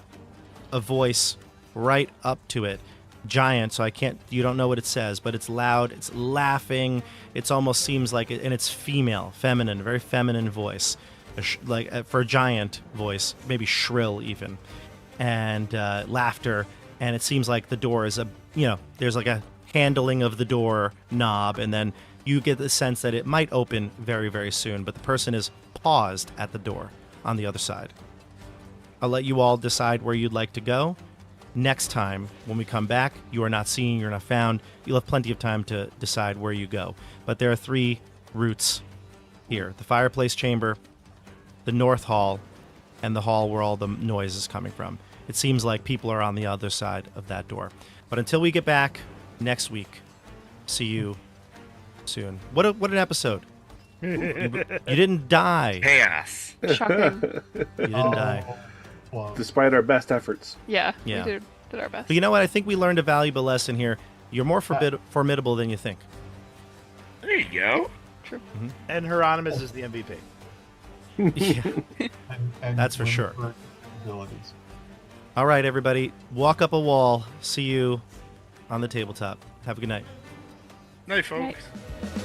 a voice right up to it. Giant, so you don't know what it says, but it's loud, it's laughing, it almost seems like it, and it's feminine, very feminine voice. For a giant voice, maybe shrill even. And laughter, and it seems like the door is there's like a handling of the door knob, and then you get the sense that it might open very, very soon, but the person is paused at the door on the other side. I'll let you all decide where you'd like to go. Next time, when we come back, you are not seen, you're not found. You'll have plenty of time to decide where you go. But there are 3 routes here. The fireplace chamber, the north hall, and the hall where all the noise is coming from. It seems like people are on the other side of that door. But until we get back next week, see you soon. What an episode. You didn't die. Chaos. Shocking. You didn't die. Well, Despite our best efforts. Yeah. Yeah. We did our best. But you know what? I think we learned a valuable lesson here. You're more formidable than you think. There you go. True. And Heironimous is the MVP. Yeah. and That's for sure. Abilities. All right, everybody. Walk up a wall. See you on the tabletop. Have a good night. Night, folks. Right.